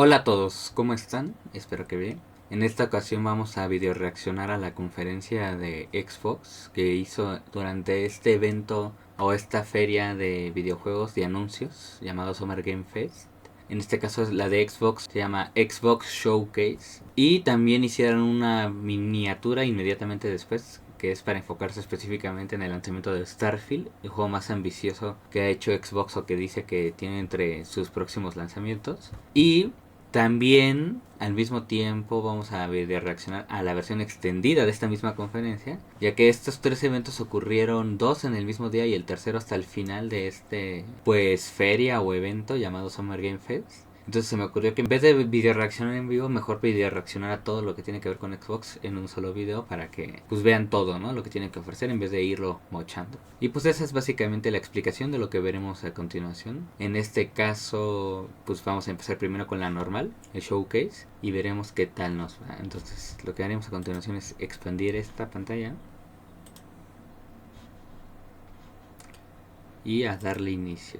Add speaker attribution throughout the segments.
Speaker 1: Hola a todos, ¿cómo están? Espero que bien. En esta ocasión vamos a videoreaccionar a la conferencia de Xbox que hizo durante este evento o esta feria de videojuegos y anuncios llamado Summer Game Fest. En este caso la de Xbox se llama Xbox Showcase. Y también hicieron una miniatura inmediatamente después que es para enfocarse específicamente en el lanzamiento de Starfield, el juego más ambicioso que ha hecho Xbox o que dice que tiene entre sus próximos lanzamientos. Y también al mismo tiempo vamos a reaccionar a la versión extendida de esta misma conferencia, ya que estos tres eventos ocurrieron dos en el mismo día y el tercero hasta el final de este pues feria o evento llamado Summer Game Fest. Entonces se me ocurrió que en vez de video reaccionar en vivo, mejor video reaccionar a todo lo que tiene que ver con Xbox en un solo video para que pues vean todo, ¿no? Lo que tiene que ofrecer en vez de irlo mochando. Y pues esa es básicamente la explicación de lo que veremos a continuación. En este caso, pues vamos a empezar primero con la normal, el showcase, y veremos qué tal nos va. Entonces lo que haremos a continuación es expandir esta pantalla y a darle inicio.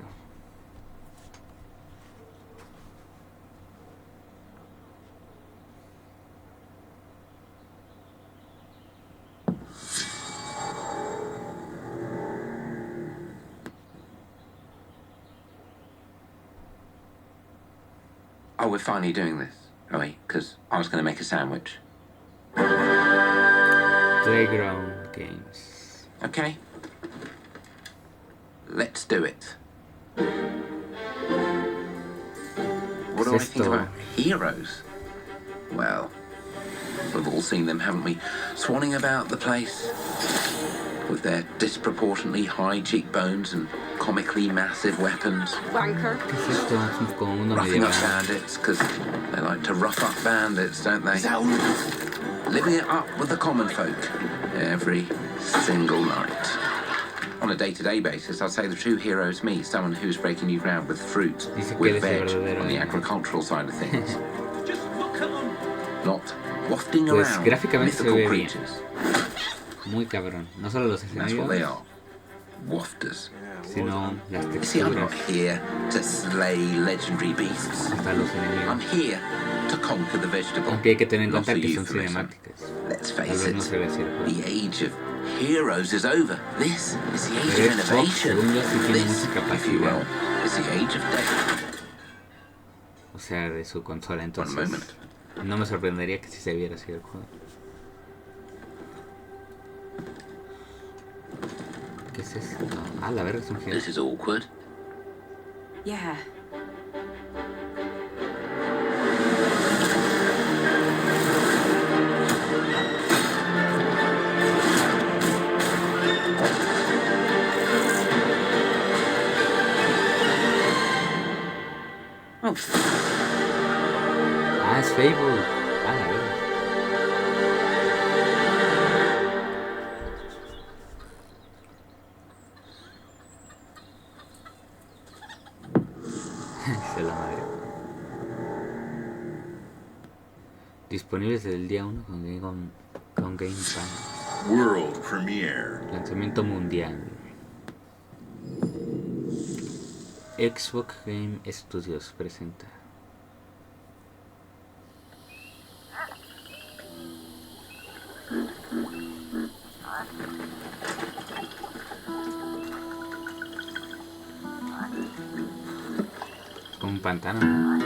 Speaker 2: Oh, we're finally doing this, are we? Because I was going to make a sandwich.
Speaker 1: Playground Games.
Speaker 2: Okay. Let's do it. What do I think about heroes? Well, we've all seen them, haven't we? Swanning about the place with their disproportionately high cheekbones and comically massive weapons.
Speaker 3: Wanker.
Speaker 2: Roughing up bandits, because they like to rough up bandits, don't they? Living it up with the common folk every single night. On a day-to-day basis, I'd say the true hero is me, someone who's breaking new ground with fruit, with veg, on the agricultural side of things. Not wafting around mythical creatures.
Speaker 1: Muy cabrón. No solo los
Speaker 2: That's what they
Speaker 1: escenarios,
Speaker 2: are. Wafters.
Speaker 1: sino las
Speaker 2: You see, I'm not
Speaker 1: texturas,
Speaker 2: here to slay legendary beasts.
Speaker 1: hasta los
Speaker 2: I'm
Speaker 1: enemigos.
Speaker 2: here to conquer the vegetable.
Speaker 1: Aunque hay que tener en
Speaker 2: Not
Speaker 1: cuenta
Speaker 2: the
Speaker 1: que son
Speaker 2: euphemism.
Speaker 1: cinemáticas.
Speaker 2: Let's
Speaker 1: Tal
Speaker 2: face
Speaker 1: vez no
Speaker 2: it,
Speaker 1: se ve así el juego.
Speaker 2: the age of heroes is over. This is the age
Speaker 1: Pero
Speaker 2: of
Speaker 1: Xbox,
Speaker 2: innovation.
Speaker 1: según yo, sí tiene
Speaker 2: This,
Speaker 1: mucha
Speaker 2: if you will,
Speaker 1: capacidad.
Speaker 2: is the age of death.
Speaker 1: O sea, de su consola.
Speaker 2: One
Speaker 1: Entonces,
Speaker 2: moment.
Speaker 1: no me sorprendería que si se viera así el juego. ¿Qué es esto? Ah, la verga, es un
Speaker 2: This
Speaker 1: jefe.
Speaker 2: is awkward.
Speaker 3: Yeah.
Speaker 2: Oh,
Speaker 1: Ah, es Facebook. Ah, la verga. Se la madre. Disponibles desde el día 1 con Game Pass.
Speaker 4: World premiere.
Speaker 1: Lanzamiento mundial. Xbox Game Studios presenta. Con un pantano, ¿no?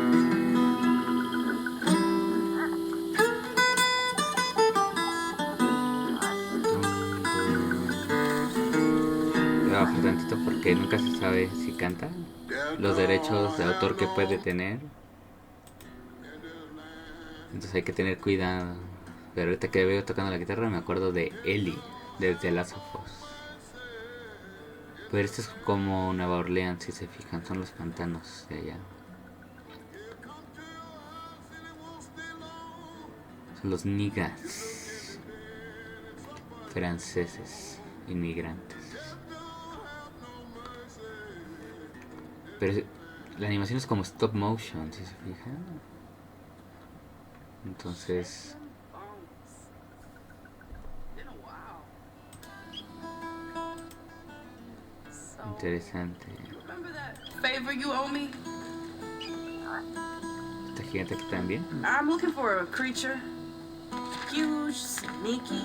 Speaker 1: Voy a bajar tantito porque nunca se sabe si canta. Los derechos de autor que puede tener. Entonces hay que tener cuidado. Pero ahorita que veo tocando la guitarra me acuerdo de Ellie, de The Last of Us. Pero esto es como Nueva Orleans, si se fijan, son los pantanos de allá. Son los niggas franceses, inmigrantes. Pero la animación es como stop motion, si se fijan. Entonces, interesante.
Speaker 3: Favor you owe me?
Speaker 1: Esta gigante aquí también.
Speaker 3: I'm looking for a creature. Huge, sneaky,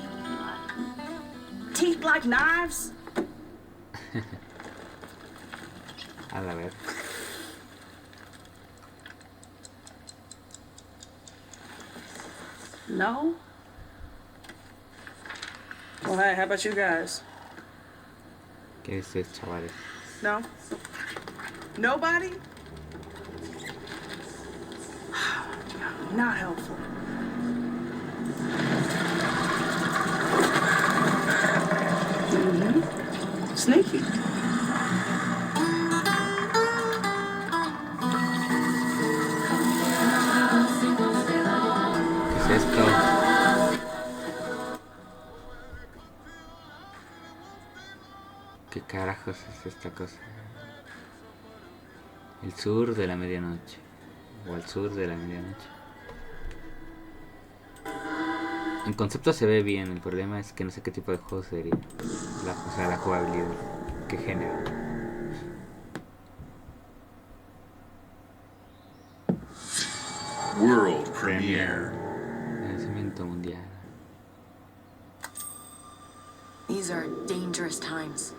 Speaker 3: teeth like knives.
Speaker 1: A la ver.
Speaker 3: No? Well, hey, how about you guys?
Speaker 1: ¿Qué es esto, chavales?
Speaker 3: No? Nobody? Not helpful. Sneaky.
Speaker 1: ¿Qué es esto? ¿Qué carajos es esta cosa? El sur de la medianoche. O al sur de la medianoche. En concepto se ve bien, el problema es que no sé qué tipo de juego sería. O sea, la jugabilidad. ¿Qué género?
Speaker 2: World premiere.
Speaker 1: Lanzamiento mundial.
Speaker 4: These are dangerous times.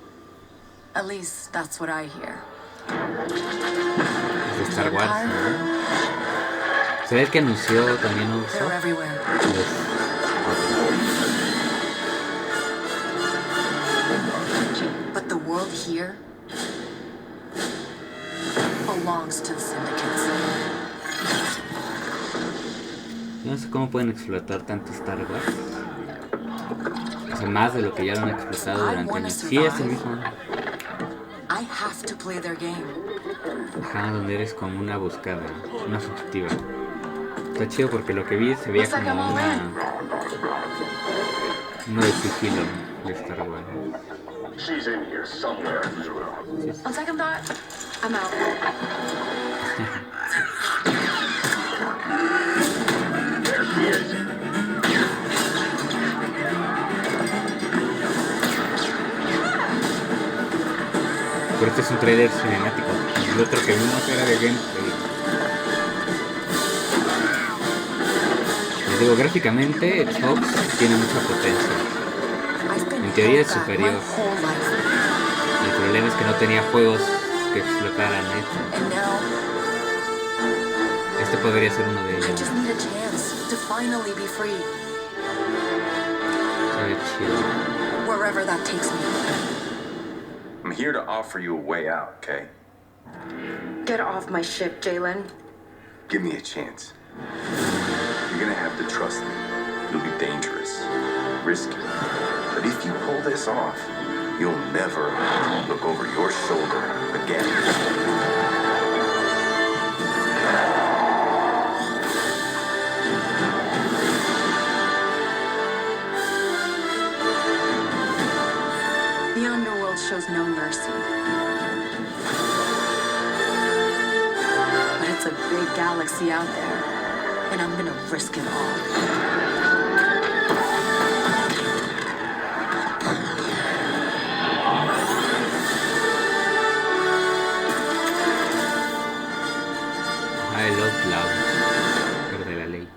Speaker 4: At least that's what I hear.
Speaker 1: Es de Star Wars, ¿no? Se ve que anunció también Ubisoft.
Speaker 4: They're everywhere. But the world here belongs to the syndicates.
Speaker 1: Yo no sé cómo pueden explotar tanto Star Wars. O sea, más de lo que ya lo han explotado durante años. Sí, es el mismo.
Speaker 4: I have to play their game.
Speaker 1: Ajá, donde eres como una buscada, una fugitiva. Está chido porque lo que vi se veía como uno de sigilo de Star Wars.
Speaker 5: She's in here somewhere, Zero.
Speaker 4: On second thought, I'm out.
Speaker 5: There she is.
Speaker 1: Pero este es un trailer cinemático. El otro que vimos era de gameplay. Les digo, gráficamente Xbox tiene mucha potencia. En teoría es superior. El problema es que no tenía juegos que explotaran esto. Este podría ser uno de ellos. Se ve chido.
Speaker 4: Wherever that takes me.
Speaker 5: I'm here to offer you a way out, okay?
Speaker 4: Get off my ship, Jalen.
Speaker 5: Give me a chance. You're gonna have to trust me. It'll be dangerous, risky. But if you pull this off, you'll never look over your shoulder again.
Speaker 4: The underworld shows no mercy. But it's a big galaxy out there, and I'm gonna risk it all.
Speaker 1: I love Cloud, pero de la ley.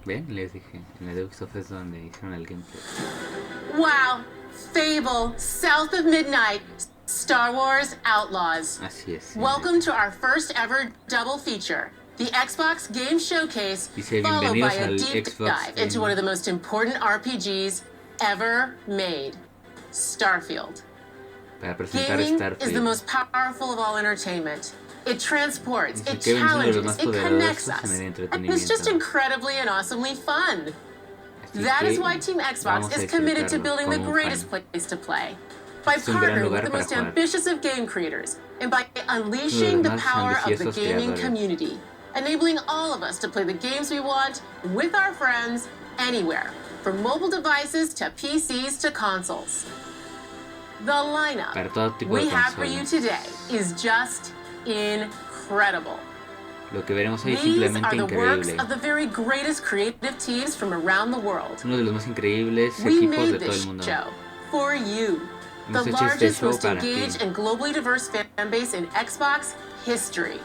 Speaker 1: Ven, les dije, en la de Ubisoft es donde hicieron el gameplay.
Speaker 6: Wow, Fable, South of Midnight, Star Wars Outlaws.
Speaker 1: Así es.
Speaker 6: Welcome to our first ever double feature, the Xbox Game Showcase,
Speaker 1: Dice,
Speaker 6: followed by
Speaker 1: bienvenidos
Speaker 6: a
Speaker 1: al
Speaker 6: deep
Speaker 1: Xbox
Speaker 6: dive into one of the most important RPGs ever made, Starfield.
Speaker 1: Para presentar
Speaker 6: Gaming
Speaker 1: Starfield.
Speaker 6: is the most powerful of all entertainment. It transports,
Speaker 1: Dice
Speaker 6: it
Speaker 1: que es uno de los
Speaker 6: challenges,
Speaker 1: más
Speaker 6: it connects
Speaker 1: poderosos
Speaker 6: us,
Speaker 1: en el
Speaker 6: and
Speaker 1: entretenimiento.
Speaker 6: it's just incredibly and awesomely fun.
Speaker 1: Así
Speaker 6: That
Speaker 1: que
Speaker 6: is why Team
Speaker 1: vamos
Speaker 6: Xbox
Speaker 1: a
Speaker 6: is committed to
Speaker 1: disfrutarlo
Speaker 6: building the
Speaker 1: como un
Speaker 6: greatest
Speaker 1: fan.
Speaker 6: place to play. By
Speaker 1: Es un gran
Speaker 6: partnering
Speaker 1: lugar
Speaker 6: with the
Speaker 1: para
Speaker 6: most
Speaker 1: jugar.
Speaker 6: ambitious of game creators, and by
Speaker 1: Uno
Speaker 6: unleashing
Speaker 1: de
Speaker 6: the
Speaker 1: los más
Speaker 6: power of the
Speaker 1: ambiciosos
Speaker 6: gaming
Speaker 1: creadores.
Speaker 6: community, enabling all of us to play the games we want with our friends anywhere, from mobile devices to PCs to consoles. The lineup
Speaker 1: Para todo tipo
Speaker 6: we
Speaker 1: de
Speaker 6: have for you
Speaker 1: consolas.
Speaker 6: today is just incredible.
Speaker 1: Lo que veremos hoy es
Speaker 6: These
Speaker 1: simplemente
Speaker 6: are the works
Speaker 1: increíble.
Speaker 6: of the very greatest creative teams from around the world.
Speaker 1: Uno de los más increíbles
Speaker 6: We
Speaker 1: equipos
Speaker 6: made
Speaker 1: de todo el
Speaker 6: this
Speaker 1: mundo.
Speaker 6: show for you.
Speaker 1: Hemos
Speaker 6: the
Speaker 1: hecho este
Speaker 6: largest,
Speaker 1: show
Speaker 6: most
Speaker 1: para ti.
Speaker 6: engaged, and globally diverse fan base in Xbox history.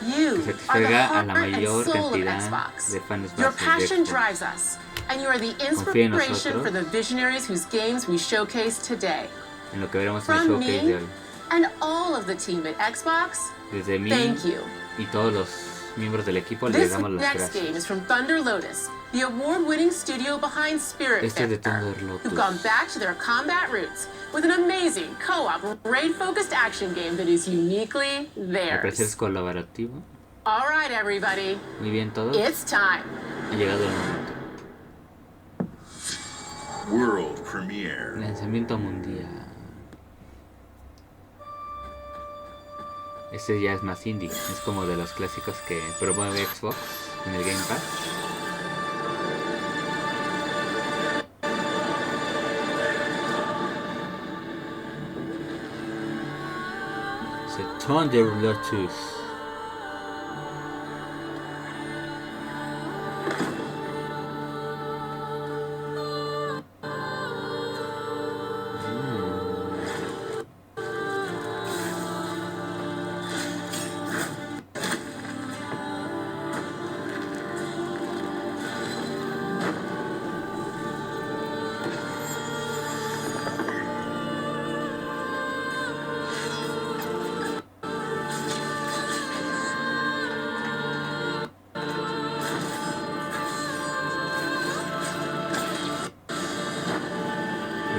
Speaker 6: You
Speaker 1: Que
Speaker 6: are the
Speaker 1: satisfaga a
Speaker 6: heart
Speaker 1: la
Speaker 6: and
Speaker 1: mayor
Speaker 6: soul of
Speaker 1: cantidad
Speaker 6: Xbox.
Speaker 1: de fans
Speaker 6: Your
Speaker 1: bases de
Speaker 6: passion
Speaker 1: Xbox.
Speaker 6: drives us, and you are the
Speaker 1: Confía en
Speaker 6: inspiration
Speaker 1: nosotros.
Speaker 6: for the visionaries whose games we showcase today.
Speaker 1: En lo que veremos en el
Speaker 6: From
Speaker 1: showcase de
Speaker 6: me
Speaker 1: hoy.
Speaker 6: and all of the team at Xbox,
Speaker 1: Desde mí
Speaker 6: thank you.
Speaker 1: y todos los miembros del equipo les
Speaker 6: This
Speaker 1: damos las
Speaker 6: next game
Speaker 1: gracias.
Speaker 6: is from Thunder Lotus, the award-winning studio behind Spirit
Speaker 1: Este es de
Speaker 6: Fair,
Speaker 1: Thunder Lotus.
Speaker 6: who've gone back to their combat roots with an amazing co-op raid-focused action game that is uniquely
Speaker 1: Al
Speaker 6: theirs.
Speaker 1: parecer es colaborativo.
Speaker 6: All right, everybody,
Speaker 1: Muy bien todos.
Speaker 6: it's time.
Speaker 1: Ha llegado el momento.
Speaker 7: World premiere.
Speaker 1: Lanzamiento mundial. Este ya es más indie. Es como de los clásicos que promueve Xbox en el Game Pass. The Thunder Lotus.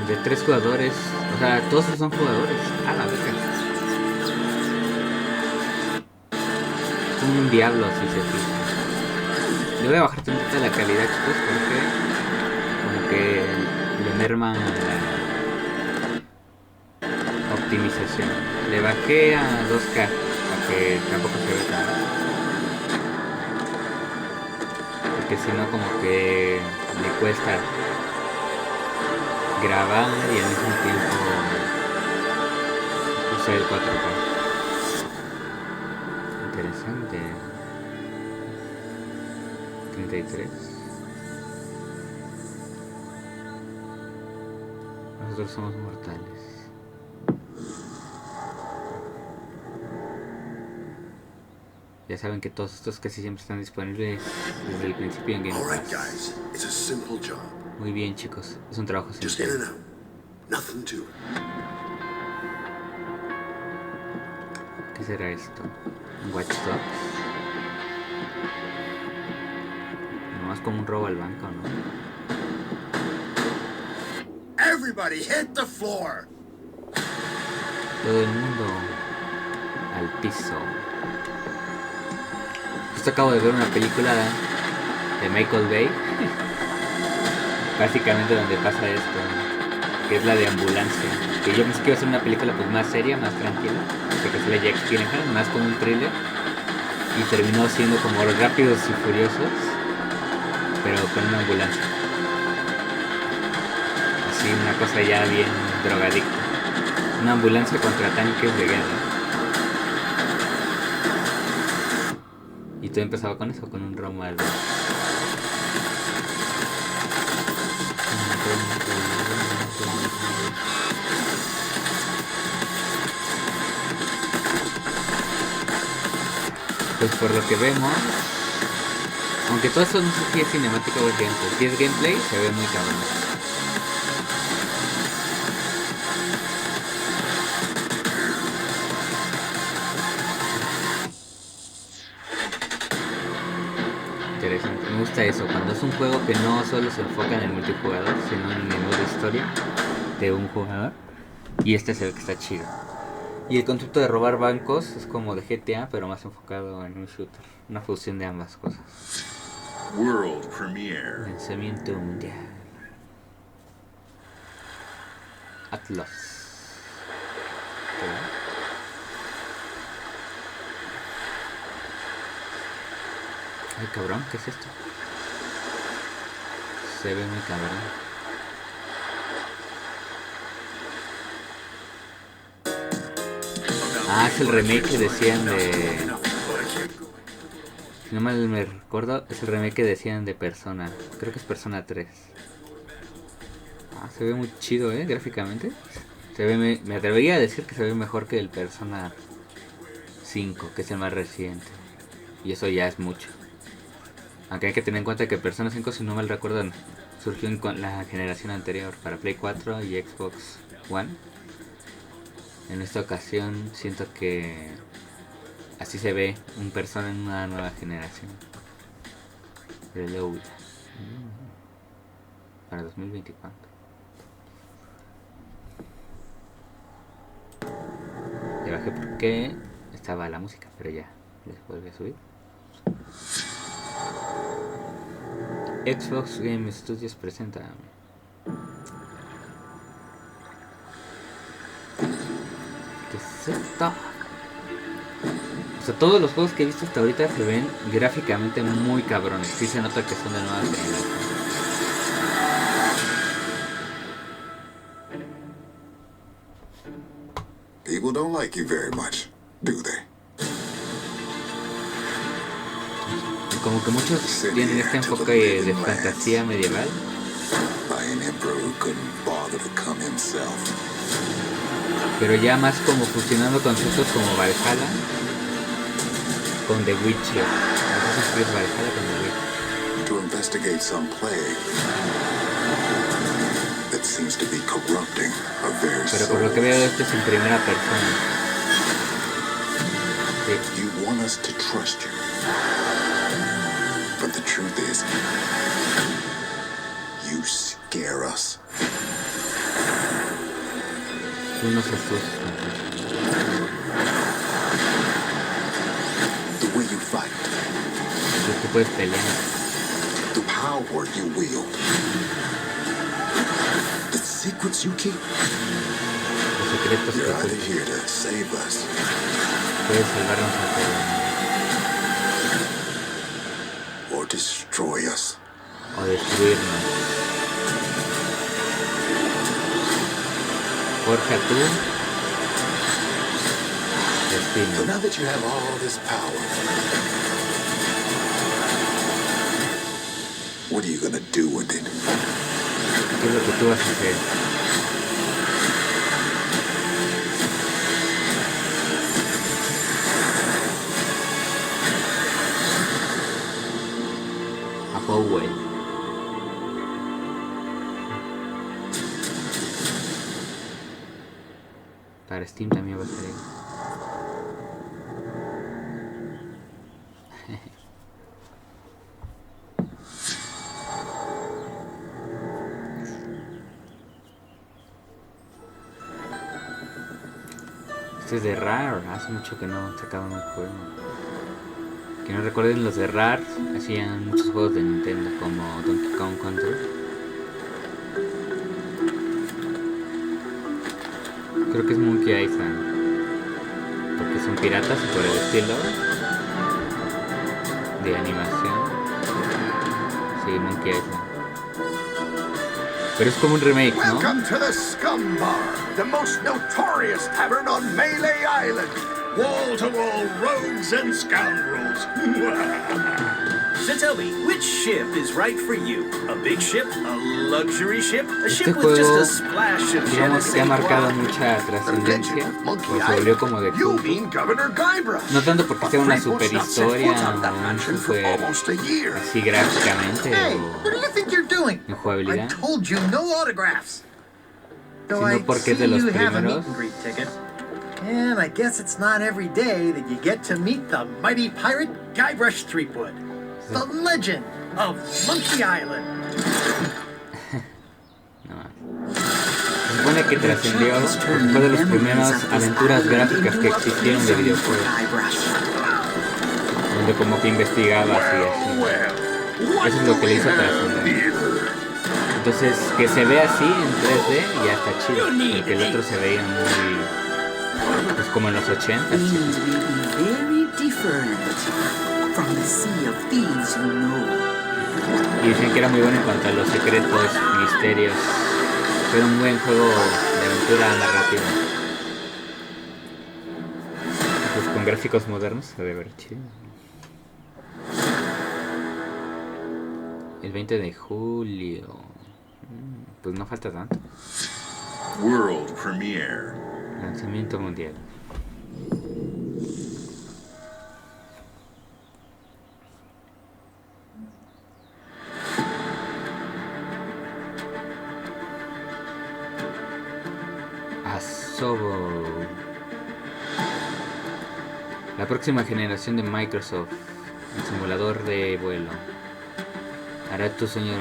Speaker 1: De 3 jugadores, o sea, todos son jugadores. A la verga. Es como un diablo si se fija. Le voy a bajar tantito la calidad, chicos, porque como que le merman la optimización. Le bajé a 2K para que tampoco se vea tan. Porque si no como que le cuesta grabar y al mismo tiempo usar el 4K. Interesante. 33. Nosotros somos mortales. Ya saben que todos estos casi siempre están disponibles desde el principio en Game
Speaker 7: Alright,
Speaker 1: Pass.
Speaker 7: guys, it's a simple job.
Speaker 1: Muy bien, chicos, es un trabajo
Speaker 7: Just in and
Speaker 1: sencillo.
Speaker 7: out. Nothing to it.
Speaker 1: ¿Qué será esto? ¿Un Watch Dogs? Nomás como un robo al banco, ¿no?
Speaker 7: Everybody hit the floor.
Speaker 1: Todo el mundo al piso. Justo acabo de ver una película de Michael Bay. Básicamente donde pasa esto, que es la de Ambulancia. Que yo pensé que iba a ser una película pues más seria, más tranquila, porque es la Jack Gyllenhaal, más como un thriller. Y terminó siendo como Rápidos y Furiosos, pero con una ambulancia. Así, una cosa ya bien drogadicta. Una ambulancia contra tanques de guerra. Y todo empezaba con eso, con un romo al... Pues por lo que vemos, aunque todo eso no sé si es cinemática o es gameplay. Si es gameplay, se ve muy cabrón. Interesante, me gusta eso, cuando es un juego que no solo se enfoca en el multijugador, sino en el modo historia de un jugador. Y este se ve que está chido. Y el concepto de robar bancos es como de GTA, pero más enfocado en un shooter. Una fusión de ambas cosas.
Speaker 7: World premiere.
Speaker 1: Lanzamiento mundial. Atlas. Ay, cabrón, ¿qué es esto? Se ve muy cabrón. Ah, es el remake que decían de... Si no mal me recuerdo, es el remake que decían de Persona. Creo que es Persona 3. Ah, se ve muy chido, gráficamente. me atrevería a decir que se ve mejor que el Persona 5, que es el más reciente. Y eso ya es mucho. Aunque hay que tener en cuenta que Persona 5, si no mal recuerdo, surgió en la generación anterior para Play 4 y Xbox One. En esta ocasión siento que así se ve un Persona en una nueva generación. Reload. Para 2024. Le bajé porque estaba la música, pero ya les vuelve a subir. Xbox Game Studios presenta. ¿Qué es esto? O sea, todos los juegos que he visto hasta ahorita se ven gráficamente muy cabrones. Sí se nota que son de nueva generación.
Speaker 7: People don't like you very much, do they?
Speaker 1: Como que muchos tienen este enfoque de fantasía medieval. Pero ya más como fusionando conceptos como Valhalla con The Witcher. Assassin's Creed Valhalla con The Witcher.
Speaker 7: To investigate some plague that seems to be corrupting our very
Speaker 1: Pero por lo que veo este es en primera persona. Sí.
Speaker 7: You want us to trust you. But the truth is, you scare us.
Speaker 1: Tú nos asustas.
Speaker 7: The way you fight,
Speaker 1: Tú puedes pelear.
Speaker 7: the power you wield, the secrets you keep.
Speaker 1: Los secretos que
Speaker 7: You're either
Speaker 1: tú
Speaker 7: here to save us
Speaker 1: puedes salvarnos a todos.
Speaker 7: or destroy us.
Speaker 1: O destruirnos. Forja tú
Speaker 7: So
Speaker 1: destino.
Speaker 7: now that you have all this power, what are you gonna do with it?
Speaker 1: ¿Qué es lo que tú vas a hacer? A Powell. Para Steam también va a salir. Este es de Rare. Hace mucho que no sacaban un juego. Que no recuerden, los de Rare hacían muchos juegos de Nintendo como Donkey Kong Country. Creo que es Monkey Island, porque son piratas y por el estilo de animación. Sí, Monkey Island. Pero es como un remake, ¿no?
Speaker 7: Welcome to the Scum Bar, the most notorious tavern on Melee Island. Wall-to-wall rogues and scoundrels.
Speaker 8: So tell me, which ship is right for you? A big ship? A luxury ship? A
Speaker 1: Este
Speaker 8: ship with just
Speaker 1: juego,
Speaker 8: a splash of
Speaker 1: digamos que ha marcado
Speaker 8: Genesee?
Speaker 1: mucha trascendencia, pues se volvió como de
Speaker 7: You
Speaker 1: culto.
Speaker 7: mean Governor Guybrush.
Speaker 1: No tanto porque sea una
Speaker 7: A
Speaker 1: super
Speaker 7: frequent
Speaker 1: historia
Speaker 7: stop set foot on that
Speaker 1: o un
Speaker 7: mansion for
Speaker 1: super
Speaker 7: almost a year.
Speaker 1: así gráficamente
Speaker 9: Hey,
Speaker 1: o
Speaker 9: what do you think you're doing?
Speaker 1: en
Speaker 9: I
Speaker 1: jugabilidad,
Speaker 9: told you no autographs. Though
Speaker 1: sino
Speaker 9: I
Speaker 1: porque
Speaker 9: see
Speaker 1: es de los
Speaker 9: you have a
Speaker 1: primeros.
Speaker 9: meet and greet ticket. And I guess it's not every day that you get to meet the mighty pirate Guybrush Threepwood, the legend of Monkey Island.
Speaker 1: No. Se supone que trascendió porque fue de las primeras aventuras gráficas que existieron de videojuegos, donde como que investigabas y así. Eso es lo que le hizo trascender. Entonces, que se vea así en 3D ya está chido, porque el otro se veía muy, pues como en los 80.
Speaker 10: Things will be very different from the sea of thieves you know.
Speaker 1: Y dicen que era muy bueno en cuanto a los secretos, misterios. Era un buen juego de aventura narrativa. Pues con gráficos modernos se debe ver chido. El 20 de julio. Pues no falta tanto.
Speaker 7: world premiere.
Speaker 1: Lanzamiento mundial. Asobo. La próxima generación de Microsoft, el simulador de vuelo, hará tu sueño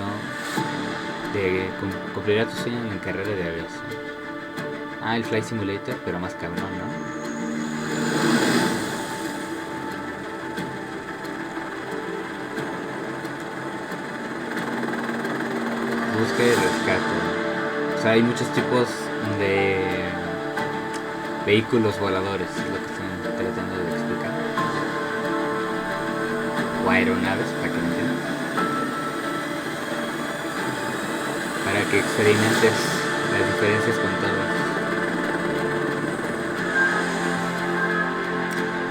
Speaker 1: cumplirá tu sueño en carrera de aviación. Ah, el Flight Simulator, pero más cabrón, ¿no? Busca y rescate. O sea, hay muchos tipos de vehículos voladores, es lo que están tratando de explicar. O aeronaves, para que me entiendan. Para que experimentes las diferencias con todos.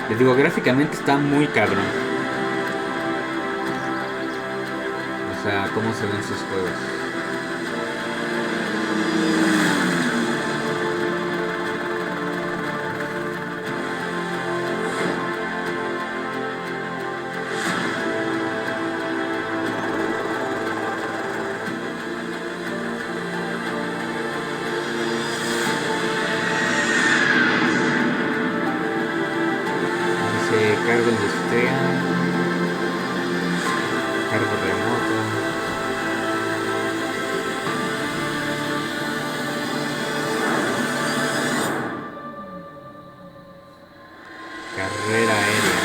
Speaker 1: Les digo, gráficamente está muy cabrón. O sea, cómo se ven sus juegos. Cargo industrial, cargo remoto, carrera aérea,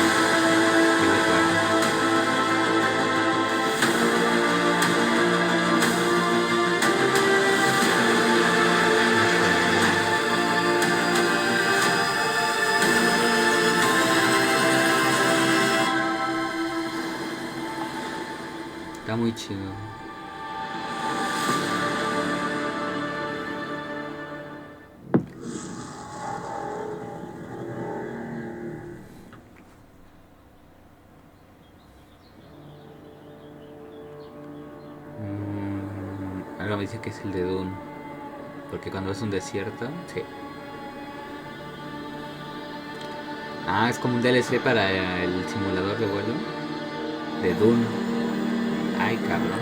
Speaker 1: está muy chido. Algo me dice que es el de Dune, porque cuando es un desierto, sí. Ah, es como un DLC para el simulador de vuelo de Dune. Ay, cabrón.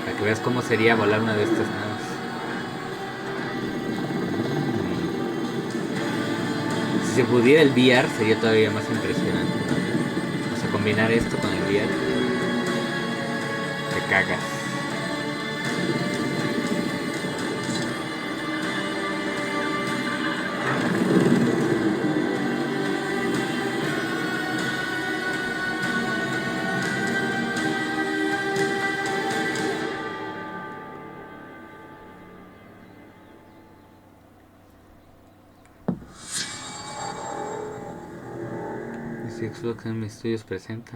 Speaker 1: Para que veas cómo sería volar una de estas naves. Si se pudiera el VR sería todavía más impresionante. O sea, combinar esto con el VR. Te cagas. Xbox Game Studios presenta.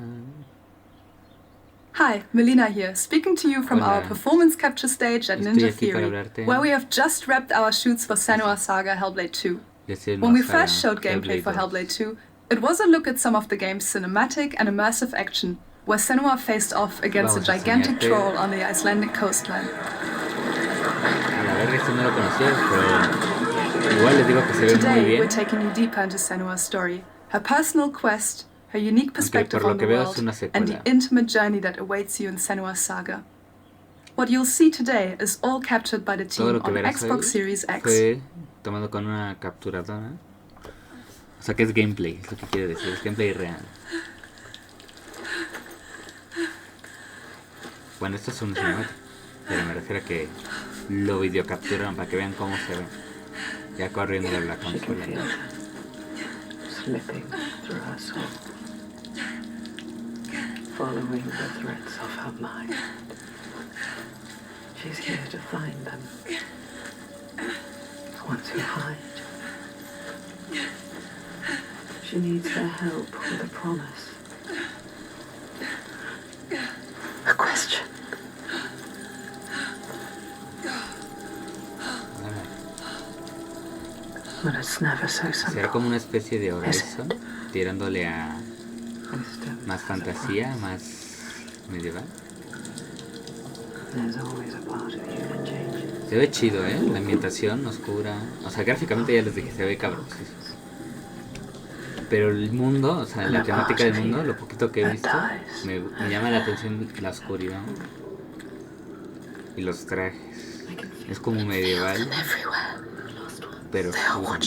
Speaker 11: Hi, Melina here, speaking to you from
Speaker 1: Hola.
Speaker 11: our performance capture stage at
Speaker 1: Estoy
Speaker 11: Ninja
Speaker 1: aquí para
Speaker 11: Theory,
Speaker 1: hablarte.
Speaker 11: where we have just wrapped our shoots for Senua's Saga Hellblade 2.
Speaker 1: Decir
Speaker 11: When we
Speaker 1: más
Speaker 11: first
Speaker 1: a
Speaker 11: showed gameplay
Speaker 1: Hellblade
Speaker 11: for
Speaker 1: 2.
Speaker 11: Hellblade 2, it was a look at some of the game's cinematic and immersive action, where Senua faced off against a
Speaker 1: Vamos a
Speaker 11: gigantic
Speaker 1: enseñarte.
Speaker 11: troll on the Icelandic coastline.
Speaker 1: A la verga, esto no lo conocía, pero igual les digo que se ve muy
Speaker 11: Today,
Speaker 1: bien.
Speaker 11: we're taking you deeper into Senua's story, her personal quest, her unique perspective
Speaker 1: por lo
Speaker 11: on
Speaker 1: que
Speaker 11: the
Speaker 1: veo es
Speaker 11: world,
Speaker 1: una
Speaker 11: and the
Speaker 1: secuela.
Speaker 11: intimate journey that awaits you in Senua's saga. What you'll see today is all captured by the
Speaker 1: Todo
Speaker 11: team
Speaker 1: lo que
Speaker 11: on
Speaker 1: verás
Speaker 11: Xbox
Speaker 1: hoy
Speaker 11: Series X.
Speaker 1: fue tomado con una capturadora. O sea que es gameplay, es lo que quiere decir, es gameplay real. Bueno, esto es un cinemático, pero me refiero a que lo videocapturan para que vean cómo se ve. Ya corriendo la consola.
Speaker 10: Slipping through her soul, following the threads of her mind. She's here to find them. Once you hide, she needs their help with a promise. A question. But it's never so simple.
Speaker 1: Será como una especie de Horizon, tirándole a más fantasía, más medieval.
Speaker 10: There's always a part of you that changes.
Speaker 1: Se ve chido, la ambientación oscura. O sea, gráficamente ya les dije, se ve cabrón. Pero el mundo, o sea, la temática del mundo, lo poquito que he visto, me llama la atención la oscuridad. Y los trajes. Es como medieval. Pero oscuro.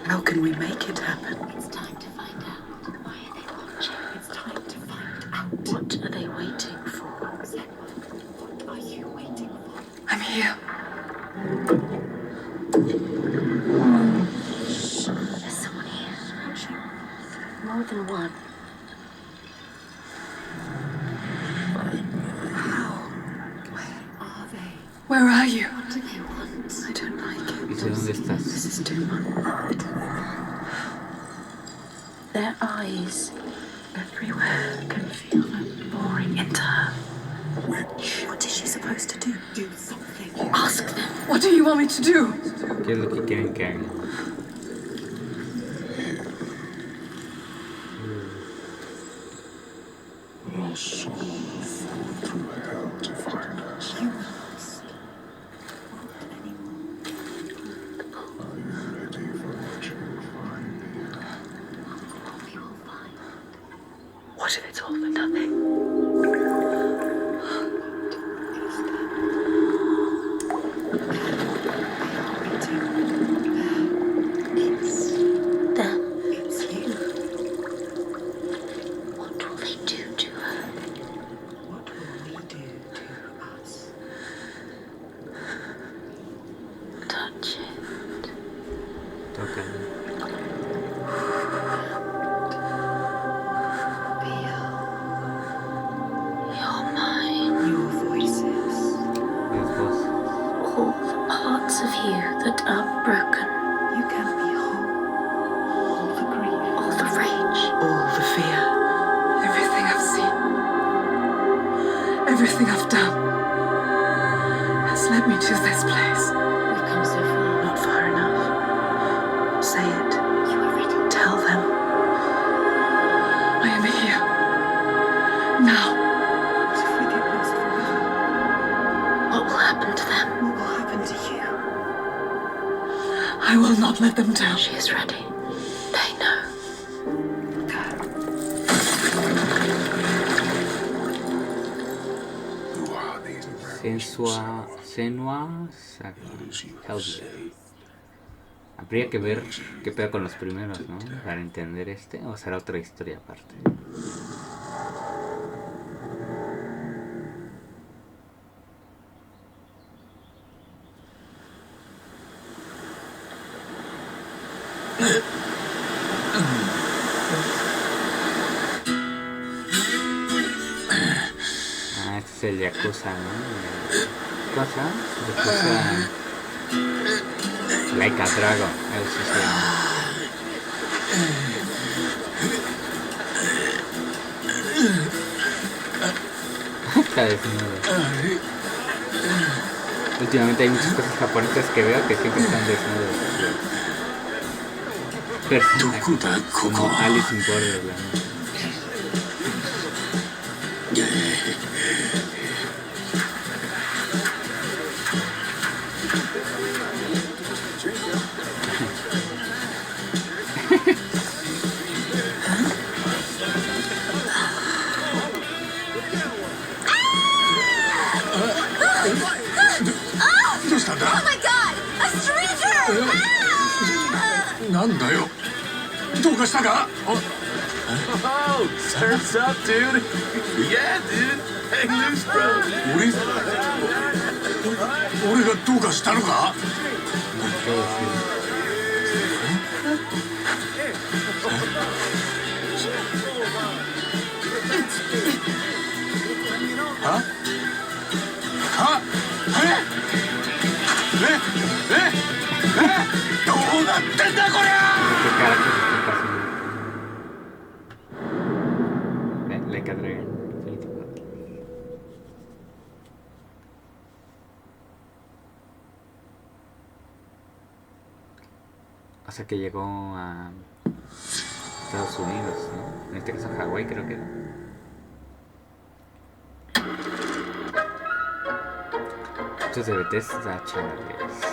Speaker 10: How can we make it happen? It's time to find out. Why are they watching? It's time to find out. What are they waiting for? What are you waiting for?
Speaker 11: I'm here.
Speaker 10: There's someone here. Watching. More than one. How? Where are they?
Speaker 11: Where are you?
Speaker 10: What do they want? I don't like it.
Speaker 1: Dice, ¿dónde estás?
Speaker 10: This is too much. Their eyes everywhere. Can feel them boring into her. What is she supposed to do? Do something. Ask them.
Speaker 11: What do you want me to do?
Speaker 1: ¿Qué es lo que quieren que haga?
Speaker 7: Our souls fought through hell to find us.
Speaker 10: You must. Not anymore.
Speaker 7: Are you ready for what you will find here?
Speaker 10: What we will find. What if it's all for nothing? It's them. It's you. What will they do to her? What will we do to us? Touch it.
Speaker 1: Tócalo.
Speaker 10: Feel. Your mind. Your voices.
Speaker 1: Las voces.
Speaker 10: All the parts of you that are broken. You can be whole. All the grief. All the rage. All the fear.
Speaker 11: Everything I've seen, everything I've done has led me to this place.
Speaker 10: We've come so far. Not far enough. Say it. You are ready. Tell them.
Speaker 11: I am here. Now.
Speaker 10: What if we get lost forever? What will happen to them? What will happen to you?
Speaker 11: I will not let them down.
Speaker 10: She is ready. They know.
Speaker 7: Who are these
Speaker 1: Senua Habría que ver qué pedo con los primeros, ¿no? Para entender o será otra historia aparte. Este es el Yakuza, ¿no? ¿Cosa? Yakuza Like a Dragon. Eso sí. Está desnudo. Últimamente hay muchas cosas japonesas que veo que siempre están desnudos. Personajes como Alice in Borderland.
Speaker 7: Oh
Speaker 10: my god! A stranger!
Speaker 7: なんだよどうかしたか
Speaker 8: Oh, turns up, dude. Yeah, dude. Hang loose, bro.
Speaker 7: 俺がどうかしたのかははどうなってんだこりゃ
Speaker 1: Like a Dragon. O sea que llegó a Estados Unidos, ¿no? En este caso Hawái creo que era. Esto es de Bethesda, chavales.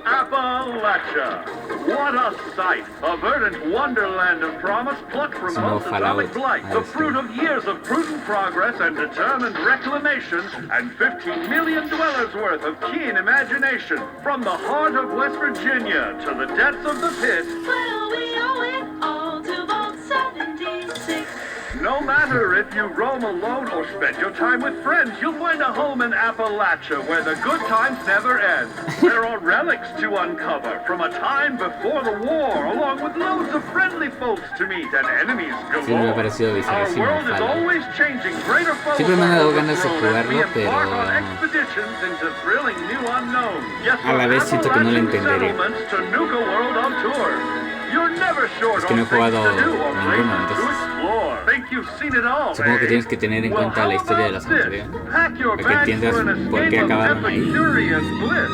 Speaker 12: Appalachia! What a sight! A verdant wonderland of promise plucked from post-atomic blight, the fruit of years of prudent progress and determined reclamation, and 15 million dwellers worth of keen imagination. From the heart of West Virginia to the depths of the pit.
Speaker 10: Well, we owe it all to Vault 76.
Speaker 12: No matter if you roam alone or spend your time with friends, you'll find a home in Appalachia where the good times never end. There are relics to uncover from a time before the war, along with loads of friendly folks to meet and enemies
Speaker 1: Sí, me ha
Speaker 12: galore.
Speaker 1: parecido
Speaker 12: Our
Speaker 1: visualísimo,
Speaker 12: world is always changing. Greater foes
Speaker 1: siempre me han dado
Speaker 12: are
Speaker 1: ganas de
Speaker 12: overthrown as we
Speaker 1: jugarlo, pero
Speaker 12: embark on expeditions into thrilling new unknowns. Yes,
Speaker 1: a la vez siento que no lo
Speaker 12: Appalachian
Speaker 1: entenderé.
Speaker 12: settlements to Nuka World on tour. You're never short
Speaker 1: Es que no he
Speaker 12: on things
Speaker 1: jugado
Speaker 12: to do or
Speaker 1: ninguno,
Speaker 12: places to
Speaker 1: entonces
Speaker 12: explore. Think you've seen it all,
Speaker 1: supongo que
Speaker 12: eh?
Speaker 1: tienes que tener en cuenta la historia de los anteriores
Speaker 12: Pack your
Speaker 1: para que
Speaker 12: bags
Speaker 1: entiendas
Speaker 12: for an
Speaker 1: por qué
Speaker 12: escape of
Speaker 1: acabaron ahí.
Speaker 12: Epicurean bliss.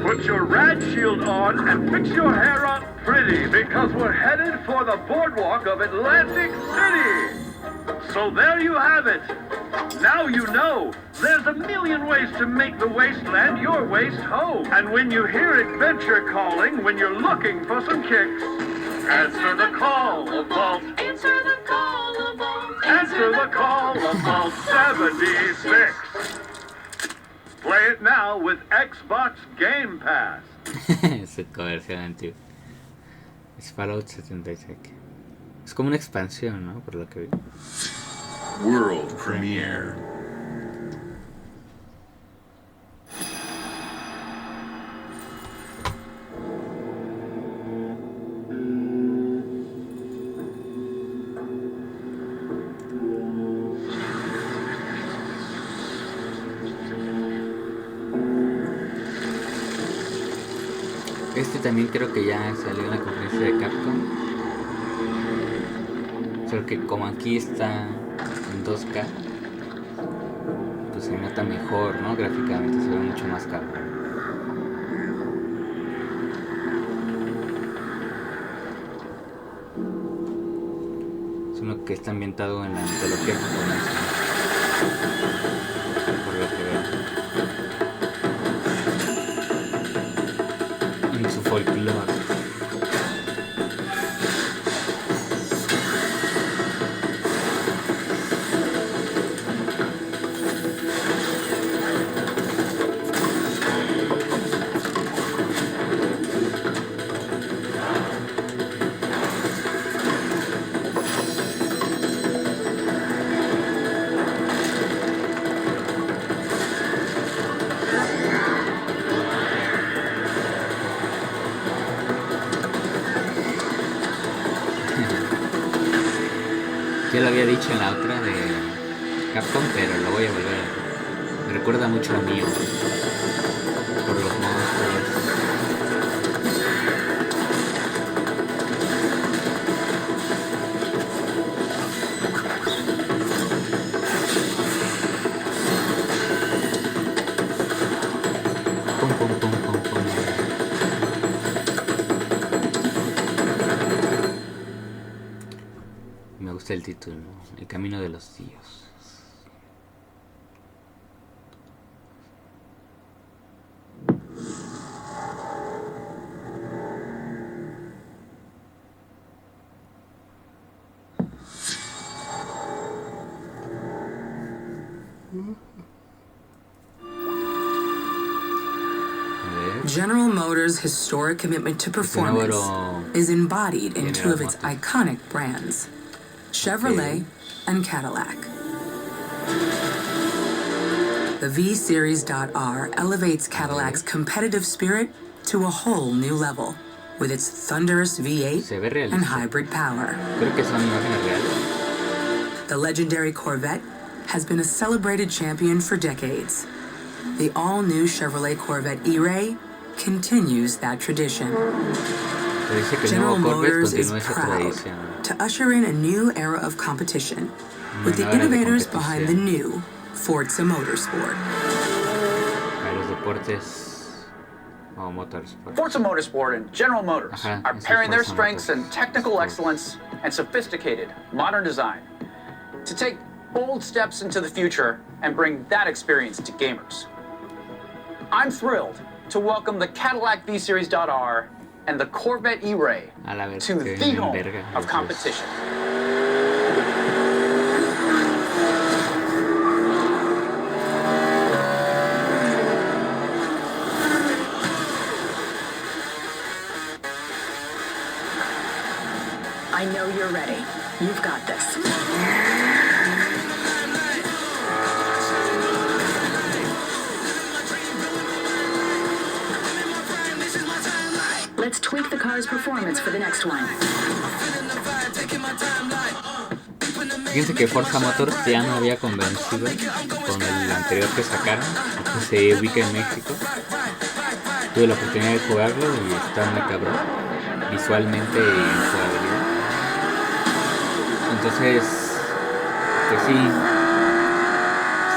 Speaker 12: Put your rad shield on and fix your hair up pretty because we're headed for the boardwalk of Atlantic City. So there you have it. Now you know. There's a million ways to make the wasteland your waste home. And when you hear adventure calling, when you're looking for some kicks, answer the call of Vault.
Speaker 10: Answer the call of Vault.
Speaker 12: Answer the call of Vault 76. Play it now with Xbox Game Pass.
Speaker 1: Ese comercial antiguo. Es Fallout 76. Es como una expansión, ¿no? Por lo que vi.
Speaker 5: World premiere.
Speaker 1: Este también creo que ya salió en la conferencia de Capcom. Solo que como aquí está en 2K, pues se nota mejor, ¿no? Gráficamente se ve mucho más cabrón. Es uno que está ambientado en la mitología japonesa, por lo que veo. En su folclore. Ya lo había dicho en la otra de Capcom, pero lo voy a volver a ver. Me recuerda mucho a mío. Por los monstruos. Pum, pum, pum, pum, pum. Me gusta el título, ¿no? El camino de los dioses.
Speaker 13: General Motors' historic commitment to performance is embodied in two of its iconic brands, Chevrolet and Cadillac. The V-Series.R elevates Cadillac's competitive spirit to a whole new level with its thunderous V8 and hybrid power. The legendary Corvette has been a celebrated champion for decades. The all-new Chevrolet Corvette E-Ray continues that tradition. General Motors is proud to usher in a new era of competition with the innovators behind the new Forza Motorsport.
Speaker 1: Para los deportes O Motorsport.
Speaker 14: Forza Motorsport and General Motors
Speaker 1: Ajá,
Speaker 14: are
Speaker 1: ese
Speaker 14: pairing their
Speaker 1: Forza
Speaker 14: strengths in
Speaker 1: Motorsport.
Speaker 14: technical excellence and sophisticated modern design to take bold steps into the future and bring that experience to gamers. I'm thrilled to welcome the Cadillac V-Series.R and the Corvette E-Ray to the home of competition.
Speaker 10: I know you're ready. You've got this. Let's tweak the car's performance for the next one.
Speaker 1: Fíjense que Forza Motors ya me había convencido con el anterior que sacaron, que se ubica en México. Tuve la oportunidad de jugarlo y está muy cabrón, visualmente y en jugabilidad. Entonces, pues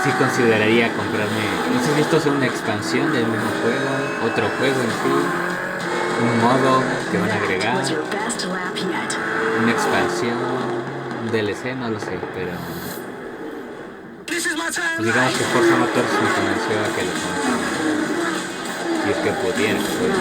Speaker 1: sí consideraría comprarme, no sé si esto es una expansión del mismo juego, otro juego en sí, un modo que van a agregar, una expansión, un DLC, no lo sé, pero pues digamos que Forza Motors me convenció a que lo comprara, si es que pudiera, pues.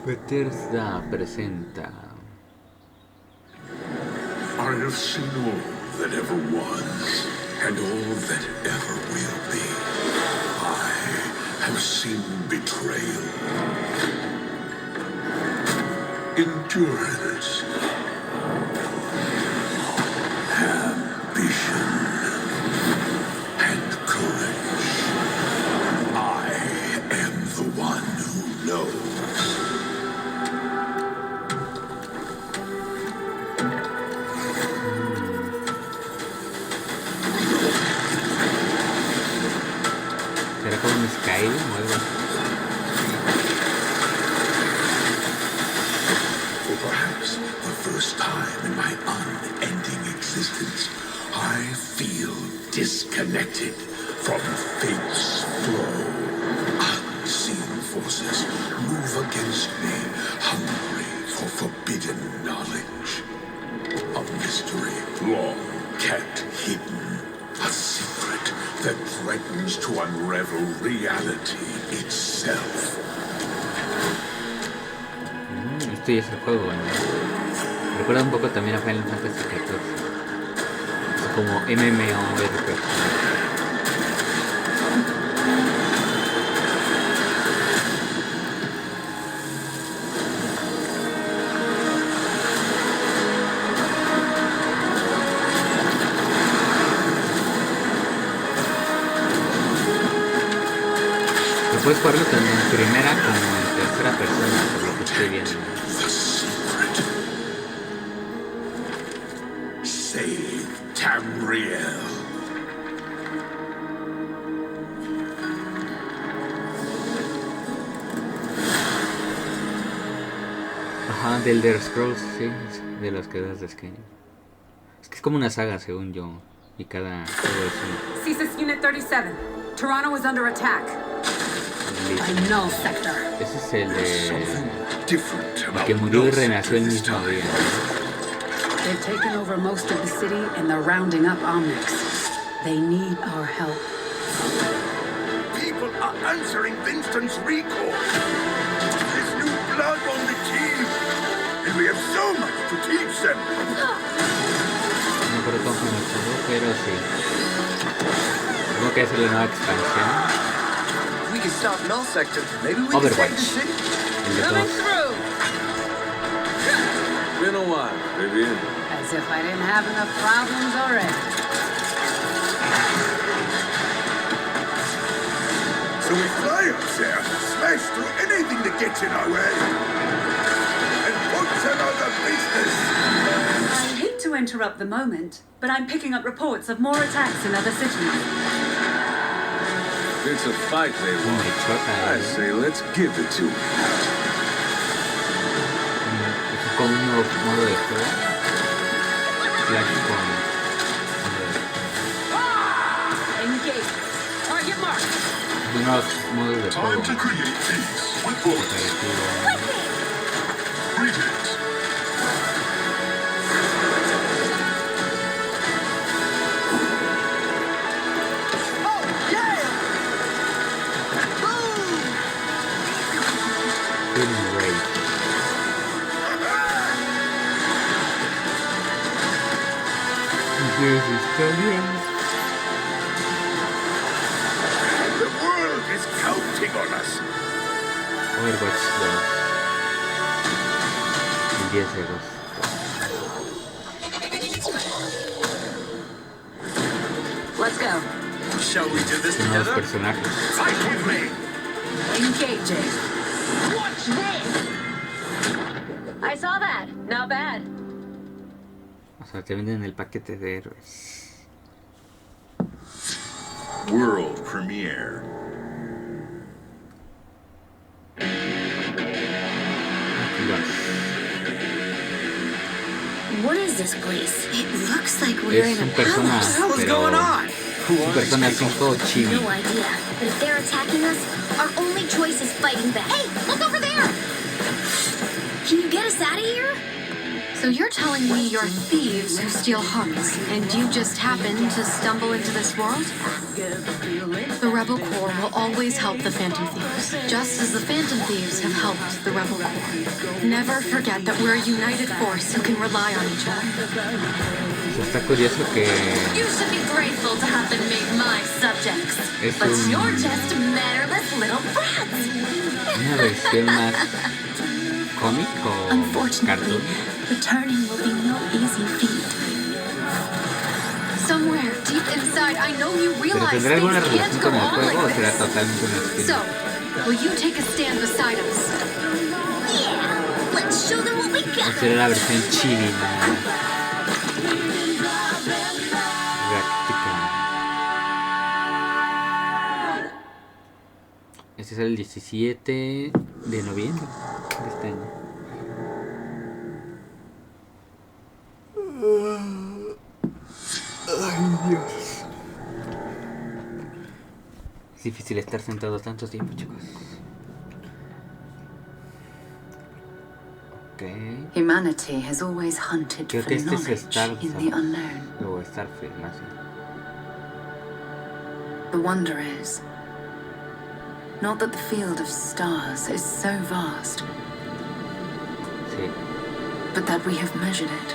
Speaker 1: Bethesda presenta.
Speaker 7: I have seen all that ever was, and all that ever will be. I have seen betrayal, endurance, ambition, and courage. I am the one who knows. For perhaps the first time in my unending existence, I feel disconnected from fate's flow. Unseen forces move against me, hungry for forbidden knowledge. A mystery long kept hidden, a secret that threatens to unravel reality itself.
Speaker 1: Esto ya es el juego, ¿no? Recuerda un poco también a Final Fantasy XIV. Es como MMORPG. Puedes jugarlo tanto en primera como en tercera persona, por lo que estoy viendo.
Speaker 7: Save Tamriel.
Speaker 1: Ajá, del Elder Scrolls, sí, de los que das de Skyrim. Es que es como una saga, según yo, y cada juego es un...
Speaker 15: CSIS Unit 37. Toronto is under attack. By null sector.
Speaker 1: Ese es el de... que murió y renació el mismo día.
Speaker 10: They've taken over most of the city and they're rounding up Omnics. They need our help.
Speaker 7: People are answering Vincent's recall. There's new blood on the team, and we have so much to teach them.
Speaker 1: No creo cómo se me pasó, pero sí. Tengo que hacer la nueva expansión.
Speaker 16: We can stop null sector. Maybe we can save the city.
Speaker 15: Coming through.
Speaker 16: Been a while, baby.
Speaker 15: As if I didn't have enough problems already.
Speaker 7: So we fly up there, smash through anything that gets in our way, and put another business.
Speaker 10: I hate to to interrupt the moment, but I'm picking up reports of more attacks in other cities.
Speaker 7: It's a fight they want. I say let's give it to them.
Speaker 1: Con un nuevo modo de juego.
Speaker 15: Engage. Target mark.
Speaker 1: Unos modos de juego.
Speaker 7: Time to create peace with bullets. Greetings. The world is counting on us.
Speaker 1: Overwatch 2. El 10 de agosto.
Speaker 15: Let's go.
Speaker 8: Shall we do this
Speaker 1: Nuevos
Speaker 8: together?
Speaker 1: personajes.
Speaker 8: Fight with me.
Speaker 15: Engaging.
Speaker 17: Watch this! I saw that. Not bad.
Speaker 1: O sea, te venden el paquete de héroes.
Speaker 7: World premiere.
Speaker 17: What is this place? It looks like we're in a palace.
Speaker 1: What the hell is going on? Es un Persona 5 chibi.
Speaker 17: No idea. But if they're attacking us, our only choice is fighting back. Hey, look over there! Can you get us out of here?
Speaker 18: So you're telling me you're thieves who steal hearts, and you just happened to stumble into this world? The Rebel Corps will always help the Phantom Thieves, just as the Phantom Thieves have helped the Rebel Corps. Never forget that we're a united force who can rely on each other.
Speaker 1: Está curioso que
Speaker 4: You should be grateful to have been made my subjects. But you're just mannerless little brats.
Speaker 1: una versión más cómic o cartoon.
Speaker 18: Returning will be no easy feat. Somewhere deep inside, I know you
Speaker 1: Pero
Speaker 18: realize
Speaker 1: tendrá alguna
Speaker 18: things
Speaker 1: relación
Speaker 18: can't go
Speaker 1: con el
Speaker 18: on
Speaker 1: juego o
Speaker 18: like
Speaker 1: será
Speaker 18: this.
Speaker 1: totalmente un spin-off.
Speaker 18: So, will you take a stand beside us?
Speaker 17: Yeah, let's show them what we
Speaker 1: O
Speaker 17: got.
Speaker 1: será la versión chibi, práctica. Este es el 17 de noviembre de este año. Ay, Dios. Es difícil estar sentado tanto tiempo, chicos. Okay.
Speaker 10: Humanity has always hunted
Speaker 1: Creo
Speaker 10: for
Speaker 1: que este es
Speaker 10: knowledge in the unknown.
Speaker 1: o Starfield, más bien.
Speaker 10: The wonder is not that the field of stars is so vast,
Speaker 1: Sí.
Speaker 10: but that we have measured it.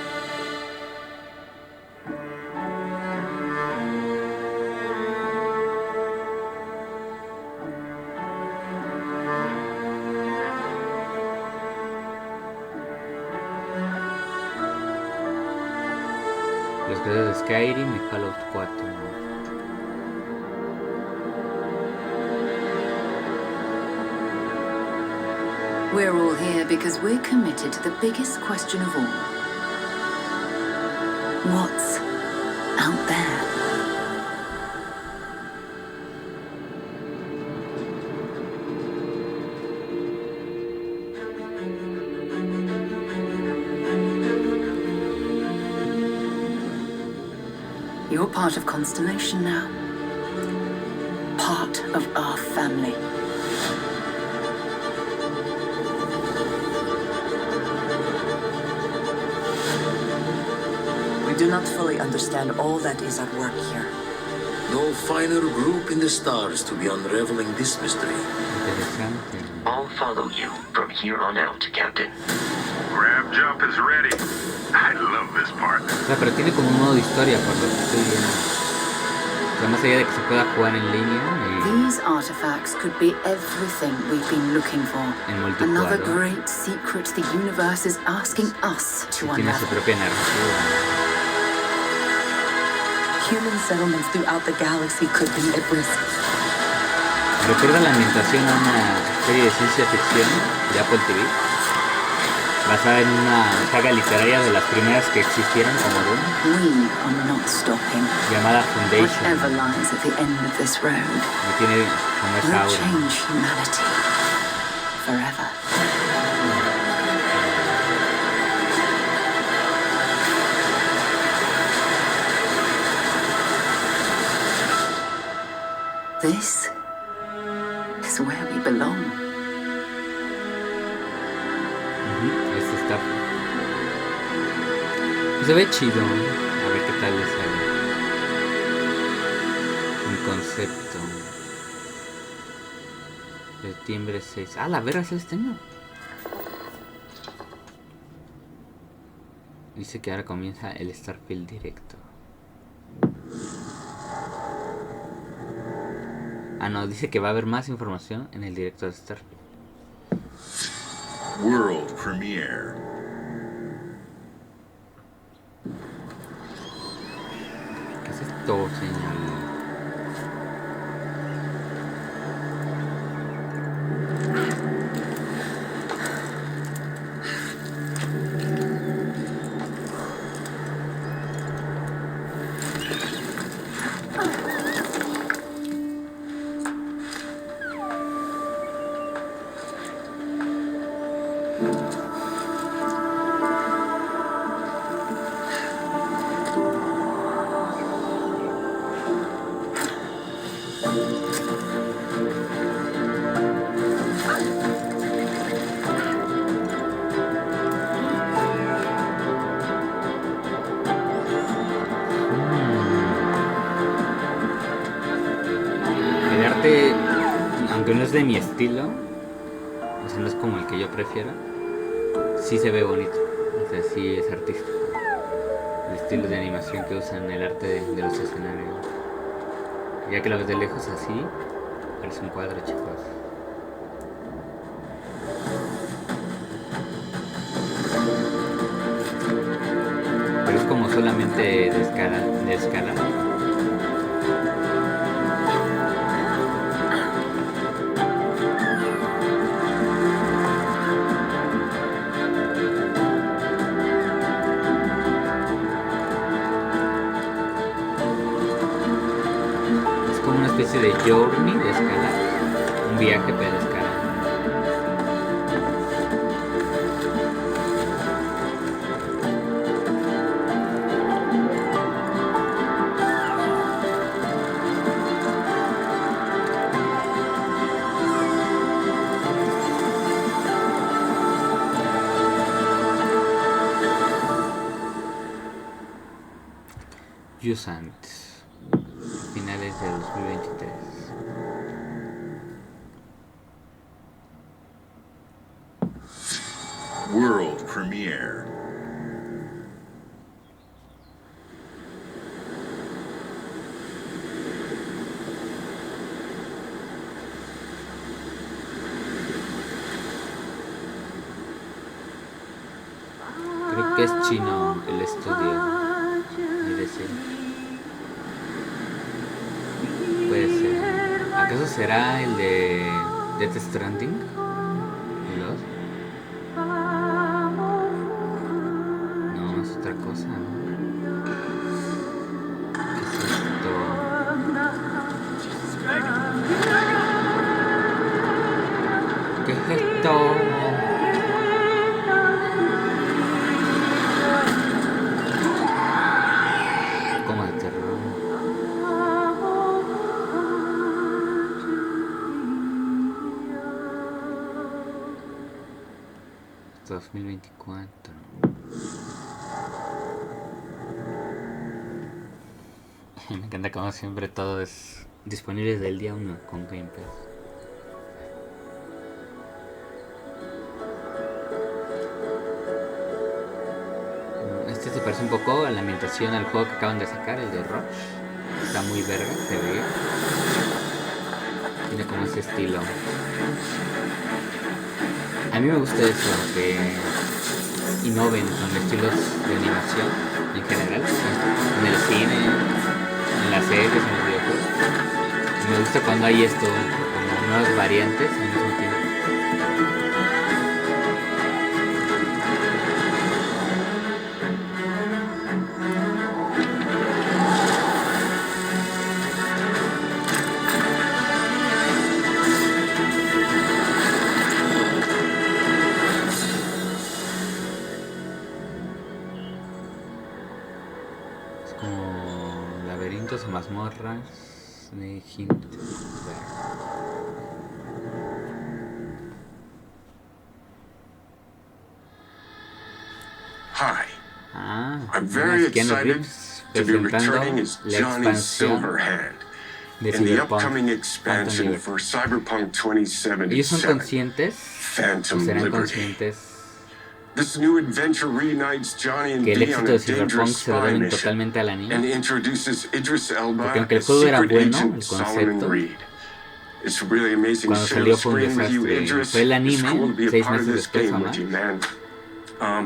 Speaker 1: Los creadores de Skyrim y Fallout 4.
Speaker 10: We're all here because we're committed to the biggest question of all. What's out there? You're part of Constellation now. Part of our family.
Speaker 19: We do not fully understand all that is at work here.
Speaker 20: No finer group in the stars to be unraveling this mystery.
Speaker 21: I'll follow you from here on out, Captain.
Speaker 12: Grab jump is ready. I love this part.
Speaker 1: O sea, pero tiene como un modo de historia por lo que estoy viendo. O sea, más allá de que se pueda jugar en línea.
Speaker 10: These artifacts could be everything we've been looking for. Another great secret the universe is asking us to
Speaker 1: Tiene su
Speaker 10: unravel.
Speaker 1: propia narrativa.
Speaker 19: Human settlements throughout the galaxy could be at risk.
Speaker 1: Recuerda la ambientación a una serie de ciencia ficción de Apple TV. basada en una saga literaria de las primeras que existieron como Doom,
Speaker 10: We are not stopping.
Speaker 1: llamada Foundation.
Speaker 10: Whatever lies at the end of this road
Speaker 1: Y tiene como esa
Speaker 10: will
Speaker 1: aura.
Speaker 10: change humanity forever. This is where we belong.
Speaker 1: Este está. Se ve chido. A ver qué tal les sale. Un concepto. Septiembre 6. Ah, la verga es este año. Dice que ahora comienza el Starfield directo. Ah, no, dice que va a haber más información en el directo de Starfield.
Speaker 7: World premiere.
Speaker 1: ¿Qué es esto, señor? Aunque no es de mi estilo, o sea, no es como el que yo prefiero, sí se ve bonito, o sea, sí es artístico. El estilo de animación que usan, el arte de los escenarios. Ya que lo ves de lejos así, parece un cuadro, chicos. Pero es como solamente de escala. Especie de journey de escala, un viaje pero de escala. Usant. Finales de 2023.
Speaker 7: World premiere.
Speaker 1: Creo que es chino el estudio. Puede ser. ¿Acaso será el de Death Stranding? ¿El 2? No, es otra cosa, ¿no? ¿Qué es esto? ¿Qué es esto? Como de terror. 2024. Me encanta como siempre todo es disponible desde el día 1 con Game Pass. Este se parece un poco a la ambientación al juego que acaban de sacar, el de Rush. Está muy verga, se ve. Tiene como ese estilo. A mí me gusta eso, que innoven con estilos de animación en general, en el cine, en las series, en los videojuegos. Y me gusta cuando hay esto, como nuevas variantes al mismo tiempo. como laberintos o mazmorras de Hint.
Speaker 7: Hi. I'm
Speaker 1: very
Speaker 7: very
Speaker 1: excited
Speaker 7: excited to be returning as Johnny Silverhand in the upcoming expansion for Cyberpunk
Speaker 1: Ellos son
Speaker 7: 2077,
Speaker 1: conscientes,
Speaker 7: Phantom
Speaker 1: serán
Speaker 7: Liberty.
Speaker 1: conscientes
Speaker 7: This new adventure reunites Johnny and
Speaker 1: que el
Speaker 7: Dee on
Speaker 1: éxito
Speaker 7: a
Speaker 1: de Cyberpunk
Speaker 7: dangerous
Speaker 1: se lo
Speaker 7: spy
Speaker 1: deben
Speaker 7: mission
Speaker 1: totalmente al anime.
Speaker 7: and introduces Idris Elba
Speaker 1: Porque aunque el
Speaker 7: as
Speaker 1: juego era
Speaker 7: secret
Speaker 1: bueno,
Speaker 7: agent
Speaker 1: el
Speaker 7: Solomon
Speaker 1: concepto,
Speaker 7: Reed. It's really amazing
Speaker 1: cuando
Speaker 7: to share
Speaker 1: salió
Speaker 7: the
Speaker 1: fue un
Speaker 7: screen with you,
Speaker 1: desastre.
Speaker 7: Idris.
Speaker 1: Fue el
Speaker 7: It's cool to
Speaker 1: anime,
Speaker 7: be a
Speaker 1: 6
Speaker 7: part of
Speaker 1: meses
Speaker 7: this
Speaker 1: después o
Speaker 7: game
Speaker 1: más,
Speaker 7: with you, man.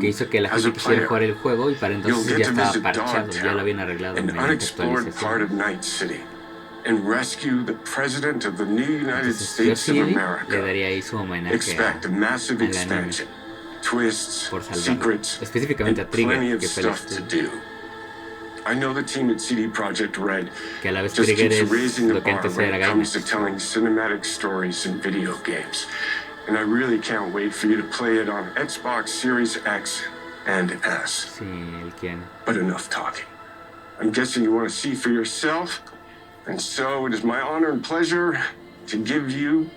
Speaker 1: que hizo que la
Speaker 7: As
Speaker 1: gente
Speaker 7: a
Speaker 1: quisiera
Speaker 7: player,
Speaker 1: jugar el juego y para
Speaker 7: you'll
Speaker 1: entonces
Speaker 7: get
Speaker 1: ya
Speaker 7: to
Speaker 1: estaba
Speaker 7: visit
Speaker 1: parchado, ya lo
Speaker 7: Dogtown,
Speaker 1: habían arreglado
Speaker 7: an
Speaker 1: mediante
Speaker 7: unexplored part
Speaker 1: actualización.
Speaker 7: of Night City, and rescue the president of the new United
Speaker 1: Entonces yo
Speaker 7: States of
Speaker 1: sí le
Speaker 7: America.
Speaker 1: daría ahí su homenaje
Speaker 7: Expect a massive
Speaker 1: al anime
Speaker 7: expansion, twists,
Speaker 1: por salvarlo,
Speaker 7: secrets,
Speaker 1: específicamente
Speaker 7: and
Speaker 1: a Trigger,
Speaker 7: plenty of
Speaker 1: que fue el
Speaker 7: stuff to
Speaker 1: estudio.
Speaker 7: do. I know the team at CD Projekt Red
Speaker 1: Que a la vez
Speaker 7: just
Speaker 1: Trigger
Speaker 7: keeps
Speaker 1: es
Speaker 7: raising the
Speaker 1: lo que
Speaker 7: bar
Speaker 1: antes
Speaker 7: when
Speaker 1: era
Speaker 7: it comes
Speaker 1: Gainax.
Speaker 7: to telling cinematic stories in video games. And I really can't wait for you to play it on Xbox Series X and S.
Speaker 1: Sí, él quiere.
Speaker 7: But enough talking. I'm guessing you want to see for yourself. And so it is my honor and pleasure to give you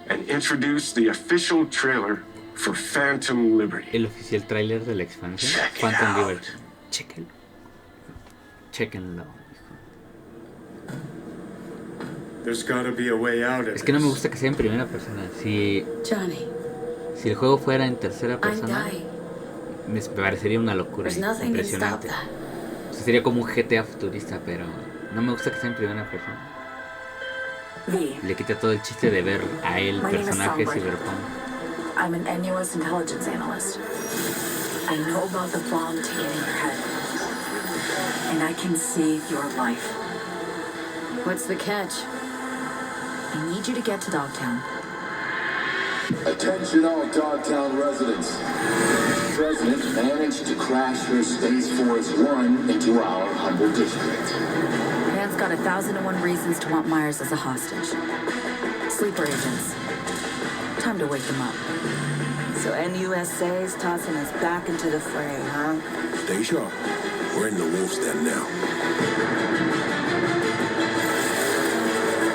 Speaker 7: and introduce the official trailer for Phantom Liberty.
Speaker 1: El oficial tráiler de la expansión Phantom Liberty. Chequenlo. Chequenlo.
Speaker 3: There's gotta be a way out of
Speaker 1: Es que no me gusta que sea en primera persona. Si el juego fuera en tercera persona, me parecería una locura impresionante. O sea, sería como un GTA futurista, pero no me gusta que sea en primera persona. Le quita todo el chiste de ver a él, personaje cyberpunk.
Speaker 10: I'm an NUS intelligence analyst. I know about the bomb ticking in your head. And I can save your life. What's the catch? I need you to get to Dogtown.
Speaker 22: Attention all Dogtown residents. The President managed to crash your Space Force One into our humble district.
Speaker 10: Man's got 1,001 reasons to want Myers as a hostage. Sleeper agents. Time to wake them up.
Speaker 19: So NUSA's tossing us back into the fray, huh?
Speaker 7: Stay sharp. We're in the wolf's den now.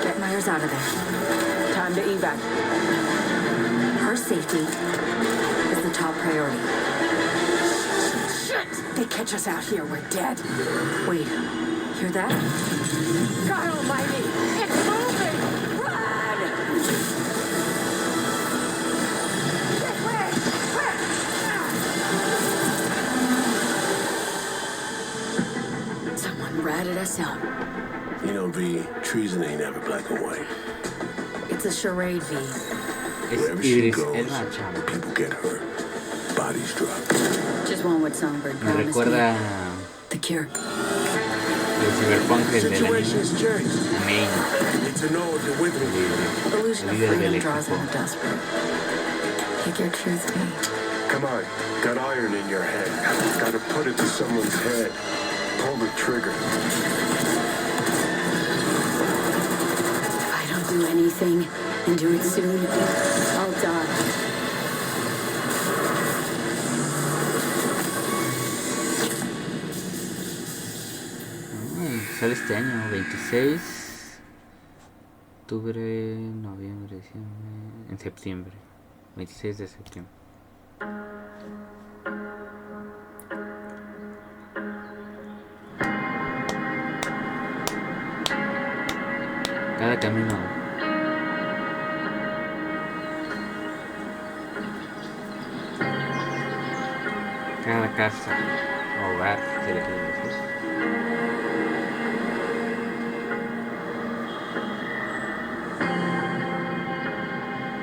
Speaker 10: Get Myers out of there. Time to evac. Her safety is the top priority. Shit! They catch us out here, we're dead. Wait, hear that? God almighty! It's moving! Run! This way! Quick! Someone ratted us out.
Speaker 7: You know, V, treason ain't ever black and white.
Speaker 10: It's a charade, V.
Speaker 7: Wherever she goes, people get hurt. Bodies drop.
Speaker 10: Just one what Songbird
Speaker 1: Me
Speaker 10: promised
Speaker 1: recuerda
Speaker 10: me. The cure.
Speaker 1: el cyberpunk del anime. Main.
Speaker 10: Illusion of freedom draws on the desperate. Take your truth, V.
Speaker 7: Come on, got iron in your head. Gotta put it to someone's head. Pull the trigger.
Speaker 10: If I don't do anything and do it soon, I'll die.
Speaker 1: Sale este año, 26 octubre, noviembre, diciembre, en septiembre, 26 de septiembre. Cada camino, cada casa, hogar, se le quiere decir.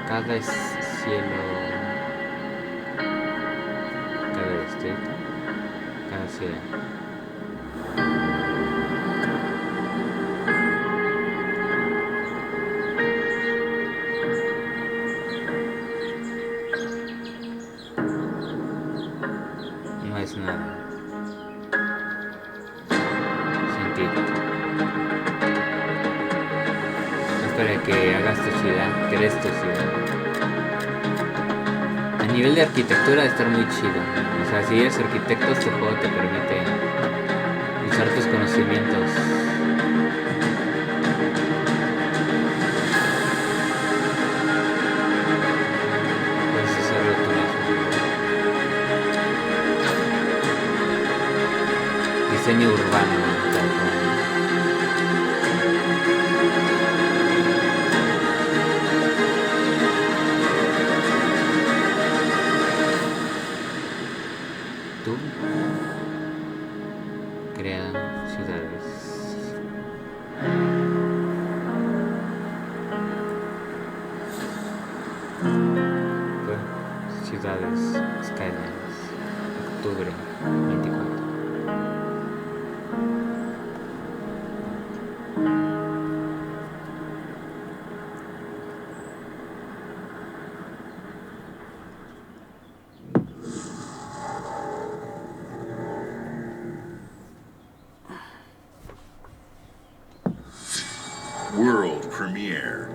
Speaker 1: Cada cielo, cada distrito, cada ciudad. No es nada científico. Es para que hagas tu ciudad, crees tu ciudad. A nivel de arquitectura de estar muy chido. O sea, si eres arquitecto, este juego te permite usar usar tus conocimientos. Puedes hacerlo tú mismo. Diseño urbano, tal cual. Tú crea ciudades. Ciudades, skylines, octubre 24.
Speaker 2: World premiere.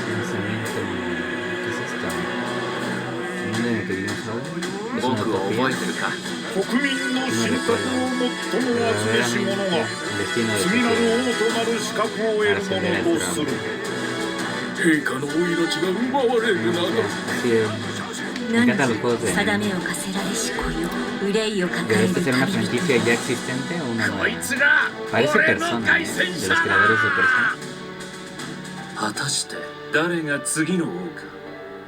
Speaker 1: Pensamiento, ¿qué es esto? ¿El mundo en el que vivimos ahora? ¿Es una utopía? No me encantan los juegos de anime. ¿Debería ser una franquicia ya existente o una nueva? Parece Persona, ¿eh? De los creadores de Persona.
Speaker 20: 果たして誰が次の王か。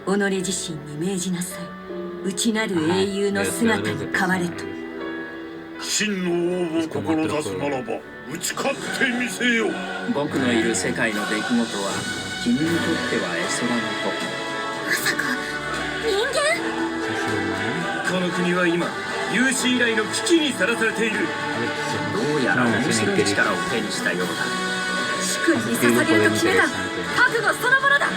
Speaker 15: 己自身に命じなさい。内なる英雄の姿に変われと。
Speaker 12: 真の王を志すならば打ち勝ってみせよう。
Speaker 14: 僕のいる世界の出来事は君にとっては絵空の子。
Speaker 17: まさか人間？
Speaker 14: この国は今有史以来の危機にさらされている。どうやら面白い力を手にしたようだ。
Speaker 15: 主君に捧げると決めた覚悟そのものだ。
Speaker 14: こ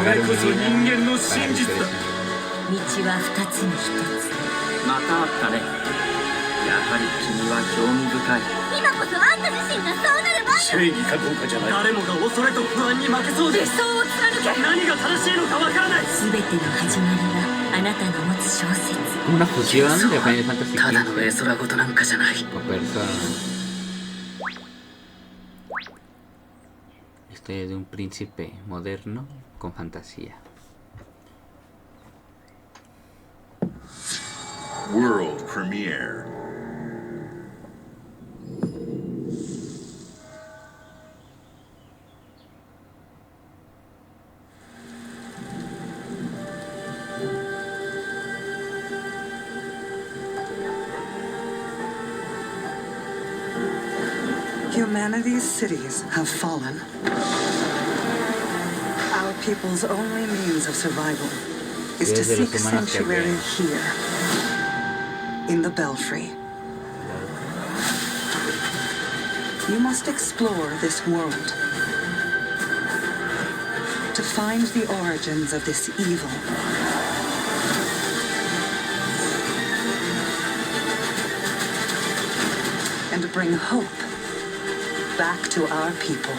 Speaker 14: れこそ人間の真実だ。
Speaker 15: 道は二つに一つ。
Speaker 14: またあったね。やはり君は興味深い。
Speaker 17: 今こそあんた自身がそうなる番だ。
Speaker 14: 正義かどうかじゃない。誰もが恐れと不安に負けそうで。
Speaker 15: 理想を貫け。
Speaker 14: 何が正しいのかわからない。
Speaker 15: すべての始まりはあなたの持つ小説。
Speaker 1: Una fusión de Final Fantasy XV.
Speaker 14: ただの絵空事なんかじゃない。
Speaker 1: O Persona. Historia de un príncipe moderno con fantasía.
Speaker 2: World premiere.
Speaker 10: Humanity's cities have fallen. Our people's only means of survival is to seek sanctuary here, in the Belfry. You must explore this world to find the origins of this evil. And bring hope back to our people.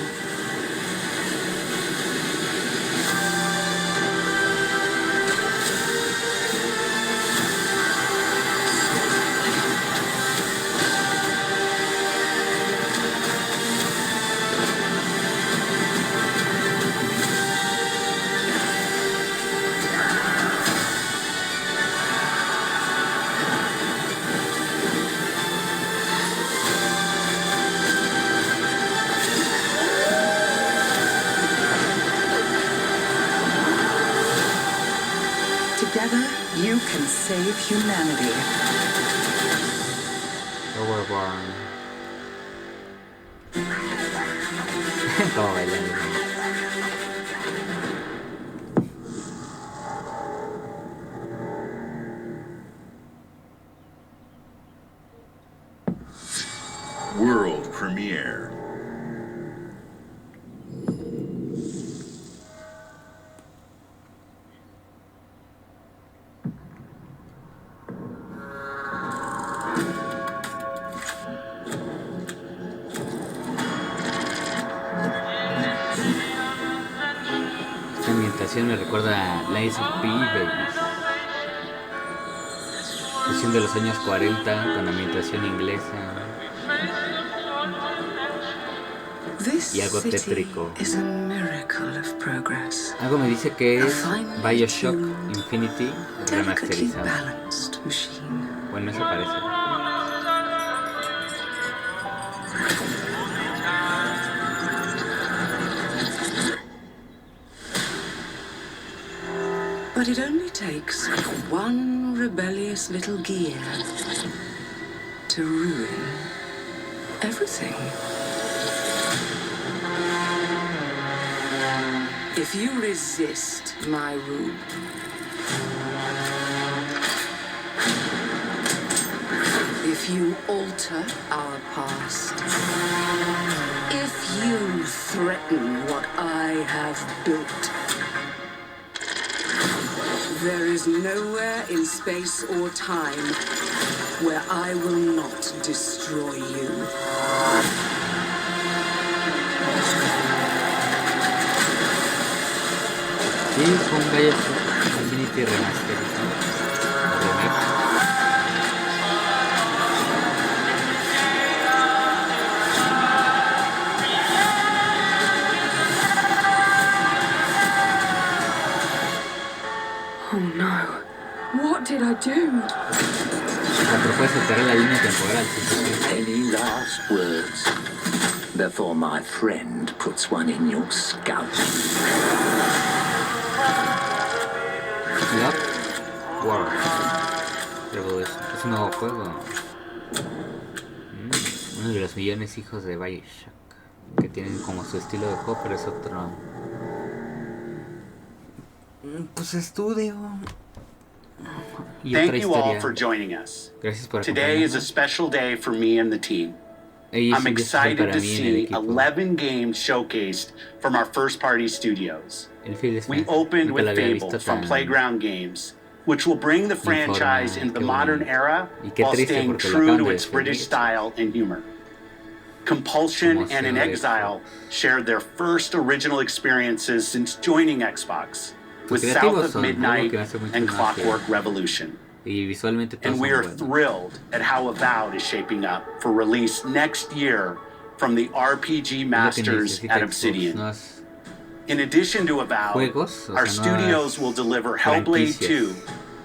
Speaker 10: Together, you can save humanity.
Speaker 1: Overborn. Como bailando.
Speaker 2: World premiere.
Speaker 1: ambientación me recuerda a Lies of P, Babies. Versión de los años 40 con ambientación inglesa. Y algo tétrico. Algo me dice que es Bioshock Infinity remasterizado. Bueno, eso parece.
Speaker 10: But it only takes one rebellious little gear to ruin everything. If you resist my rule, if you alter our past, if you threaten what I have built, there is nowhere in space or time where I will not destroy you.
Speaker 1: Sí, fue un Bioshock Infinity remasterizado.
Speaker 10: Oh no. What did I do?
Speaker 1: La propuesta es alterar la línea temporal.
Speaker 20: Any last words before my friend puts one in your scalp?
Speaker 1: Yep. War Revolution. Es un nuevo juego. Uno de los millones hijos de Bioshock, que tienen como su estilo de juego, pero es otro. Pues estudio.
Speaker 6: Thank you all for joining us. Today is a special day for me and the team. I'm excited to see 11 games showcased from our first-party studios. We opened with Fable from Playground Games, which will bring the franchise into the modern era while staying true to its British style and humor. Compulsion and In Exile shared their first original experiences since joining Xbox, with South of Midnight and Clockwork Revolution. And we are thrilled at how Avowed is shaping up for release next year from the RPG masters at Obsidian. In addition to Avowed, our studios will deliver Hellblade 2,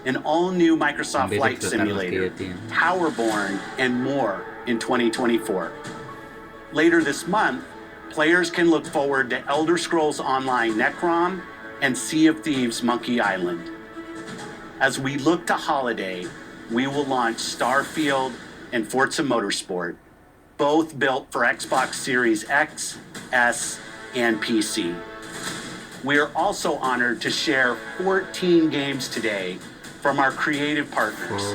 Speaker 6: an all-new Microsoft Flight Simulator, Towerborn, and more in 2024. Later this month, players can look forward to Elder Scrolls Online Necrom and Sea of Thieves Monkey Island. As we look to holiday, we will launch Starfield and Forza Motorsport, both built for Xbox Series X, S, and PC. We are also honored to share 14 games today from our creative partners,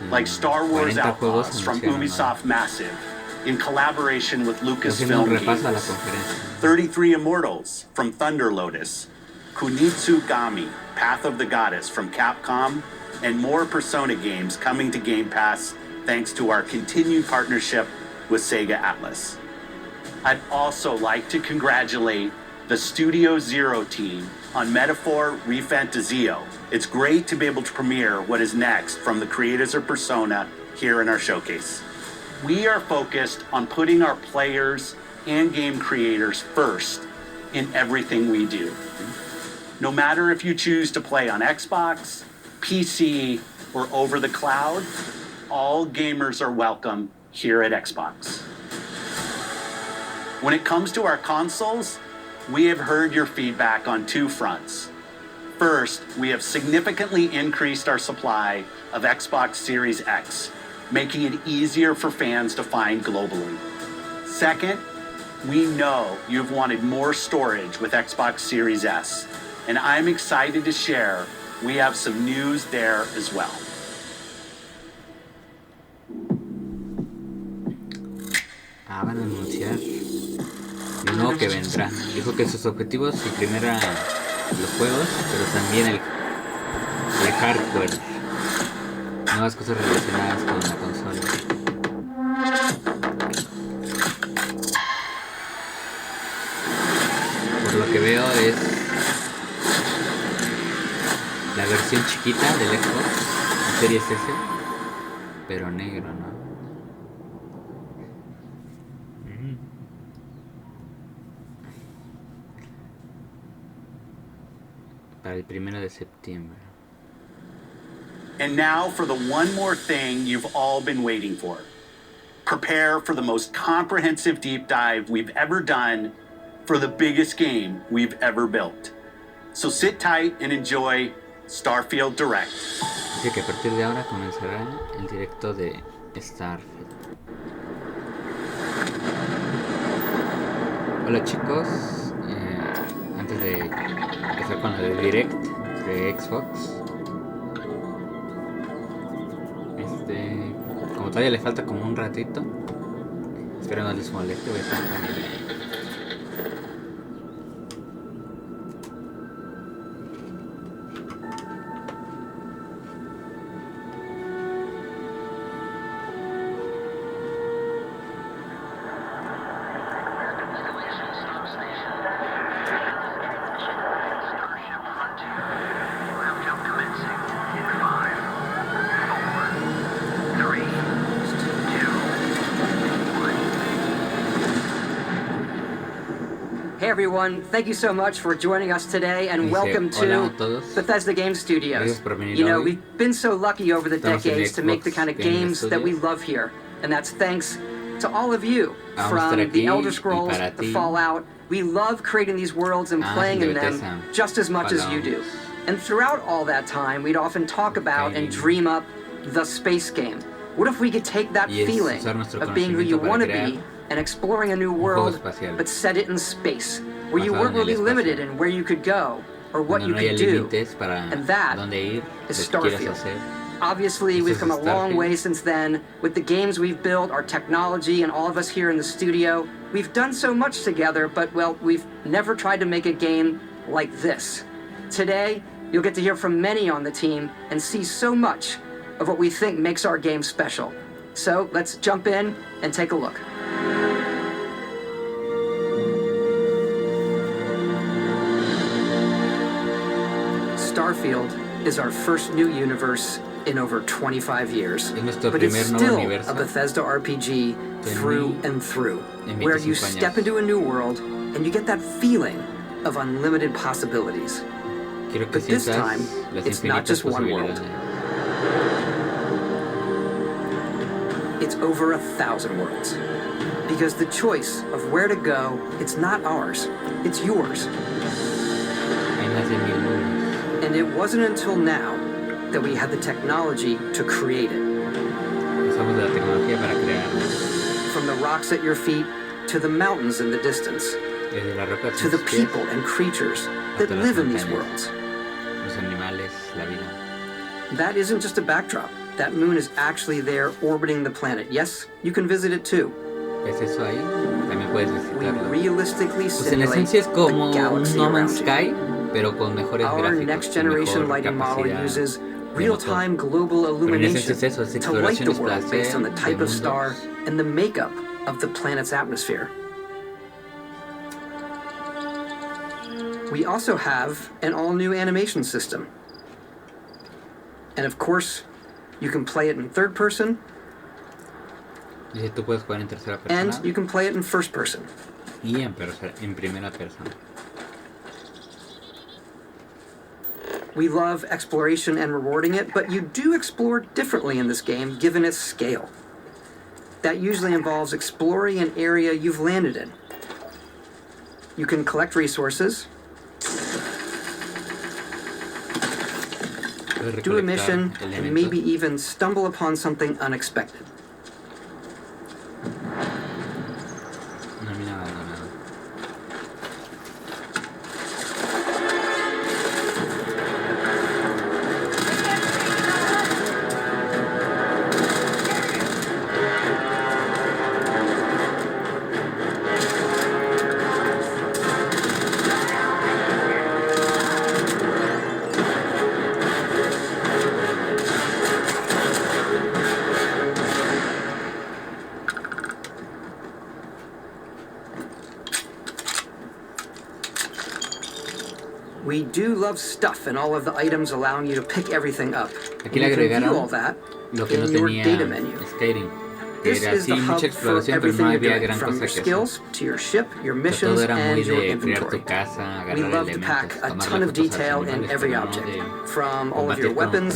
Speaker 6: like Star Wars Outlaws from Ubisoft Massive, in collaboration with Lucasfilm Games, 33 Immortals from Thunder Lotus, Kunitsu Gami, Path of the Goddess from Capcom, and more Persona games coming to Game Pass thanks to our continued partnership with Sega Atlas. I'd also like to congratulate the Studio Zero team on Metaphor Refantazio. It's great to be able to premiere what is next from the creators of Persona here in our showcase. We are focused on putting our players and game creators first in everything we do. No matter if you choose to play on Xbox, PC, or over the cloud, all gamers are welcome here at Xbox. When it comes to our consoles, we have heard your feedback on two fronts. First, we have significantly increased our supply of Xbox Series X, making it easier for fans to find globally. Second, we know you've wanted more storage with Xbox Series S, and I'm excited to share we have some news there as well.
Speaker 1: Van a anunciar lo nuevo que vendrá. Dijo que sus objetivos en primera los juegos, pero también el hardware, nuevas cosas relacionadas con la consola. Por lo que veo es la versión chiquita del Xbox Series S, pero negro, ¿no? Para el 1 de septiembre.
Speaker 6: And now for the one more thing you've all been waiting for. Prepare for the most comprehensive deep dive we've ever done for the biggest game we've ever built. So sit tight and enjoy Starfield Direct.
Speaker 1: Dice que a partir de ahora comenzará el directo de Starfield. Hola chicos, antes de empezar con el direct de Xbox, como todavía le falta como un ratito, espero no les moleste, voy a estar poniendo.
Speaker 9: Hey everyone, thank you so much for joining us today and welcome to Bethesda Game Studios. You know, we've been so lucky over the decades to make the kind of games that we love here. And that's thanks to all of you. From the Elder Scrolls, the Fallout, we love creating these worlds and playing in them just as much as you do. And throughout all that time, we'd often talk about and dream up the space game. What if we could take that feeling of being who you want to be and exploring a new world, but set it in space, where you weren't really limited in where you could go or what you could do. And that is Starfield. Obviously, we've come a long way since then. With the games we've built, our technology, and all of us here in the studio, we've done so much together, but, well, we've never tried to make a game like this. Today, you'll get to hear from many on the team and see so much of what we think makes our game special. So let's jump in and take a look. Starfield is our first new universe in over 25 years, but it's still a Bethesda RPG through and through, where you step into a new world and you get that feeling of unlimited possibilities. But this time, it's not just one world. It's over 1,000 worlds. Because the choice of where to go, it's not ours, it's yours. And it wasn't until now that we had the technology to create it. From the rocks at your feet to the mountains in the distance, to the people and creatures that live in these worlds. That isn't just a backdrop. That moon is actually there orbiting the planet. Yes, you can visit it too. We realistically simulate the galaxy around you. Our next-generation lighting model uses real-time global illumination to light the world based on the type of star and the makeup of the planet's atmosphere. We also have an all-new animation system. And of course, you can play it in third person, and you can play it in first person. We love exploration and rewarding it, but you do explore differently in this game given its scale. That usually involves exploring an area you've landed in. You can collect resources, do a mission, and maybe even stumble upon something unexpected. love stuff and all of the items allowing you to pick everything up.
Speaker 1: Aquí le agregaron lo que no tenía Skyrim.
Speaker 9: This is the hub for everything you're doing, from your skills to your ship, your missions, and your inventory. We love to pack a ton of detail in every object, from all of your weapons,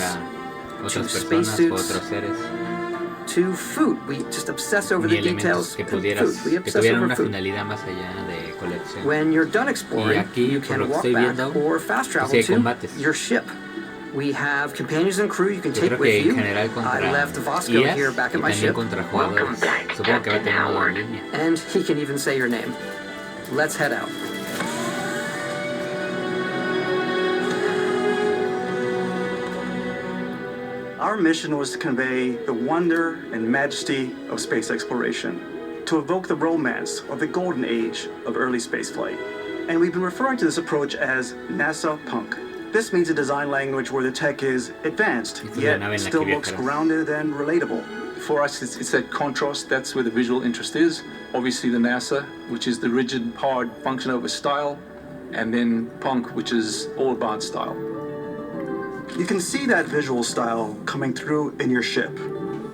Speaker 9: to spacesuits, to food. We just obsess over the details and food. We obsess over food. When you're done exploring, you can walk back or fast travel to your ship. We have companions and crew you can take with you. I left Vasco here back at my ship.
Speaker 21: Welcome back, Captain Howard.
Speaker 9: And he can even say your name. Let's head out.
Speaker 5: Our mission was to convey the wonder and majesty of space exploration, to evoke the romance of the golden age of early spaceflight. And we've been referring to this approach as NASA Punk. This means a design language where the tech is advanced, yet still looks grounded and relatable.
Speaker 11: For us, it's that contrast. That's where the visual interest is. Obviously the NASA, which is the rigid, hard function over style, and then Punk, which is all about style.
Speaker 5: You can see that visual style coming through in your ship.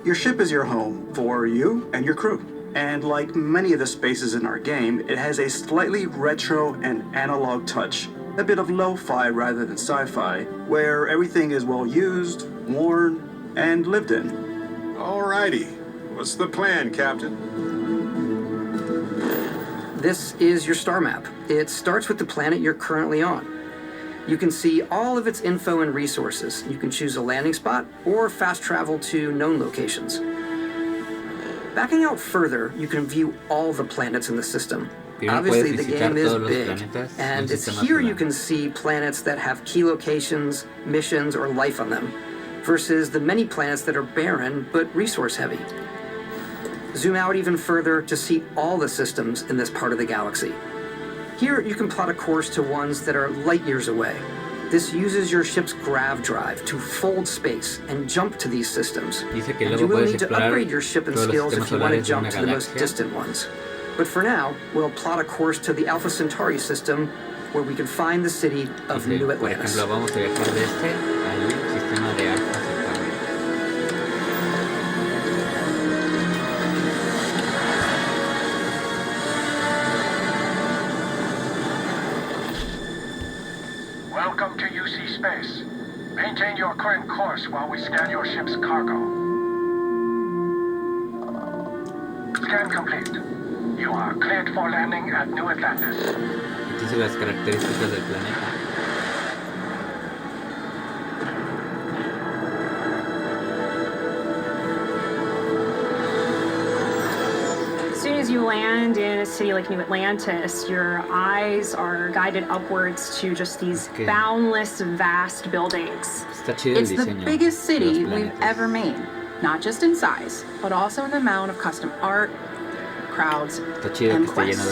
Speaker 5: Your ship is your home for you and your crew. And like many of the spaces in our game, it has a slightly retro and analog touch. A bit of lo-fi rather than sci-fi, where everything is well used, worn, and lived in.
Speaker 7: Alrighty. What's the plan, Captain?
Speaker 9: This is your star map. It starts with the planet you're currently on. You can see all of its info and resources. You can choose a landing spot or fast travel to known locations. Backing out further, you can view all the planets in the system. Obviously, the game is big, and it's here you can see planets that have key locations, missions, or life on them, versus the many planets that are barren but resource-heavy. Zoom out even further to see all the systems in this part of the galaxy. Here, you can plot a course to ones that are light years away. This uses your ship's grav drive to fold space and jump to these systems. And you will need to upgrade your ship and skills if you want to jump to the most distant ones. But for now, we'll plot a course to the Alpha Centauri system, where we can find the city of New Atlantis.
Speaker 23: Welcome to UC Space. Maintain your current course while we scan your ship's cargo. Scan complete. You are cleared for landing at New Atlantis.
Speaker 1: Dice las características del planeta.
Speaker 24: As soon as you land in a city like New Atlantis, your eyes are guided upwards to just these boundless, vast buildings.
Speaker 1: It's
Speaker 25: the biggest city we've ever made, not just in size, but also in the amount of custom art, crowds, and quests.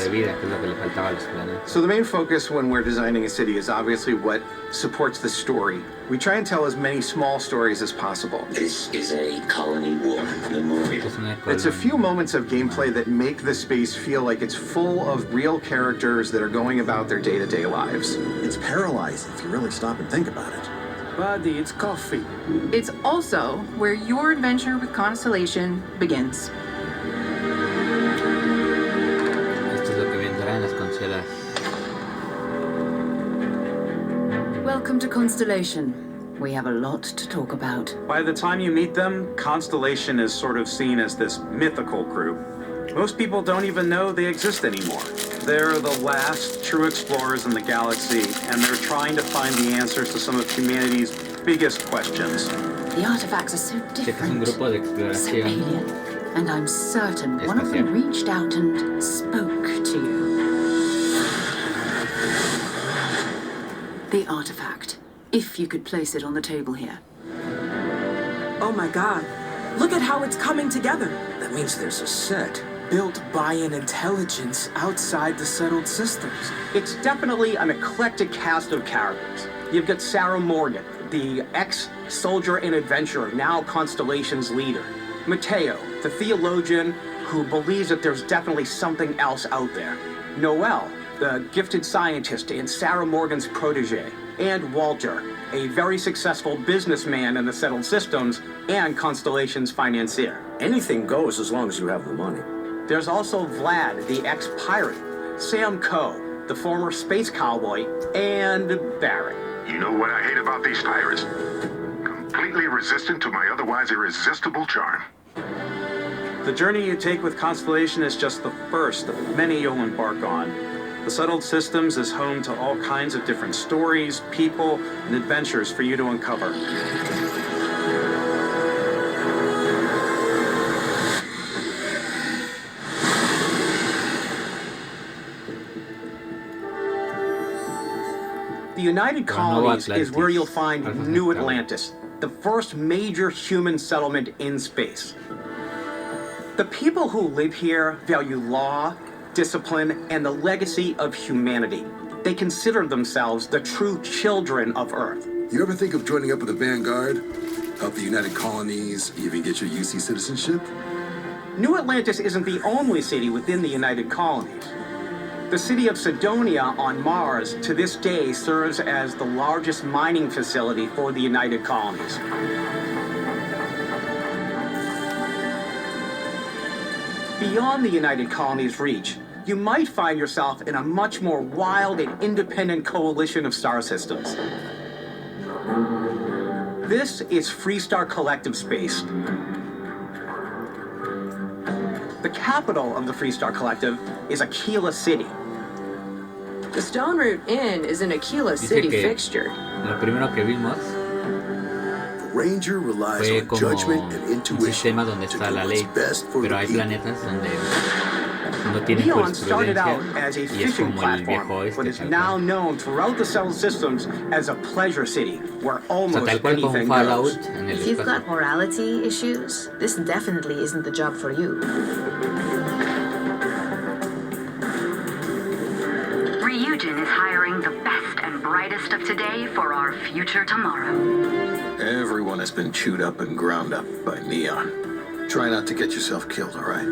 Speaker 26: So the main focus when we're designing a city is obviously what supports the story. We try and tell as many small stories as possible.
Speaker 21: This is a colony war memorial.
Speaker 26: It's a few moments of gameplay that make the space feel like it's full of real characters that are going about their day-to-day lives.
Speaker 27: It's paralyzing if you really stop and think about it.
Speaker 5: Buddy, it's coffee.
Speaker 25: It's also where your adventure with Constellation begins.
Speaker 19: Welcome to Constellation. We have a lot to talk about.
Speaker 5: By the time you meet them, Constellation is sort of seen as this mythical group. Most people don't even know they exist anymore. They're the last true explorers in the galaxy, and they're trying to find the answers to some of humanity's biggest questions.
Speaker 19: The artifacts are so different, so alien, and I'm certain one of them reached out and spoke to you. The artifact, if you could place it on the table here.
Speaker 28: Oh my god, look at how it's coming together.
Speaker 27: That means there's a set built by an intelligence outside the settled systems.
Speaker 14: It's definitely an eclectic cast of characters. You've got Sarah Morgan, the ex-soldier and adventurer, now Constellation's leader. Mateo, the theologian who believes that there's definitely something else out there. Noelle, the gifted scientist and Sarah Morgan's protege.
Speaker 5: and Walter, a very successful businessman in the settled systems and Constellation's financier.
Speaker 3: Anything goes as long as you have the money.
Speaker 5: There's also Vlad, the ex-pirate, Sam Coe, the former space cowboy, and Barrett.
Speaker 23: You know what I hate about these pirates? Completely resistant to my otherwise irresistible charm.
Speaker 5: The journey you take with Constellation is just the first of many you'll embark on. The Settled Systems is home to all kinds of different stories, people, and adventures for you to uncover. The United Colonies is where you'll find New Atlantis, the first major human settlement in space. The people who live here value law, discipline, and the legacy of humanity. They consider themselves the true children of Earth.
Speaker 4: You ever think of joining up with the Vanguard? Help the United Colonies, even get your UC citizenship?
Speaker 5: New Atlantis isn't the only city within the United Colonies. The city of Sidonia on Mars to this day serves as the largest mining facility for the United Colonies. Beyond the United Colonies' reach, you might find yourself in a much more wild and independent coalition of star systems. This is Freestar Collective Space. The capital of the Freestar Collective is Aquila City.
Speaker 28: The Stone Root Inn is an Aquila City fixture.
Speaker 1: Lo primero que vimos
Speaker 4: Ranger relies on judgment and intuition
Speaker 1: donde está la ley, pero hay planetas donde no tienen
Speaker 5: Neon started out as a
Speaker 1: y es
Speaker 5: fishing
Speaker 1: como el
Speaker 5: platform,
Speaker 1: viejo
Speaker 5: but is now known throughout the settled systems as a pleasure city, where almost anything goes.
Speaker 10: If you've got morality issues, this definitely isn't the job for you.
Speaker 8: Ryujin is hiring the best and brightest of today for our future tomorrow.
Speaker 3: Everyone has been chewed up and ground up by Neon. Try not to get yourself killed, all right?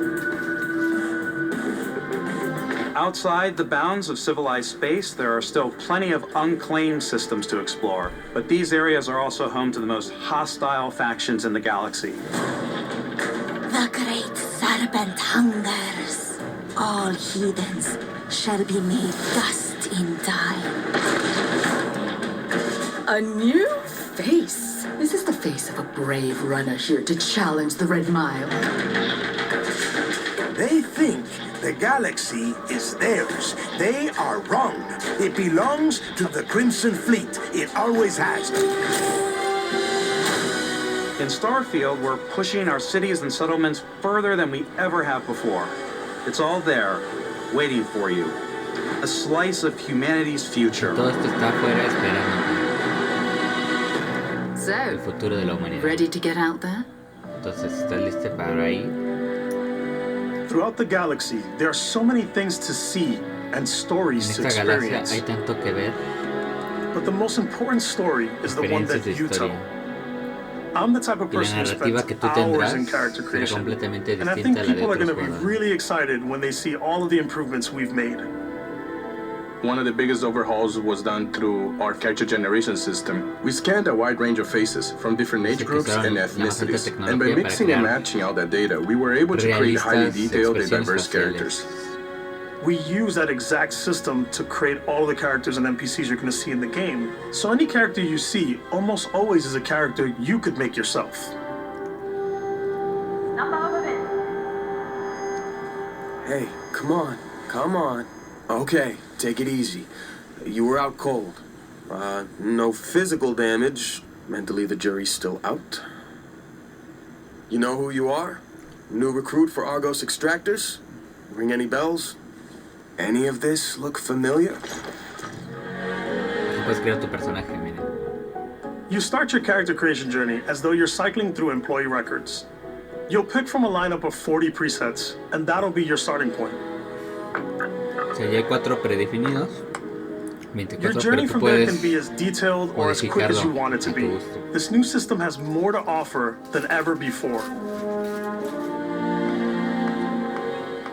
Speaker 5: Outside the bounds of civilized space, there are still plenty of unclaimed systems to explore, but these areas are also home to the most hostile factions in the galaxy.
Speaker 15: The great serpent hungers. All heathens shall be made dust in time.
Speaker 19: A new face. Is this the face of a brave runner here to challenge the Red Mile?
Speaker 12: They think the galaxy is theirs. They are wrong. It belongs to the Crimson Fleet. It always has.
Speaker 5: In Starfield, we're pushing our cities and settlements further than we ever have before. It's all there, waiting for you. A slice of humanity's future.
Speaker 1: Todo esto está afuera esperando.
Speaker 19: So,
Speaker 1: el futuro de la humanidad.
Speaker 19: Ready to get out there?
Speaker 1: Entonces, ¿estás lista para ir?
Speaker 12: Throughout the galaxy, there are so many things to see and stories to experience.
Speaker 1: Hay tanto que ver.
Speaker 12: But the most important story is the one that you tell. I'm the type of person who spends hours in character creation, and I think people are going to be really excited when they see all of the improvements we've made.
Speaker 11: One of the biggest overhauls was done through our character generation system. We scanned a wide range of faces from different age groups and ethnicities, and by mixing and matching all that data, we were able to create highly detailed and diverse characters.
Speaker 12: We use that exact system to create all the characters and NPCs you're going to see in the game. So any character you see almost always is a character you could make yourself.
Speaker 27: Hey, come on, come on. Okay, take it easy. You were out cold. No physical damage. Mentally, the jury's still out. You know who you are? New recruit for Argos Extractors? Ring any bells? Any of this look familiar?
Speaker 12: You start your character creation journey as though you're cycling through employee records. You'll pick from a lineup of 40 presets, and that'll be your starting point.
Speaker 1: Ya hay 4 predefinidos, 24,
Speaker 12: your journey from there can be as detailed or as quick as you want it to be. This new system has more to offer than ever before.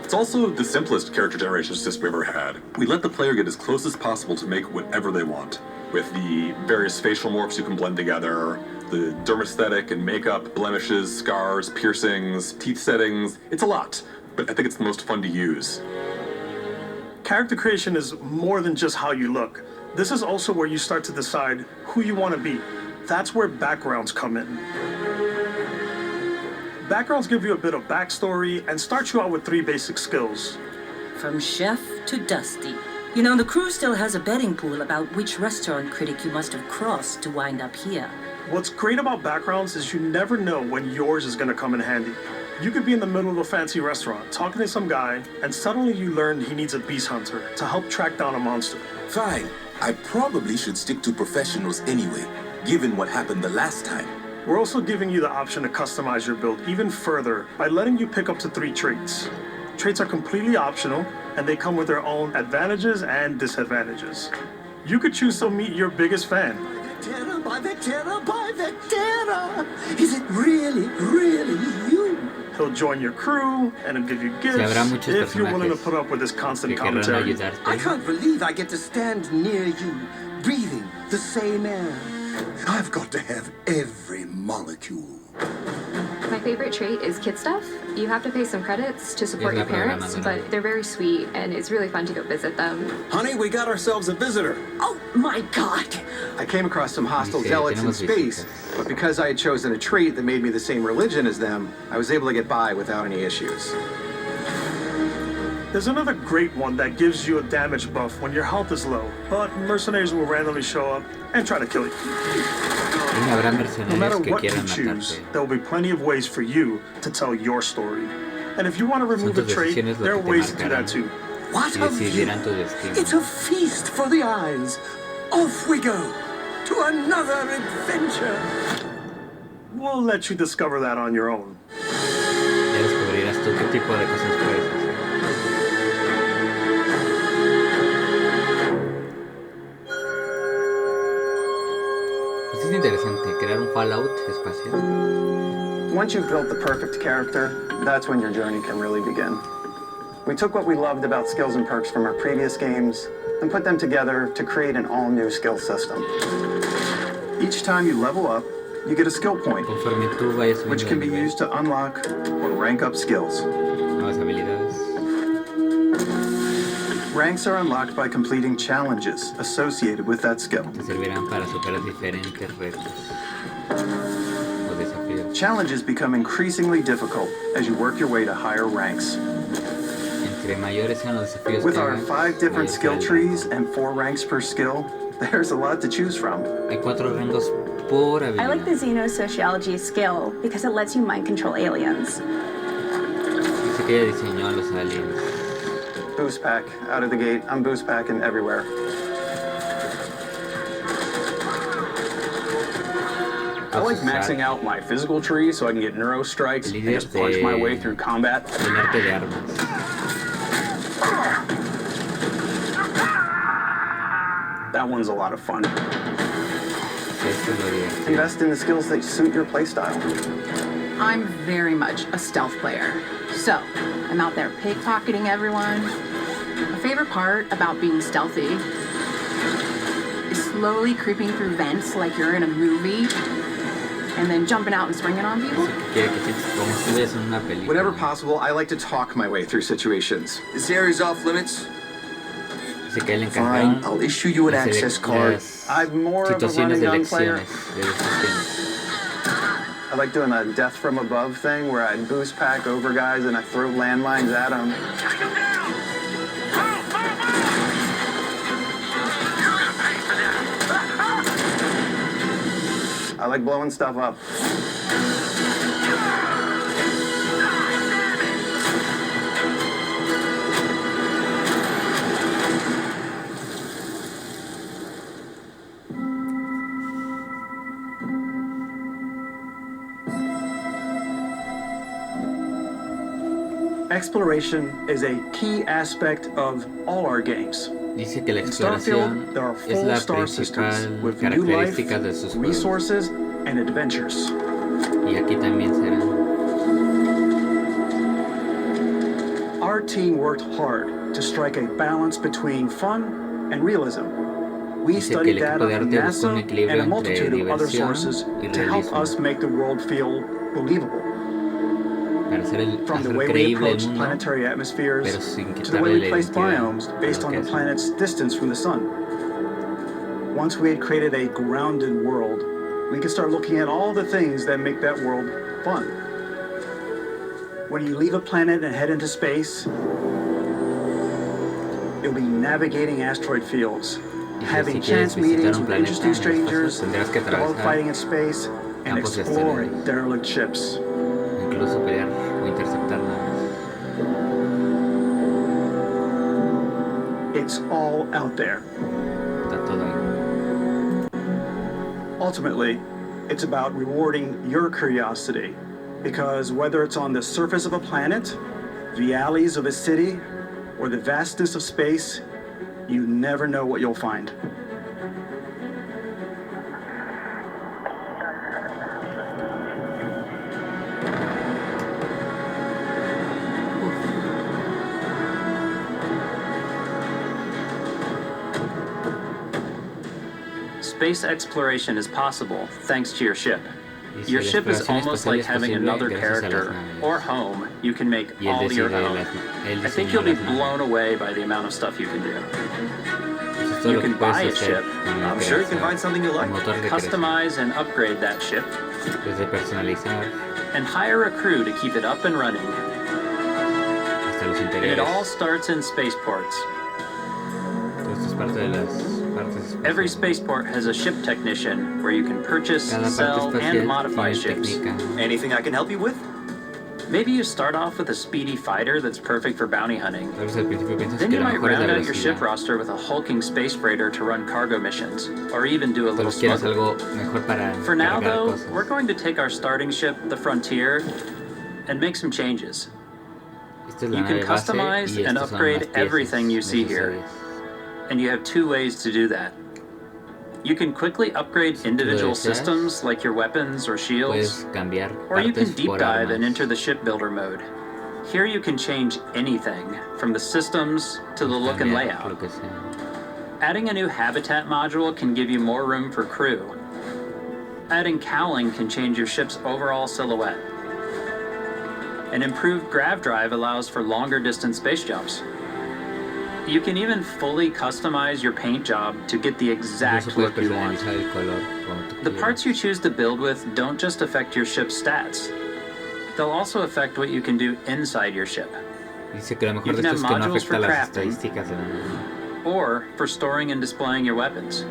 Speaker 4: It's also the simplest character generation system we've ever had. We let the player get as close as possible to make whatever they want. With the various facial morphs you can blend together, the dermesthetic and makeup, blemishes, scars, piercings, teeth settings. It's a lot, but I think it's the most fun to use.
Speaker 12: Character creation is more than just how you look. This is also where you start to decide who you want to be. That's where backgrounds come in. Backgrounds give you a bit of backstory and start you out with 3 basic skills.
Speaker 15: From chef to Dusty. You know, the crew still has a betting pool about which restaurant critic you must have crossed to wind up here.
Speaker 12: What's great about backgrounds is you never know when yours is going to come in handy. You could be in the middle of a fancy restaurant talking to some guy, and suddenly you learn he needs a beast hunter to help track down a monster.
Speaker 2: Fine. I probably should stick to professionals anyway, given what happened the last time.
Speaker 12: We're also giving you the option to customize your build even further by letting you pick up to 3 traits. Traits are completely optional, and they come with their own advantages and disadvantages. You could choose to meet your biggest fan.
Speaker 6: By Vectera! Is it really you?
Speaker 12: He'll join your crew, and he'll give you gifts if you're willing to put up with his constant commentary.
Speaker 6: I can't believe I get to stand near you, breathing the same air. I've got to have every molecule.
Speaker 13: My favorite trait is kid stuff. You have to pay some credits to support your parents, but they're very sweet, and it's really fun to go visit them.
Speaker 27: Honey, we got ourselves a visitor.
Speaker 13: Oh my god!
Speaker 26: I came across some hostile zealots in space, but because I had chosen a trait that made me the same religion as them, I was able to get by without any issues.
Speaker 12: There's another great one that gives you a damage buff when your health is low, but mercenaries will randomly show up and try to kill you. No matter what you choose, there will be plenty of ways for you to tell your story. And if you want to remove a trait, there are ways to do that too.
Speaker 6: What a view! It's a feast for the eyes. Off we go to another adventure.
Speaker 12: We'll let you discover that on your own.
Speaker 1: Ya descubrirás tú qué tipo de cosas puedes hacer. Es interesante crear un Fallout espacial.
Speaker 5: Once you've built the perfect character, that's when your journey can really begin. We took what we loved about skills and perks from our previous games and put them together to create an all-new skill system. Each time you level up, you get a skill point, which can be used to unlock or rank up skills.
Speaker 1: Nuevas habilidades.
Speaker 5: Ranks are unlocked by completing challenges associated with that skill.
Speaker 1: Te servirán para superar diferentes retos o desafíos.
Speaker 5: Challenges become increasingly difficult as you work your way to higher ranks.
Speaker 1: Entre mayores sean los desafíos
Speaker 5: With our 5 different skill trees and 4 ranks per skill, there's a lot to choose from.
Speaker 1: Hay 4 rangos por habilidad.
Speaker 24: I like the xenosociology skill because it lets you mind control aliens.
Speaker 1: Dice que ella diseñó a los aliens.
Speaker 5: Boost pack out of the gate. I'm boost packing everywhere.
Speaker 14: I like maxing out my physical tree so I can get neuro strikes and just punch my way through combat. That one's a lot of fun.
Speaker 5: Invest in the skills that suit your playstyle.
Speaker 25: I'm very much a stealth player, so I'm out there pickpocketing everyone. My favorite part about being stealthy is slowly creeping through vents like you're in a movie and then jumping out and springing on people.
Speaker 26: Whenever possible, I like to talk my way through situations.
Speaker 6: This area's off limits. Fine, I'll issue you an access card.
Speaker 5: I'm more of a running gun player. I like doing a death from above thing where I boost pack over guys and I throw landmines at them. I like blowing stuff up. Exploration is a key aspect of all our games.
Speaker 1: Dice que la
Speaker 5: In Starfield, there are full star systems with new life, resources, and adventures.
Speaker 1: Y aquí también será.
Speaker 5: Art team worked hard to strike a balance between fun and realism. We studied data from NASA and a multitude of other sources to help us make the world feel believable. From the way we approach planetary atmospheres to the way we place biomes based on the planet's distance from the sun. Once we had created a grounded world, we could start looking at all the things that make that world fun. When you leave a planet and head into space, you'll be navigating asteroid fields, having chance meetings with interesting strangers, dogfighting in space, and exploring derelict ships.
Speaker 1: Incluso pelear o interceptar naves.
Speaker 5: It's all out there.
Speaker 1: Está todo ahí.
Speaker 5: Ultimately, it's about rewarding your curiosity, because whether it's on the surface of a planet, the alleys of a city, or the vastness of space, you never know what you'll find.
Speaker 14: Space exploration is possible thanks to your ship. Your ship is almost like having another character or home you can make all your own. I think you'll be blown away by the amount of stuff you can do. You can buy a ship.
Speaker 7: I'm sure you can find something you like.
Speaker 14: Customize and upgrade that ship. And hire a crew to keep it up and running. And it all starts in spaceports. Every spaceport has a ship technician where you can purchase, sell, and modify ships.
Speaker 7: Anything I can help you with?
Speaker 14: Maybe you start off with a speedy fighter that's perfect for bounty hunting. Then you might round out your ship roster with a hulking space freighter to run cargo missions, or even do a little smuggling. For now, though, we're going to take our starting ship, the Frontier, and make some changes. You can customize and upgrade everything you see here. And you have two ways to do that. You can quickly upgrade individual systems like your weapons or shields, or you can deep dive and enter the shipbuilder mode. Here you can change anything, from the systems to the look and layout. Adding a new habitat module can give you more room for crew. Adding cowling can change your ship's overall silhouette. An improved grav drive allows for longer distance space jumps. You can even fully customize your paint job to get the exact look you want. The parts you choose to build with don't just affect your ship's stats. They'll also affect what you can do inside your ship. You can have modules for crafting, or for storing and displaying your weapons.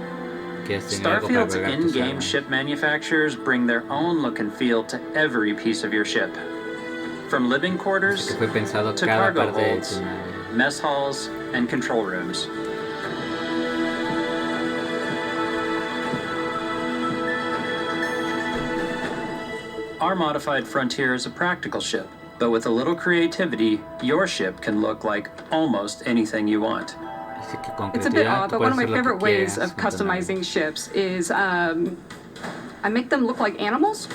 Speaker 14: Starfield's in-game ship manufacturers bring their own look and feel to every piece of your ship. From living quarters to cargo holds, mess halls, and control rooms. Our modified Frontier is a practical ship, but with a little creativity, your ship can look like almost anything you want.
Speaker 13: It's a bit odd, but one of my favorite ways of customizing ships is I make them look like animals.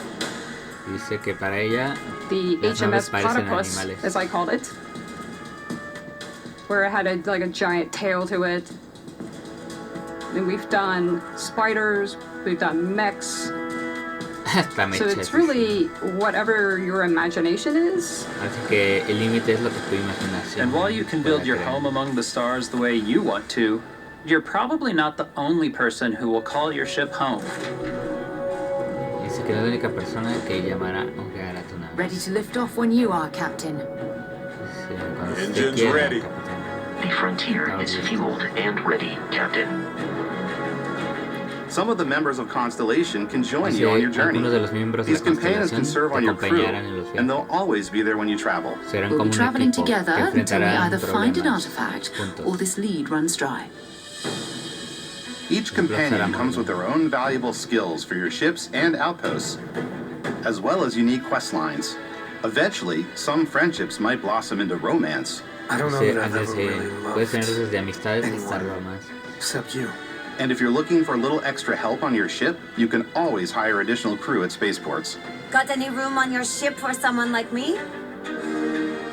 Speaker 1: Dice que para ella,
Speaker 13: the HMS Platypus, as I called it, where it had a giant tail to it. And we've done spiders, we've done mechs. So it's really whatever your imagination is.
Speaker 14: And while you can build your home among the stars the way you want to, you're probably not the only person who will call your ship home.
Speaker 19: Ready to lift off when you are, Captain.
Speaker 2: Engines ready.
Speaker 8: The Frontier is fueled and ready, Captain.
Speaker 26: Some of the members of Constellation can join you on your journey. These companions can serve on your crew, and they'll always be there when you travel.
Speaker 19: We'll be traveling together until we either find an artifact or this lead runs dry.
Speaker 26: Each companion comes with their own valuable skills for your ships and outposts, as well as unique quest lines. Eventually, some friendships might blossom into romance.
Speaker 27: I don't know that I've ever really loved anyone except you.
Speaker 26: And if you're looking for a little extra help on your ship, you can always hire additional crew at spaceports.
Speaker 9: Got any room on your ship for someone like me?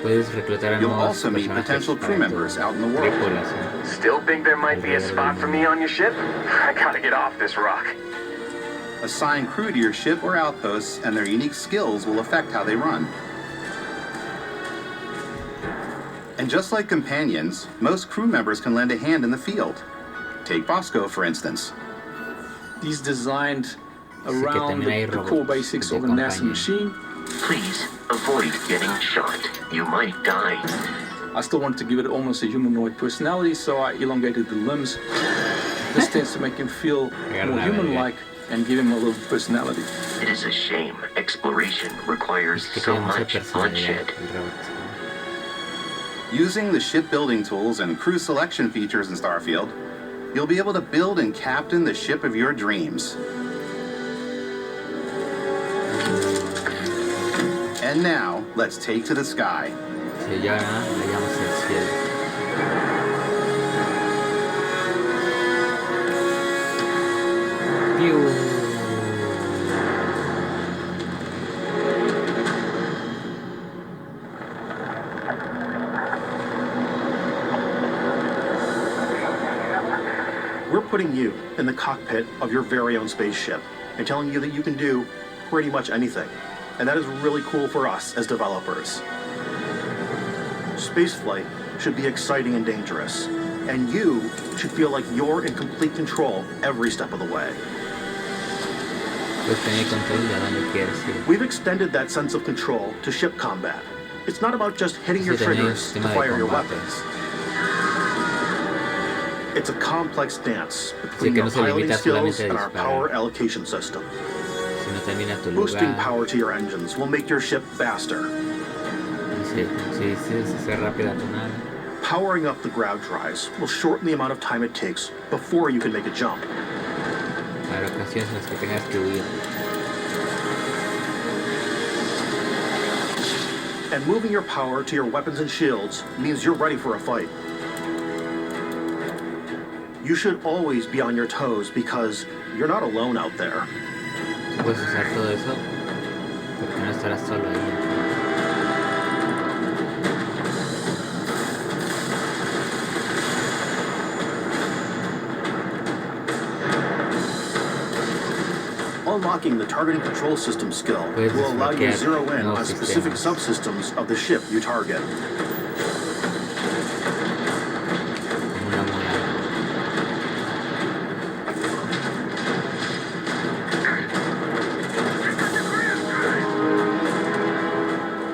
Speaker 26: You'll also meet potential crew members out in the world.
Speaker 6: Still think there might be a spot for me on your ship? I gotta get off this rock.
Speaker 26: Assign crew to your ship or outposts, and their unique skills will affect how they run. And just like companions, most crew members can lend a hand in the field. Take Bosco, for instance.
Speaker 9: He's designed around the core basics of a NASA machine.
Speaker 6: Please, avoid getting shot. You might die.
Speaker 9: I still wanted to give it almost a humanoid personality, so I elongated the limbs. This tends to make him feel more human-like and give him a little personality.
Speaker 6: It is a shame. Exploration requires so much bloodshed.
Speaker 26: Using the shipbuilding tools and crew selection features in Starfield, you'll be able to build and captain the ship of your dreams. And now, let's take to the sky.
Speaker 5: We're putting you in the cockpit of your very own spaceship and telling you that you can do pretty much anything. And that is really cool for us as developers. Spaceflight should be exciting and dangerous, and you should feel like you're in complete control every step of the way. We've extended that sense of control to ship combat. It's not about just hitting your triggers to fire your weapons. It's a complex dance between our piloting skills and our power allocation system. Boosting power to your engines will make your ship faster. Powering up the grav drives will shorten the amount of time it takes before you can make a jump. And moving your power to your weapons and shields means you're ready for a fight. You should always be on your toes because you're not alone out there.
Speaker 1: Puedes usar todo eso porque no estarás solo ahí.
Speaker 5: Unlocking the targeting control system skill will allow you to zero in on specific subsystems of the ship you target.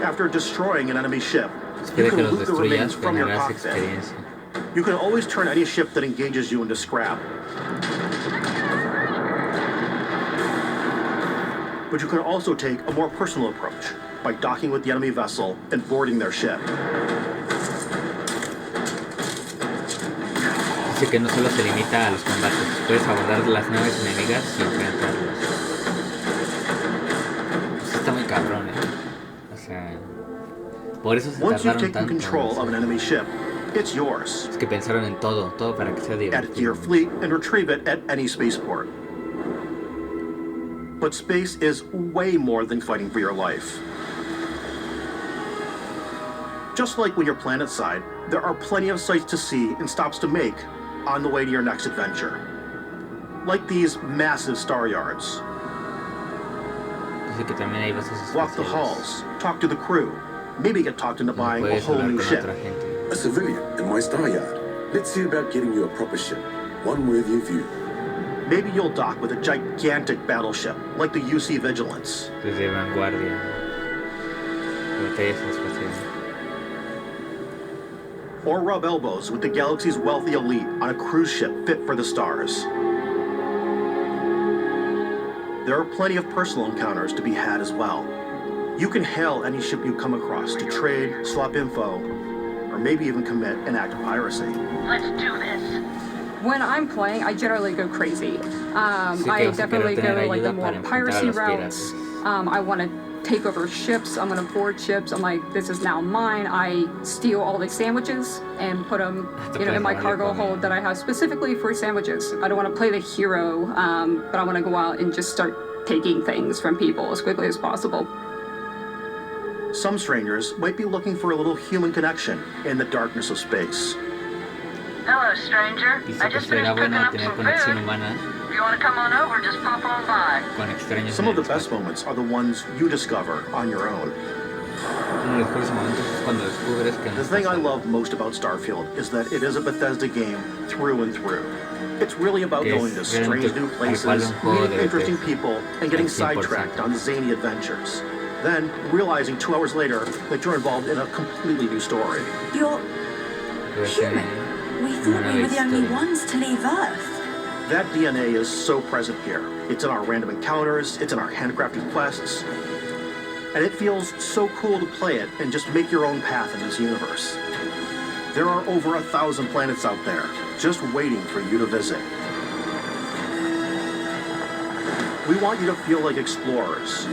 Speaker 5: After destroying an enemy ship, you can loot the remains from your cockpit. You can always turn any ship that engages you into scrap. But you can also take a more personal approach by docking with the enemy vessel and boarding their ship.
Speaker 1: Dice que no solo se limita a los combates, puedes abordar las naves enemigas y enfrentarlas. Pues está muy cabrón, O sea, por eso se tardaron tanto.
Speaker 5: Control of an enemy ship, it's yours.
Speaker 1: Es que pensaron en todo para que sea divertido.
Speaker 5: Add it to your fleet and retrieve it at any spaceport. But space is way more than fighting for your life. Just like when you're planetside, there are plenty of sights to see and stops to make on the way to your next adventure. Like these massive star yards. Walk the halls, talk to the crew, maybe get talked into buying a whole new ship.
Speaker 2: A civilian in my star yard. Let's see about getting you a proper ship, one worthy of you.
Speaker 5: Maybe you'll dock with a gigantic battleship, like the UC Vigilance.
Speaker 1: Desde vanguardia.
Speaker 5: Or rub elbows with the galaxy's wealthy elite on a cruise ship fit for the stars. There are plenty of personal encounters to be had as well. You can hail any ship you come across to trade, swap info, or maybe even commit an act of piracy.
Speaker 8: Let's do this.
Speaker 13: When I'm playing, I generally go crazy. I definitely go like the more piracy routes. I want to take over ships. I'm going to board ships. I'm like, this is now mine. I steal all the sandwiches and put them, in my cargo hold that I have specifically for sandwiches. I don't want to play the hero, but I want to go out and just start taking things from people as quickly as possible.
Speaker 5: Some strangers might be looking for a little human connection in the darkness of space.
Speaker 8: Hello, stranger. I just finished cooking up some food. If you want to come on over, just pop on by.
Speaker 5: Some of the best moments are the ones you discover on your own. The thing I love most about Starfield is that it is a Bethesda game through and through. It's really about going to strange new places, meeting interesting people, and getting sidetracked on zany adventures. Then, realizing 2 hours later that you're involved in a completely new story.
Speaker 10: You're human. We thought we were the only ones to leave Earth.
Speaker 5: That DNA is so present here. It's in our random encounters, it's in our handcrafted quests. And it feels so cool to play it and just make your own path in this universe. There are over 1,000 planets out there, just waiting for you to visit. We want you to feel like explorers,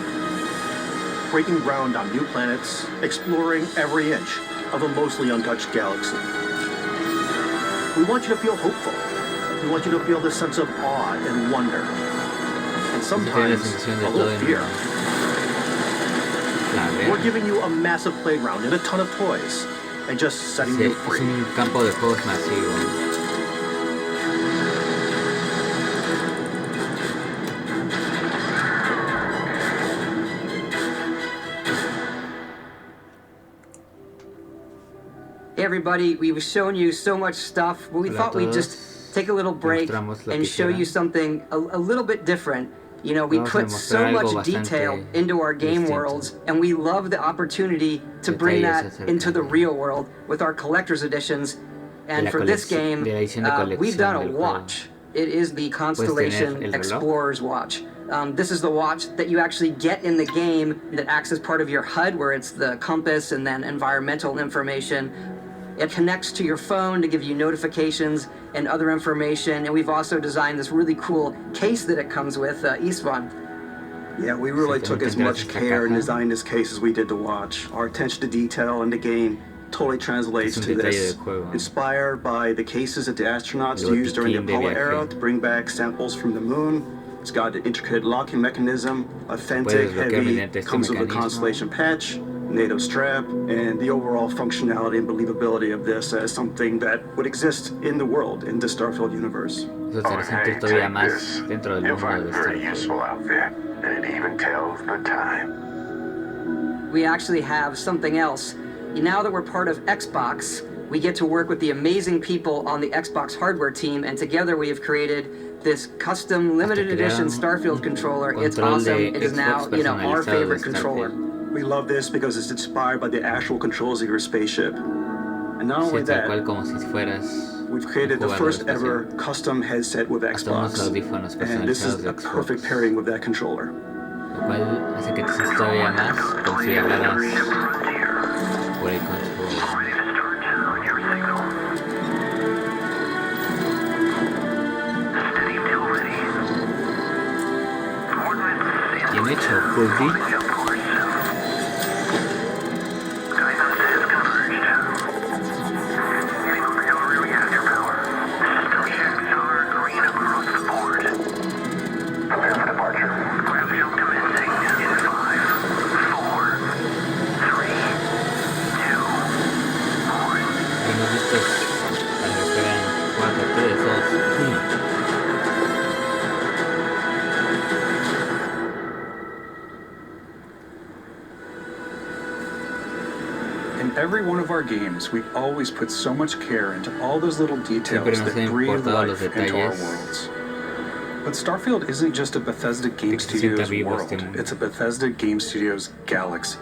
Speaker 5: breaking ground on new planets, exploring every inch of a mostly untouched galaxy. We want you to feel hopeful. We want you to feel this sense of awe and wonder, and sometimes a little fear. We're giving you a massive playground and a ton of toys, and just setting you free.
Speaker 1: Es un campo de juegos masivo.
Speaker 16: Hey everybody, we've shown you so much stuff, but we thought we'd just take a little break and show you something a little bit different. You know, we put so much detail into our game worlds, and we love the opportunity to bring that into the real world with our collector's editions. And for this game, we've done a watch. It is the Constellation Explorer's Watch. This is the watch that you actually get in the game that acts as part of your HUD, where it's the compass and then environmental information. It connects to your phone to give you notifications and other information, and we've also designed this really cool case that it comes with, Istvan.
Speaker 5: Yeah, we really took as much care in designing this case as we did the watch. Our attention to detail in the game totally translates to this. Inspired by the cases that the astronauts used during the Apollo era to bring back samples from the moon. It's got an intricate locking mechanism, authentic, heavy, comes with a Constellation patch, native strap, and the overall functionality and believability of this as something that would exist in the world, in the Starfield universe.
Speaker 17: You'll find a very useful outfit, and it even tells the time.
Speaker 16: We actually have something else. Now that we're part of Xbox, we get to work with the amazing people on the Xbox hardware team, and together we have created this custom limited edition Starfield controller. It's awesome. It is now, our favorite controller.
Speaker 5: We love this because it's inspired by the actual controls of your spaceship. And not only that, we've created the first ever custom headset with Xbox. And this is a perfect pairing with that controller.
Speaker 1: Bien hecho, Puldi.
Speaker 9: Every one of our games, we always put so much care into all those little details that breathe life into our worlds. But Starfield isn't just a Bethesda Game Studios world, it's a Bethesda Game Studios galaxy.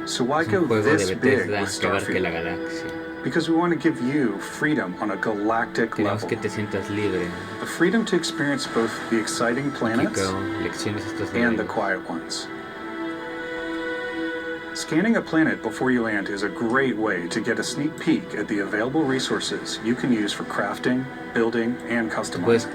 Speaker 9: So why go this big with Starfield? Because we want to give you freedom on a galactic level. The freedom to experience both the exciting planets and the quiet ones. Scanning a planet before you land is a great way to get a sneak peek at the available resources you can use for crafting, building, and customizing.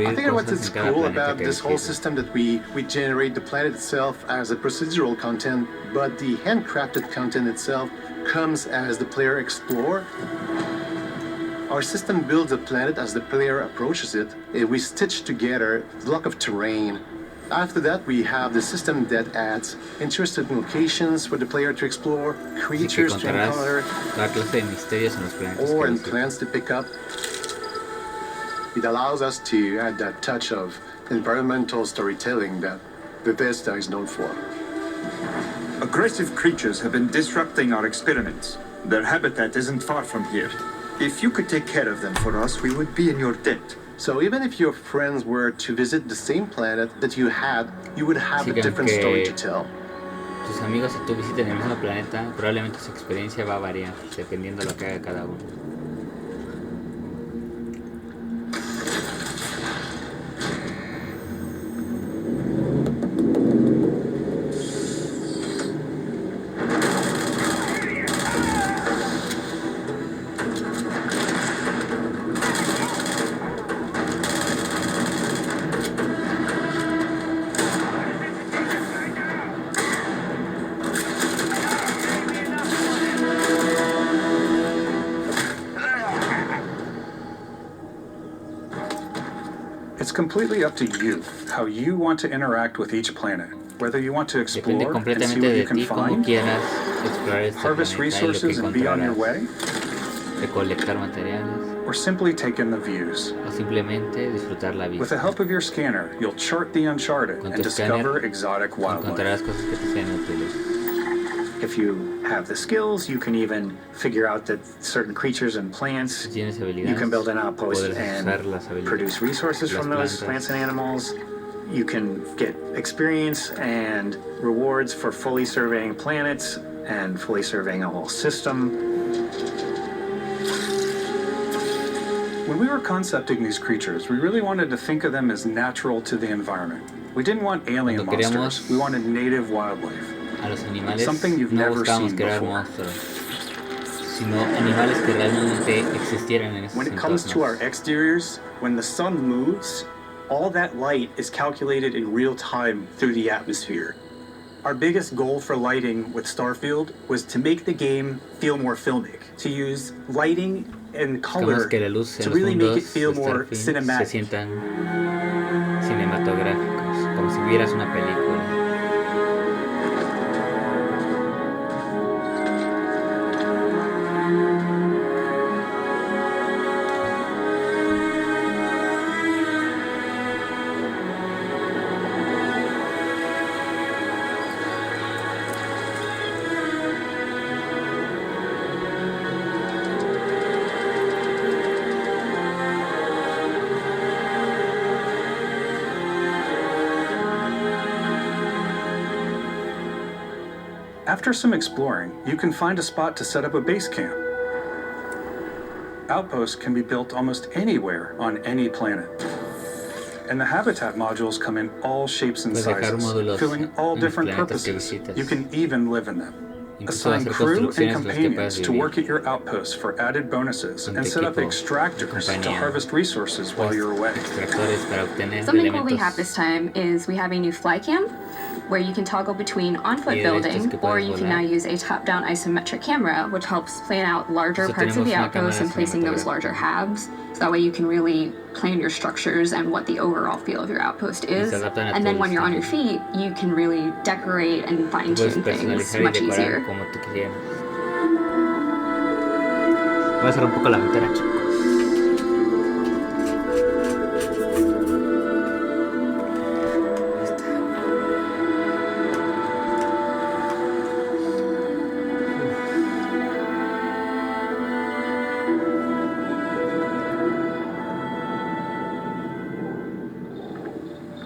Speaker 26: I think what's cool about this whole system that we generate the planet itself as a procedural content, but the handcrafted content itself comes as the player explores. Our system builds a planet as the player approaches it. We stitch together a block of terrain After that, we have the system that adds interesting locations for the player to explore, creatures to encounter, or and plants to pick up. It allows us to add that touch of environmental storytelling that Bethesda is known for.
Speaker 3: Aggressive creatures have been disrupting our experiments. Their habitat isn't far from here. If you could take care of them for us, we would be in your debt.
Speaker 26: So even if your friends were to visit the same planet that you had, you would have a different story to tell.
Speaker 1: Tus amigos, si tú visitas el mismo planeta, probablemente su experiencia va a variar dependiendo de lo que haga cada uno.
Speaker 9: It's completely up to you how you want to interact with each planet. Whether you want to explore and see what you can find, harvest resources and be on your way, or simply take in the views. With the help of your scanner, you'll chart the uncharted and discover exotic wildlife.
Speaker 11: If you have the skills, you can even figure out that certain creatures and plants, you can build an outpost and produce resources from those plants and animals. You can get experience and rewards for fully surveying planets and fully surveying a whole system.
Speaker 9: When we were concepting these creatures, we really wanted to think of them as natural to the environment. We didn't want alien monsters, we wanted native wildlife.
Speaker 1: A los animales
Speaker 9: something you've
Speaker 1: no
Speaker 9: never
Speaker 1: buscamos
Speaker 9: seen
Speaker 1: crear
Speaker 9: before.
Speaker 1: monstruos, sino animales que realmente existieran en esos
Speaker 5: When it comes to our exteriors, when the sun moves, all that light is calculated in real time through the atmosphere. Our biggest goal for lighting with Starfield was to make the game feel more filmic, to use lighting and color to really make it feel more cinematic.
Speaker 1: Se sientan cinematográficos, como si vieras una película.
Speaker 9: After some exploring, you can find a spot to set up a base camp. Outposts can be built almost anywhere on any planet. And the habitat modules come in all shapes and sizes, filling all different purposes. You can even live in them. Assign crew and companions to work at your outposts for added bonuses and set up extractors to harvest resources while you're away.
Speaker 18: Something cool we have this time is we have a new fly cam where you can toggle between on-foot building, or you can now use a top-down isometric camera, which helps plan out larger parts of the outpost and placing those larger halves. So that way you can really plan your structures and what the overall feel of your outpost is. And then when you're on your feet, you can really decorate and fine-tune things much easier.
Speaker 1: Voy a cerrar un poco la ventana, chicos.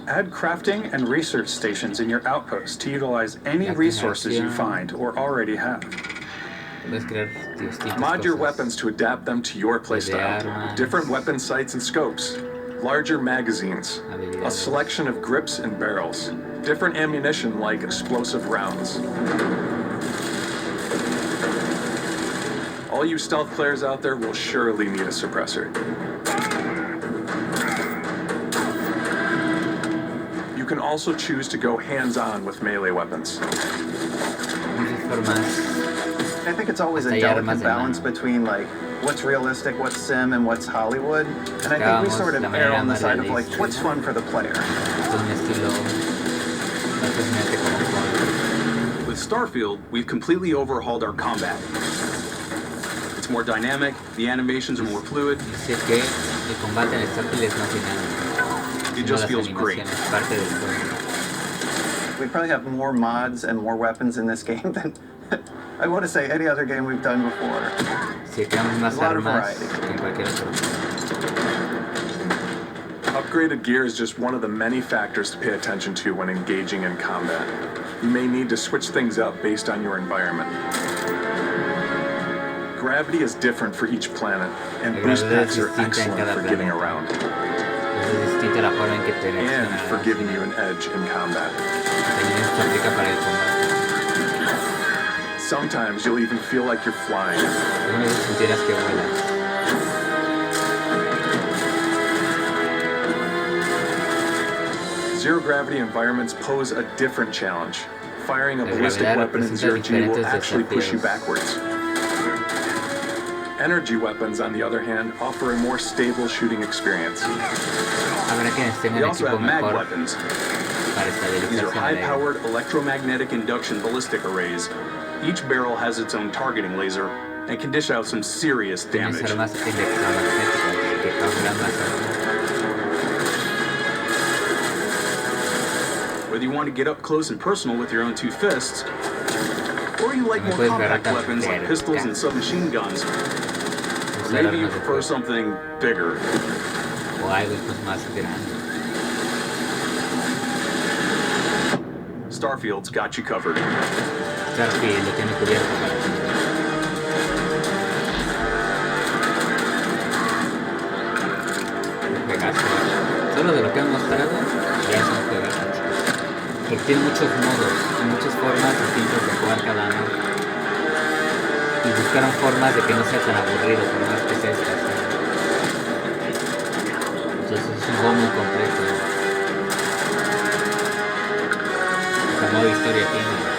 Speaker 9: Add crafting and research stations in your outposts to utilize any resources you find or already have.
Speaker 4: Mod your weapons to adapt them to your playstyle. Different weapon sights and scopes, larger magazines, a selection of grips and barrels, different ammunition like explosive rounds. All you stealth players out there will surely need a suppressor. You can also choose to go hands-on with melee weapons.
Speaker 5: I think it's always a delicate balance between like what's realistic, what's sim, and what's Hollywood. And I think we sort of err on the side of like what's fun for the player.
Speaker 9: With Starfield, we've completely overhauled our combat. It's more dynamic, the animations are more fluid.
Speaker 1: Dice que el combate en Starfield es más dinámico.
Speaker 9: It just feels great.
Speaker 5: We probably have more mods and more weapons in this game than I want to say any other game we've done before.
Speaker 1: Sí, tenemos más armas que en cualquier otro.
Speaker 12: Upgraded gear is just one of the many factors to pay attention to when engaging in combat. You may need to switch things up based on your environment. Gravity is different for each planet, and boost packs are excellent for getting around. And for giving you an edge in combat. Sometimes you'll even feel like you're flying. Zero-gravity environments pose a different challenge. Firing a ballistic weapon in zero-G will actually push you backwards. Energy weapons, on the other hand, offer a more stable shooting experience.
Speaker 9: We also have mag weapons. These are high-powered electromagnetic induction ballistic arrays. Each barrel has its own targeting laser and can dish out some serious damage. Whether you want to get up close and personal with your own two fists, or you like more compact weapons like pistols and submachine guns, or maybe you prefer something bigger. Starfield's got you covered.
Speaker 1: Starfield lo tiene cubierto para ti. Solo de lo que han mostrado ya es un juegazo. Porque tiene muchos modos y muchas formas distintas de jugar cada uno. Y buscaron formas de que no sea tan aburrido como más que Esta. Entonces es un juego muy completo. Hasta modo historia tiene.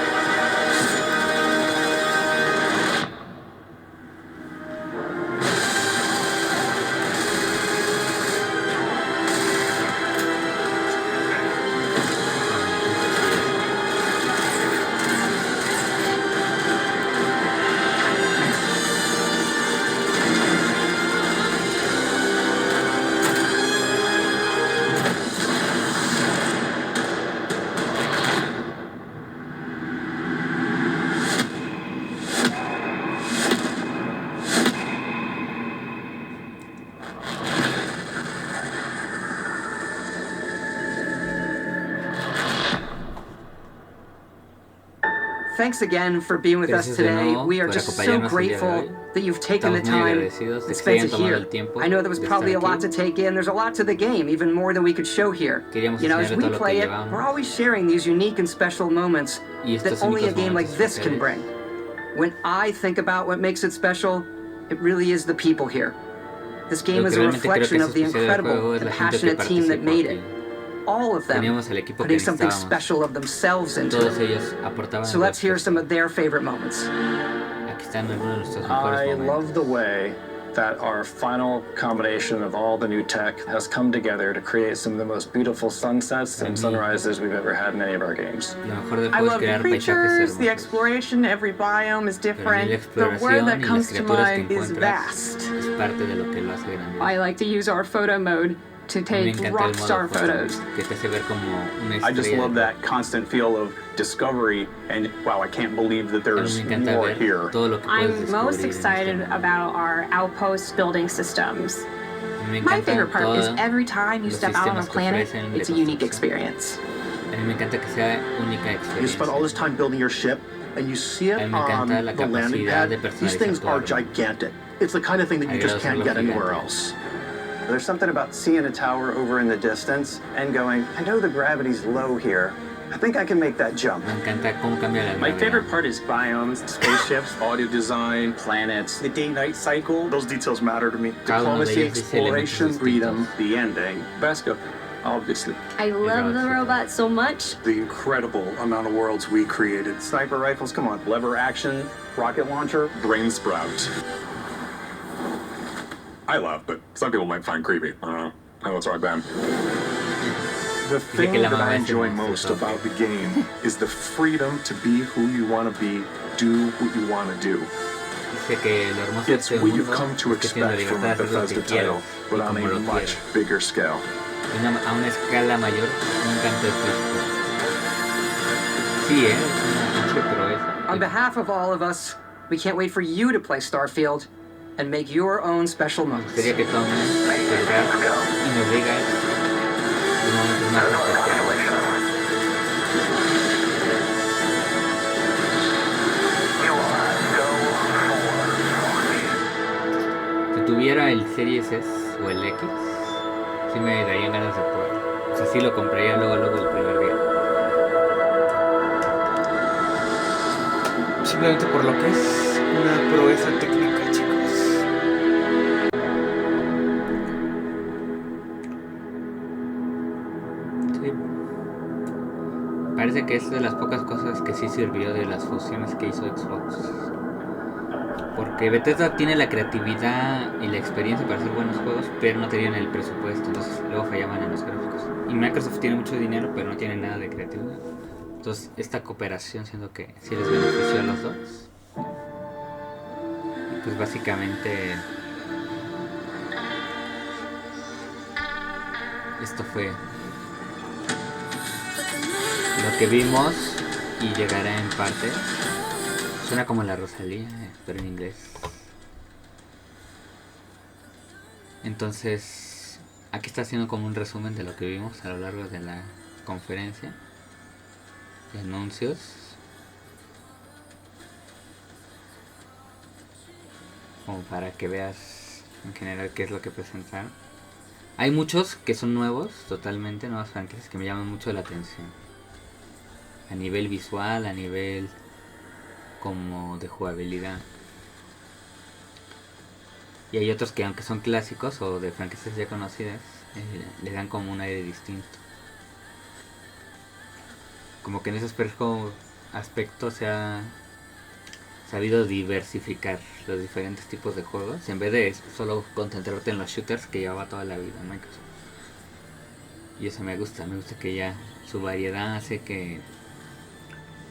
Speaker 16: Thanks again for being with us today. We are just so grateful that you've taken the time and spent it here. I know there was probably a lot to take in. There's a lot to the game, even more than we could show here. You know, as we play it, we're always sharing these unique and special moments that only a game like this can bring. When I think about what makes it special, it really is the people here. This game is a reflection of the incredible and passionate team that made it. All of them putting something special of themselves into it. So let's hear some of their favorite moments.
Speaker 9: I love the way that our final combination of all the new tech has come together to create some of the most beautiful sunsets and sunrises we've ever had in any of our games.
Speaker 25: I love the creatures, the exploration, every biome is different. The word that comes to mind is vast.
Speaker 13: I like to use our photo mode to take rock star photos.
Speaker 9: I just love that constant feel of discovery and wow, I can't believe that there's more here.
Speaker 18: I'm most excited about our outpost building systems.
Speaker 25: My favorite part is every time you step out on a planet, it's a unique experience.
Speaker 5: You spend all this time building your ship, and you see it on the landing pad. These things are gigantic. It's the kind of thing that you just can't get anywhere else.
Speaker 11: There's something about seeing a tower over in the distance and going, I know the gravity's low here. I think I can make that jump.
Speaker 15: My favorite part is biomes, spaceships,
Speaker 3: audio design,
Speaker 11: planets,
Speaker 15: the day-night cycle.
Speaker 5: Those details matter to me. Diplomacy, exploration, freedom,
Speaker 11: the ending.
Speaker 3: Basco, obviously.
Speaker 18: I love the robots so much.
Speaker 26: The incredible amount of worlds we created.
Speaker 11: Sniper rifles, come on. Lever action, rocket launcher.
Speaker 4: Brain sprout. I laugh, but some people might find creepy. I don't know. I know it's right, Ben.
Speaker 12: The thing that I enjoy most about the game is the freedom to be who you want to be, do what you want to do. It's what you've come to expect from a Bethesda title, but on a much bigger scale.
Speaker 1: A una escala mayor, un canto de Cristo. Sí, es una proeza.
Speaker 16: On behalf of all of us, we can't wait for you to play Starfield and make your own special moments.
Speaker 1: Sería que tomen y nos digan los momentos más especiales. Si tuviera el Series S o el X, sí me darían ganas de jugar. O sea, sí lo compraría luego el primer día. Simplemente por lo que es una proeza técnica, chicos. Sí. Parece que es de las pocas cosas que sí sirvió de las fusiones que hizo Xbox. Porque Bethesda tiene la creatividad y la experiencia para hacer buenos juegos, pero no tenían el presupuesto, entonces luego fallaban en los gráficos. Y Microsoft tiene mucho dinero, pero no tiene nada de creatividad. Entonces esta cooperación siento que sí les benefició a los dos. Y pues básicamente esto fue lo que vimos y llegará en parte. Suena como la Rosalía, pero en inglés. Entonces, aquí está haciendo como un resumen de lo que vimos a lo largo de la conferencia de anuncios. Como para que veas en general qué es lo que presentaron. Hay muchos que son nuevos, totalmente nuevas franquicias que me llaman mucho la atención. A nivel visual, a nivel como de jugabilidad. Y hay otros que aunque son clásicos o de franquicias ya conocidas, le dan como un aire distinto. Como que en ese aspecto se ha sabido diversificar los diferentes tipos de juegos en vez de solo concentrarte en los shooters que llevaba toda la vida en Microsoft. Y eso me gusta que ya su variedad hace que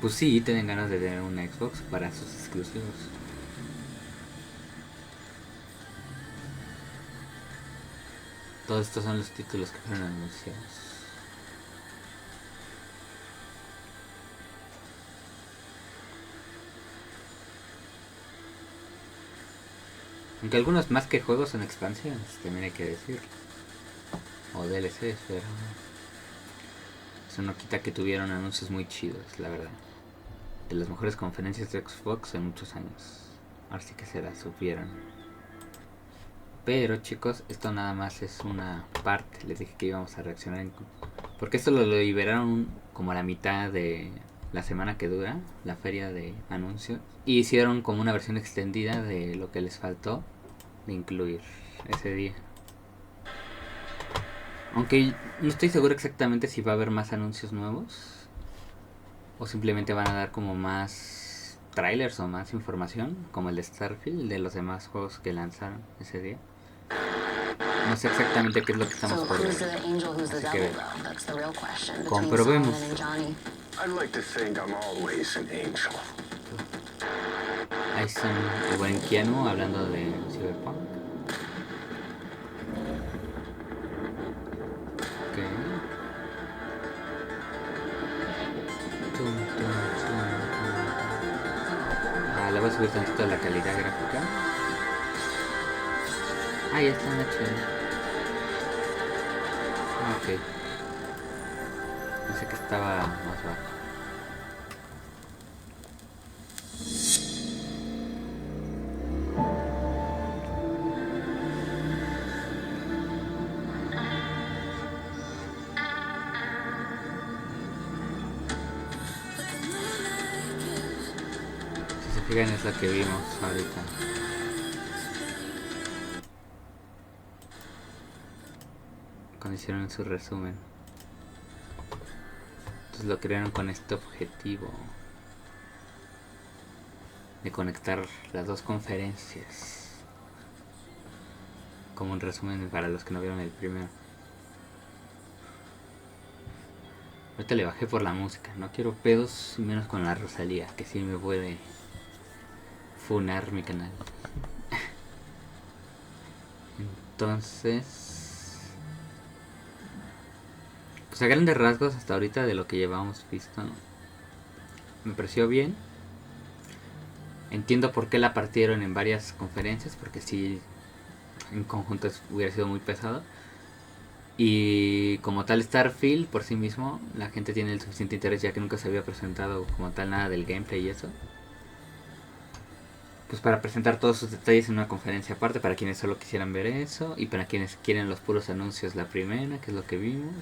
Speaker 1: pues sí, tienen ganas de tener un Xbox para sus exclusivos. Todos estos son los títulos que fueron anunciados. Aunque algunos más que juegos son expansiones, también hay que decir. O DLCs, pero eso no quita que tuvieron anuncios muy chidos, la verdad. De las mejores conferencias de Xbox en muchos años. Ahora sí que se las supieron. Pero chicos, esto nada más es una parte. Les dije que íbamos a reaccionar porque esto lo liberaron como a la mitad de la semana que dura la feria de anuncios. Y hicieron como una versión extendida de lo que les faltó de incluir ese día. Aunque no estoy seguro exactamente si va a haber más anuncios nuevos o simplemente van a dar como más trailers o más información, como el de Starfield, de los demás juegos que lanzaron ese día. No sé exactamente qué es lo que estamos por ver. Así que comprobemos. Ahí están el buen Keanu hablando de Cyberpunk. Le voy a subir tantito la calidad gráfica. Ah, ya está en HD. Ok. Pensé que estaba más bajo. Fíjense, es lo que vimos ahorita. Cuando hicieron su resumen. Entonces lo crearon con este objetivo de conectar las dos conferencias. Como un resumen para los que no vieron el primero. Ahorita le bajé por la música. No quiero pedos, menos con la Rosalía, que sí me puede funar mi canal. Entonces, pues a grandes rasgos hasta ahorita de lo que llevamos visto, ¿no? Me pareció bien. Entiendo por qué la partieron en varias conferencias, porque sí, en conjunto hubiera sido muy pesado. Y como tal Starfield por sí mismo, la gente tiene el suficiente interés ya que nunca se había presentado como tal nada del gameplay y eso. Pues para presentar todos sus detalles en una conferencia aparte para quienes solo quisieran ver eso y para quienes quieren los puros anuncios la primera, que es lo que vimos.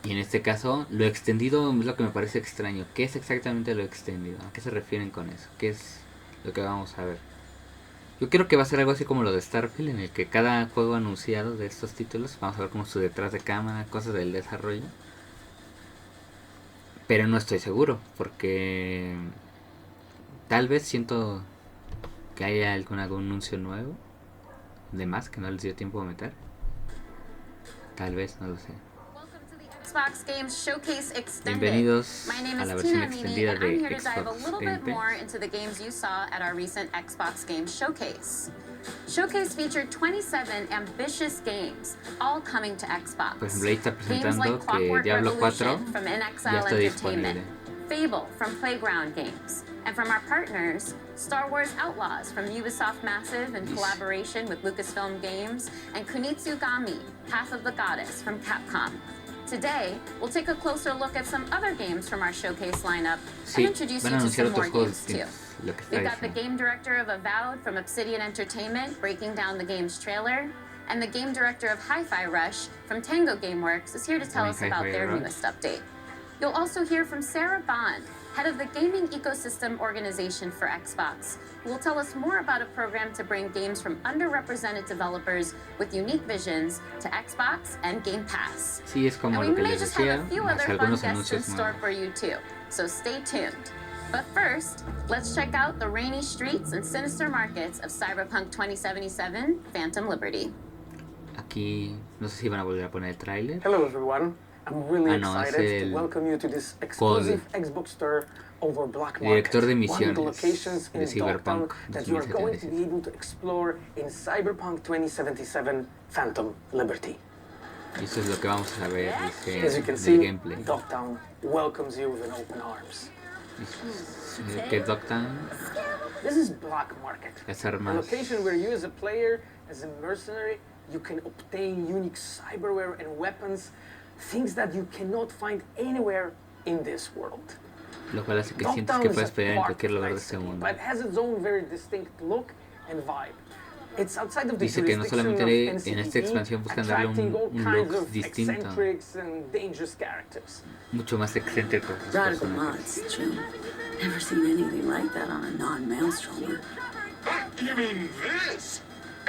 Speaker 1: Y en este caso, lo extendido es lo que me parece extraño. ¿Qué es exactamente lo extendido? ¿A qué se refieren con eso? ¿Qué es lo que vamos a ver? Yo creo que va a ser algo así como lo de Starfield, en el que cada juego anunciado de estos títulos vamos a ver como su detrás de cámara, cosas del desarrollo. Pero no estoy seguro, porque tal vez siento que haya algún anuncio nuevo de más que no les dio tiempo de meter. Tal vez, no lo sé.
Speaker 7: Xbox Games Showcase Extended.
Speaker 1: Bienvenidos
Speaker 7: My name
Speaker 1: a
Speaker 7: is
Speaker 1: la versión
Speaker 7: Tina
Speaker 1: extendida
Speaker 7: and I'm
Speaker 1: de
Speaker 7: here to dive a
Speaker 1: Xbox
Speaker 7: little bit
Speaker 1: Gameplays.
Speaker 7: more into the games you saw at our recent Xbox Games Showcase. Showcase featured 27 ambitious games, all coming to Xbox.
Speaker 1: Por ejemplo, ahí está
Speaker 7: Games like
Speaker 1: presentando que
Speaker 7: Clockwork
Speaker 1: Diablo 4
Speaker 7: Revolution from In
Speaker 1: ya
Speaker 7: Exile
Speaker 1: está disponible.
Speaker 7: Entertainment, Fable from Playground Games, and from our partners, Star Wars Outlaws from Ubisoft Massive in collaboration with Lucasfilm Games, and Kunitsugami, Path of the Goddess from Capcom. Today, we'll take a closer look at some other games from our showcase lineup and introduce you to some more games too. We've got the game director of Avowed from Obsidian Entertainment breaking down the game's trailer, and the game director of Hi-Fi Rush from Tango Gameworks is here to tell us about their newest update. You'll also hear from Sarah Bond, head of the Gaming Ecosystem Organization for Xbox, who will tell us more about a program to bring games from underrepresented developers with unique visions to Xbox and Game Pass.
Speaker 1: Sí, es como
Speaker 7: and
Speaker 1: lo
Speaker 7: we
Speaker 1: que
Speaker 7: may
Speaker 1: les
Speaker 7: just
Speaker 1: decía,
Speaker 7: have a few
Speaker 1: más
Speaker 7: other fun
Speaker 1: algunos
Speaker 7: guests in
Speaker 1: anuncios
Speaker 7: store
Speaker 1: nuevos.
Speaker 7: for you too, so stay tuned. But first, let's check out the rainy streets and sinister markets of Cyberpunk 2077 Phantom Liberty.
Speaker 1: Aquí no sé si van a volver a poner el tráiler.
Speaker 14: Hello everyone. I'm really excited to welcome you to this exclusive Xbox store over Black Market,
Speaker 1: director de
Speaker 14: one of the
Speaker 1: misiones
Speaker 14: locations in
Speaker 1: de Cyberpunk
Speaker 14: Dogtown that you are going to be able to explore in Cyberpunk 2077 Phantom Liberty.
Speaker 1: Eso es lo que vamos a ver, dice,
Speaker 14: As you can
Speaker 1: del
Speaker 14: see,
Speaker 1: gameplay.
Speaker 14: Dogtown welcomes you with open arms.
Speaker 1: ¿Qué Dogtown?
Speaker 14: This is Black Market,
Speaker 1: Las
Speaker 14: a
Speaker 1: armas.
Speaker 14: location where you as a player, as a mercenary, you can obtain unique cyberware and weapons, things that you cannot find anywhere in this world.
Speaker 1: Lo cual hace que sientas que puedes pelear en cualquier lugar de este mundo.
Speaker 14: But it has its own very distinct look and vibe. It's outside of the
Speaker 1: Dice que no
Speaker 14: jurisdiction
Speaker 1: solamente
Speaker 14: of
Speaker 1: en esta expansión buscan darle
Speaker 14: attracting all
Speaker 1: un
Speaker 14: kinds
Speaker 1: look
Speaker 14: of
Speaker 1: distinto,
Speaker 14: eccentrics and dangerous characters.
Speaker 1: mucho más excéntrico.
Speaker 10: Radical mods, Jim. Never seen anything like that on a non-maelstromer.
Speaker 17: You mean this?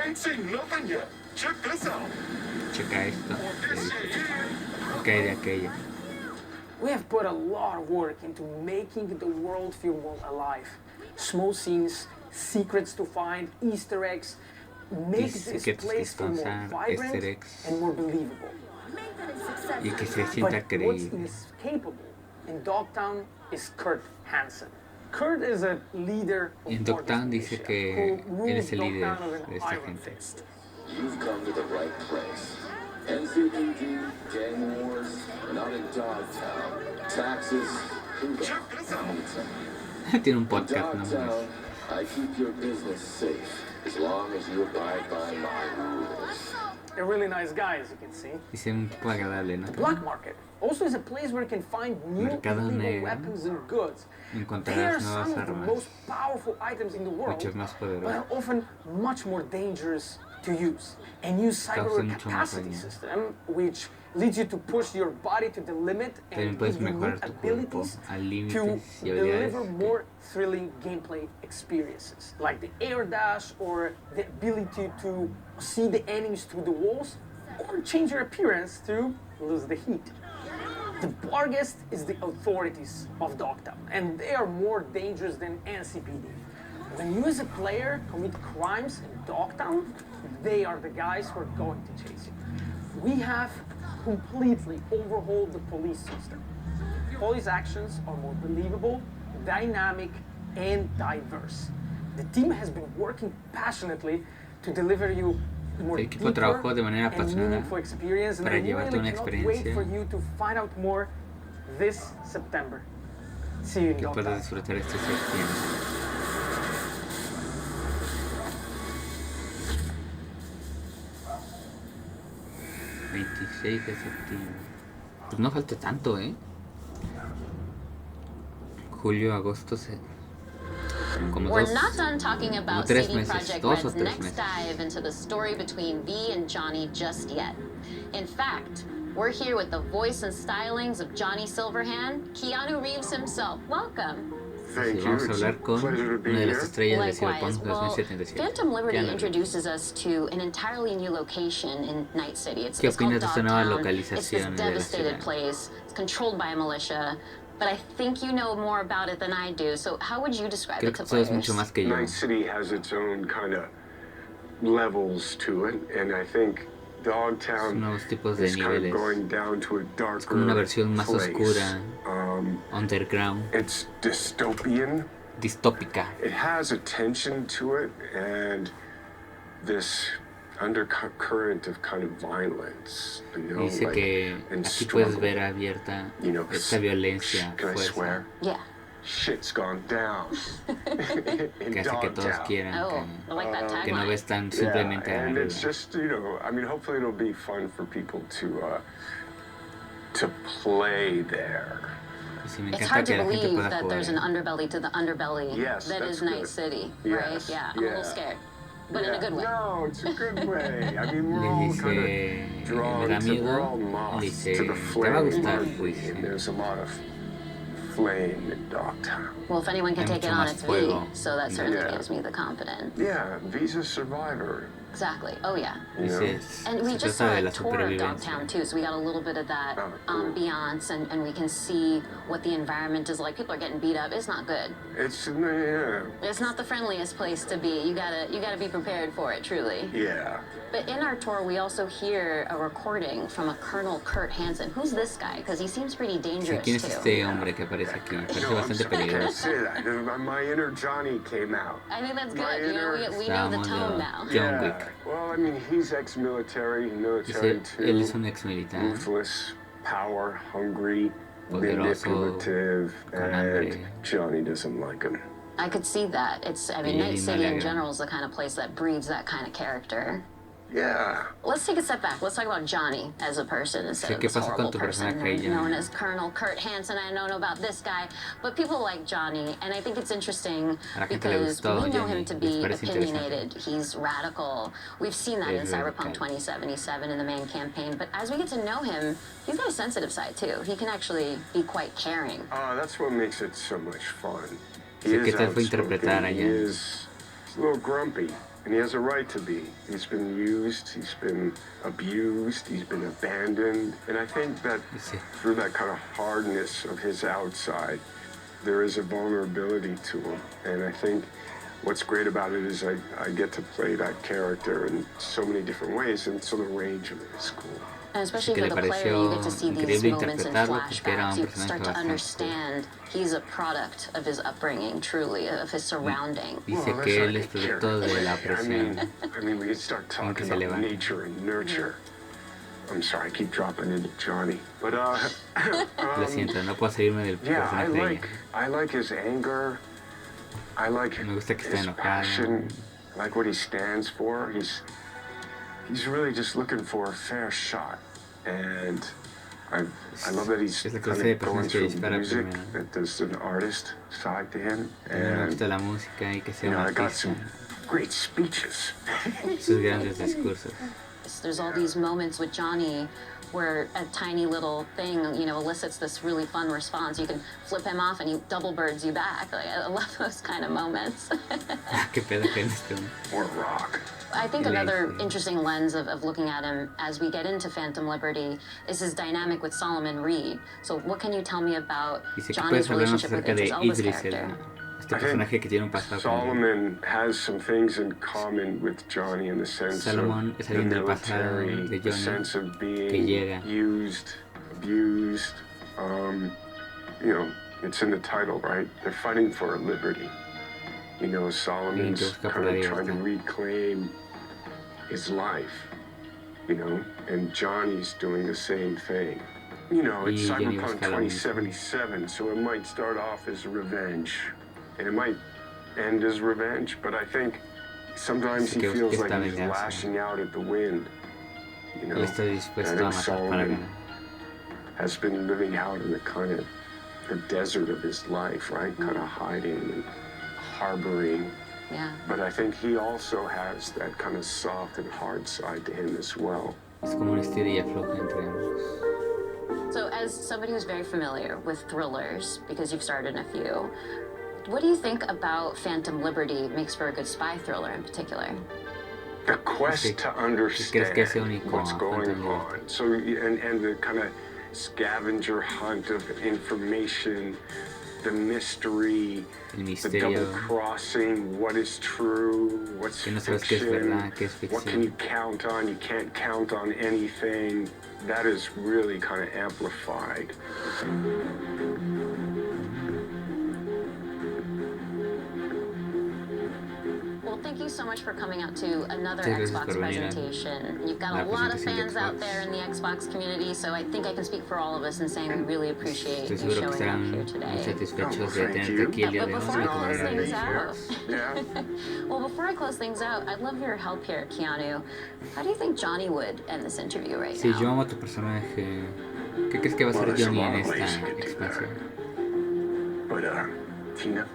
Speaker 17: Ain't seen nothing yet. Check this out.
Speaker 1: Checa esto. ¿Qué hay de aquello?
Speaker 14: We have put a lot of work into making the world feel more alive. Small scenes, secrets to find, Easter eggs, make this place feel more vibrant and more believable.
Speaker 1: Y que se sienta
Speaker 14: But what's
Speaker 1: creíble.
Speaker 14: inescapable in Dogtown is Kurt Hansen. Kurt is a leader of
Speaker 1: Y en Dogtown dice que él es el líder de esta gente.
Speaker 20: You've come to the right place. NCPD, gang wars, not in Dogtown. Taxes, who the
Speaker 1: Tiene un podcast, ¿no?
Speaker 20: Dogtown, I keep your business safe as long as you abide by my rules.
Speaker 14: A really nice guy, as you can see.
Speaker 1: Dice un poco agradable, ¿no?
Speaker 14: The Black Market also is a place where you can find new
Speaker 1: Mercado
Speaker 14: illegal
Speaker 1: negro.
Speaker 14: weapons and goods. They are
Speaker 1: Encontrarás
Speaker 14: some
Speaker 1: nuevas
Speaker 14: of the
Speaker 1: armas,
Speaker 14: most powerful items in the world,
Speaker 1: muchas más
Speaker 14: but
Speaker 1: poderosas.
Speaker 14: are often much more dangerous to use. A new cyber
Speaker 1: mucho más
Speaker 14: capacity
Speaker 1: daño.
Speaker 14: system, which leads you to push your body to the limit
Speaker 1: También
Speaker 14: and
Speaker 1: puedes
Speaker 14: give you
Speaker 1: mejorar
Speaker 14: unique
Speaker 1: tu cuerpo
Speaker 14: abilities
Speaker 1: al
Speaker 14: to
Speaker 1: límites y habilidades.
Speaker 14: deliver more thrilling gameplay experiences, like the air dash or the ability to see the enemies through the walls, or change your appearance to lose the heat. The Barghest is the authorities of Dogtown, and they are more dangerous than NCPD. When you as a player commit crimes in Dogtown, they are the guys who are going to chase you. We have completely overhauled the police system. all his actions are more believable, dynamic, and diverse. The team has been working passionately to deliver you more
Speaker 1: equipo trabajó de manera apasionada para llevarte una experiencia que puedas disfrutar este septiembre. ...26 de septiembre... Pues no falta tanto, julio, agosto...
Speaker 7: We're not done talking about CD Projekt Red's next dive into the story between V and Johnny just yet. In fact, we're here with the voice and stylings of Johnny Silverhand, Keanu Reeves himself. Welcome.
Speaker 1: Sí, vamos a hablar con una de las estrellas de Cyberpunk 2077.
Speaker 7: Phantom Liberty introduces us to an entirely new location in Night City. It's called Dogtown. It's this devastated place. It's controlled by a militia. But I think you know more about it than I do, so how would you describe it to players?
Speaker 17: Night City has its own kind of levels to it, and I think Dogtown is kind of going down to a darker
Speaker 1: una versión más
Speaker 17: place.
Speaker 1: Oscura, underground.
Speaker 17: It's dystopian.
Speaker 1: Distópica.
Speaker 17: It has a tension to it, and this undercurrent of kind of violence,
Speaker 1: Dice que aquí puedes ver abierta esta violencia, fuerza.
Speaker 7: Yeah.
Speaker 17: Shit's gone down.
Speaker 1: Que hace que todos quieran, que no ves tan simplemente a
Speaker 17: and it's just, I mean, hopefully it'll be fun for people to play there.
Speaker 7: It's hard to believe that there's an underbelly to the underbelly that is Night City, right? Yeah, I'm a little scared. But in a good way.
Speaker 17: No, it's a good way. I mean, we're all kind of drawn we're all moths to the flame, and there's a lot of flame in Dogtown.
Speaker 7: Well, if anyone can take it on, it's V, so that certainly gives me the confidence.
Speaker 17: Yeah, V's a survivor.
Speaker 7: Exactly. Oh, yeah. And we just saw a tour of Dogtown, too, so we got a little bit of that ambiance, and we can see what the environment is like. People are getting beat up. It's not good.
Speaker 17: It's
Speaker 7: not the friendliest place to be. You gotta be prepared for it, truly.
Speaker 17: Yeah.
Speaker 7: But in our tour, we also hear a recording from a Colonel Kurt Hansen. Who's this guy? Because he seems pretty dangerous,
Speaker 1: ¿Quién es este hombre que aparece aquí? Parece bastante peligroso.
Speaker 17: My inner Johnny came out.
Speaker 7: I think that's good. We know the tone now.
Speaker 1: John Wick.
Speaker 17: Well, I mean, he's ex-military, military too.
Speaker 1: Él es un ex-militar.
Speaker 17: Ruthless, power hungry,
Speaker 1: poderoso,
Speaker 17: manipulative, and Johnny doesn't like him.
Speaker 7: I could see that. Night City in general is the kind of place that breeds that kind of character.
Speaker 17: Yeah.
Speaker 7: Let's take a step back. Let's talk about Johnny as a person instead of this horrible person known as Colonel Kurt Hansen. I don't know about this guy, but people like Johnny, and I think it's interesting because we know him to be opinionated. He's radical. We've seen that in Cyberpunk 2077 in the main campaign, but as we get to know him, he's got a sensitive side too. He can actually be quite caring.
Speaker 17: That's what makes it so much fun.
Speaker 1: He is outspoken.
Speaker 17: He is a little grumpy. And he has a right to be. He's been used, he's been abused, he's been abandoned. And I think that through that kind of hardness of his outside, there is a vulnerability to him. And I think what's great about it is I get to play that character in so many different ways, and so the range of it is cool.
Speaker 7: And especially for the player, you get to see these moments in flashbacks. You start to understand he's a product of his upbringing, truly, of his surroundings.
Speaker 1: Dice que él es producto de la presión.
Speaker 17: I mean, we can start talking about nature and nurture. I'm sorry, I keep dropping into Johnny. But,
Speaker 1: Lo siento, no puedo seguirme del personaje.
Speaker 17: I like his anger. I like his passion. I like what he stands for. He's really just looking for a fair shot, and I love that he's kind of going through music, that there's an artist side to him, and I got some great speeches.
Speaker 1: Sus grandes discursos.
Speaker 7: There's all these moments with Johnny where a tiny little thing, elicits this really fun response. You can flip him off and he double birds you back. Like, I love those kind of moments.
Speaker 17: Or rock.
Speaker 7: I think another interesting lens of looking at him as we get into Phantom Liberty is his dynamic with Solomon Reed. So what can you tell me about Johnny's relationship with Idris Elba's character?
Speaker 17: I think Solomon has some things in common with Johnny in the sense of the military, the sense of being used, abused, you know, it's in the title, right? They're fighting for a liberty. You know, Solomon's kind of trying to reclaim his life, you know, and Johnny's doing the same thing. You know, it's Cyberpunk 2077, so it might start off as revenge, and it might end as revenge, but I think sometimes he feels like he's lashing out at the wind. You know, I think Solomon has been living out in the kind of the desert of his life, right? Kind of hiding and harboring.
Speaker 7: Yeah.
Speaker 17: But I think he also has that kind of soft and hard side to him as well.
Speaker 7: So as somebody who's very familiar with thrillers, because you've starred in a few, what do you think about Phantom Liberty makes for a good spy thriller in particular?
Speaker 17: The quest to understand what's going on. So, and the kind of scavenger hunt of information, the mystery, the double crossing, what is true, what's fiction, what can you count on, you can't count on anything. That is really kind of amplified.
Speaker 7: Well, thank you so much for coming out to another Xbox presentation. You've got a lot of fans out there in the Xbox community, so I think I can speak for all of us in saying we really appreciate you showing up here today. But before I close things out, well, before I close things out, I'd love your help here, Keanu. How do you think Johnny would end this interview right now?
Speaker 1: Si yo amo a tu personaje, ¿qué crees que va a hacer Johnny en esta expansión?
Speaker 17: But, Tina,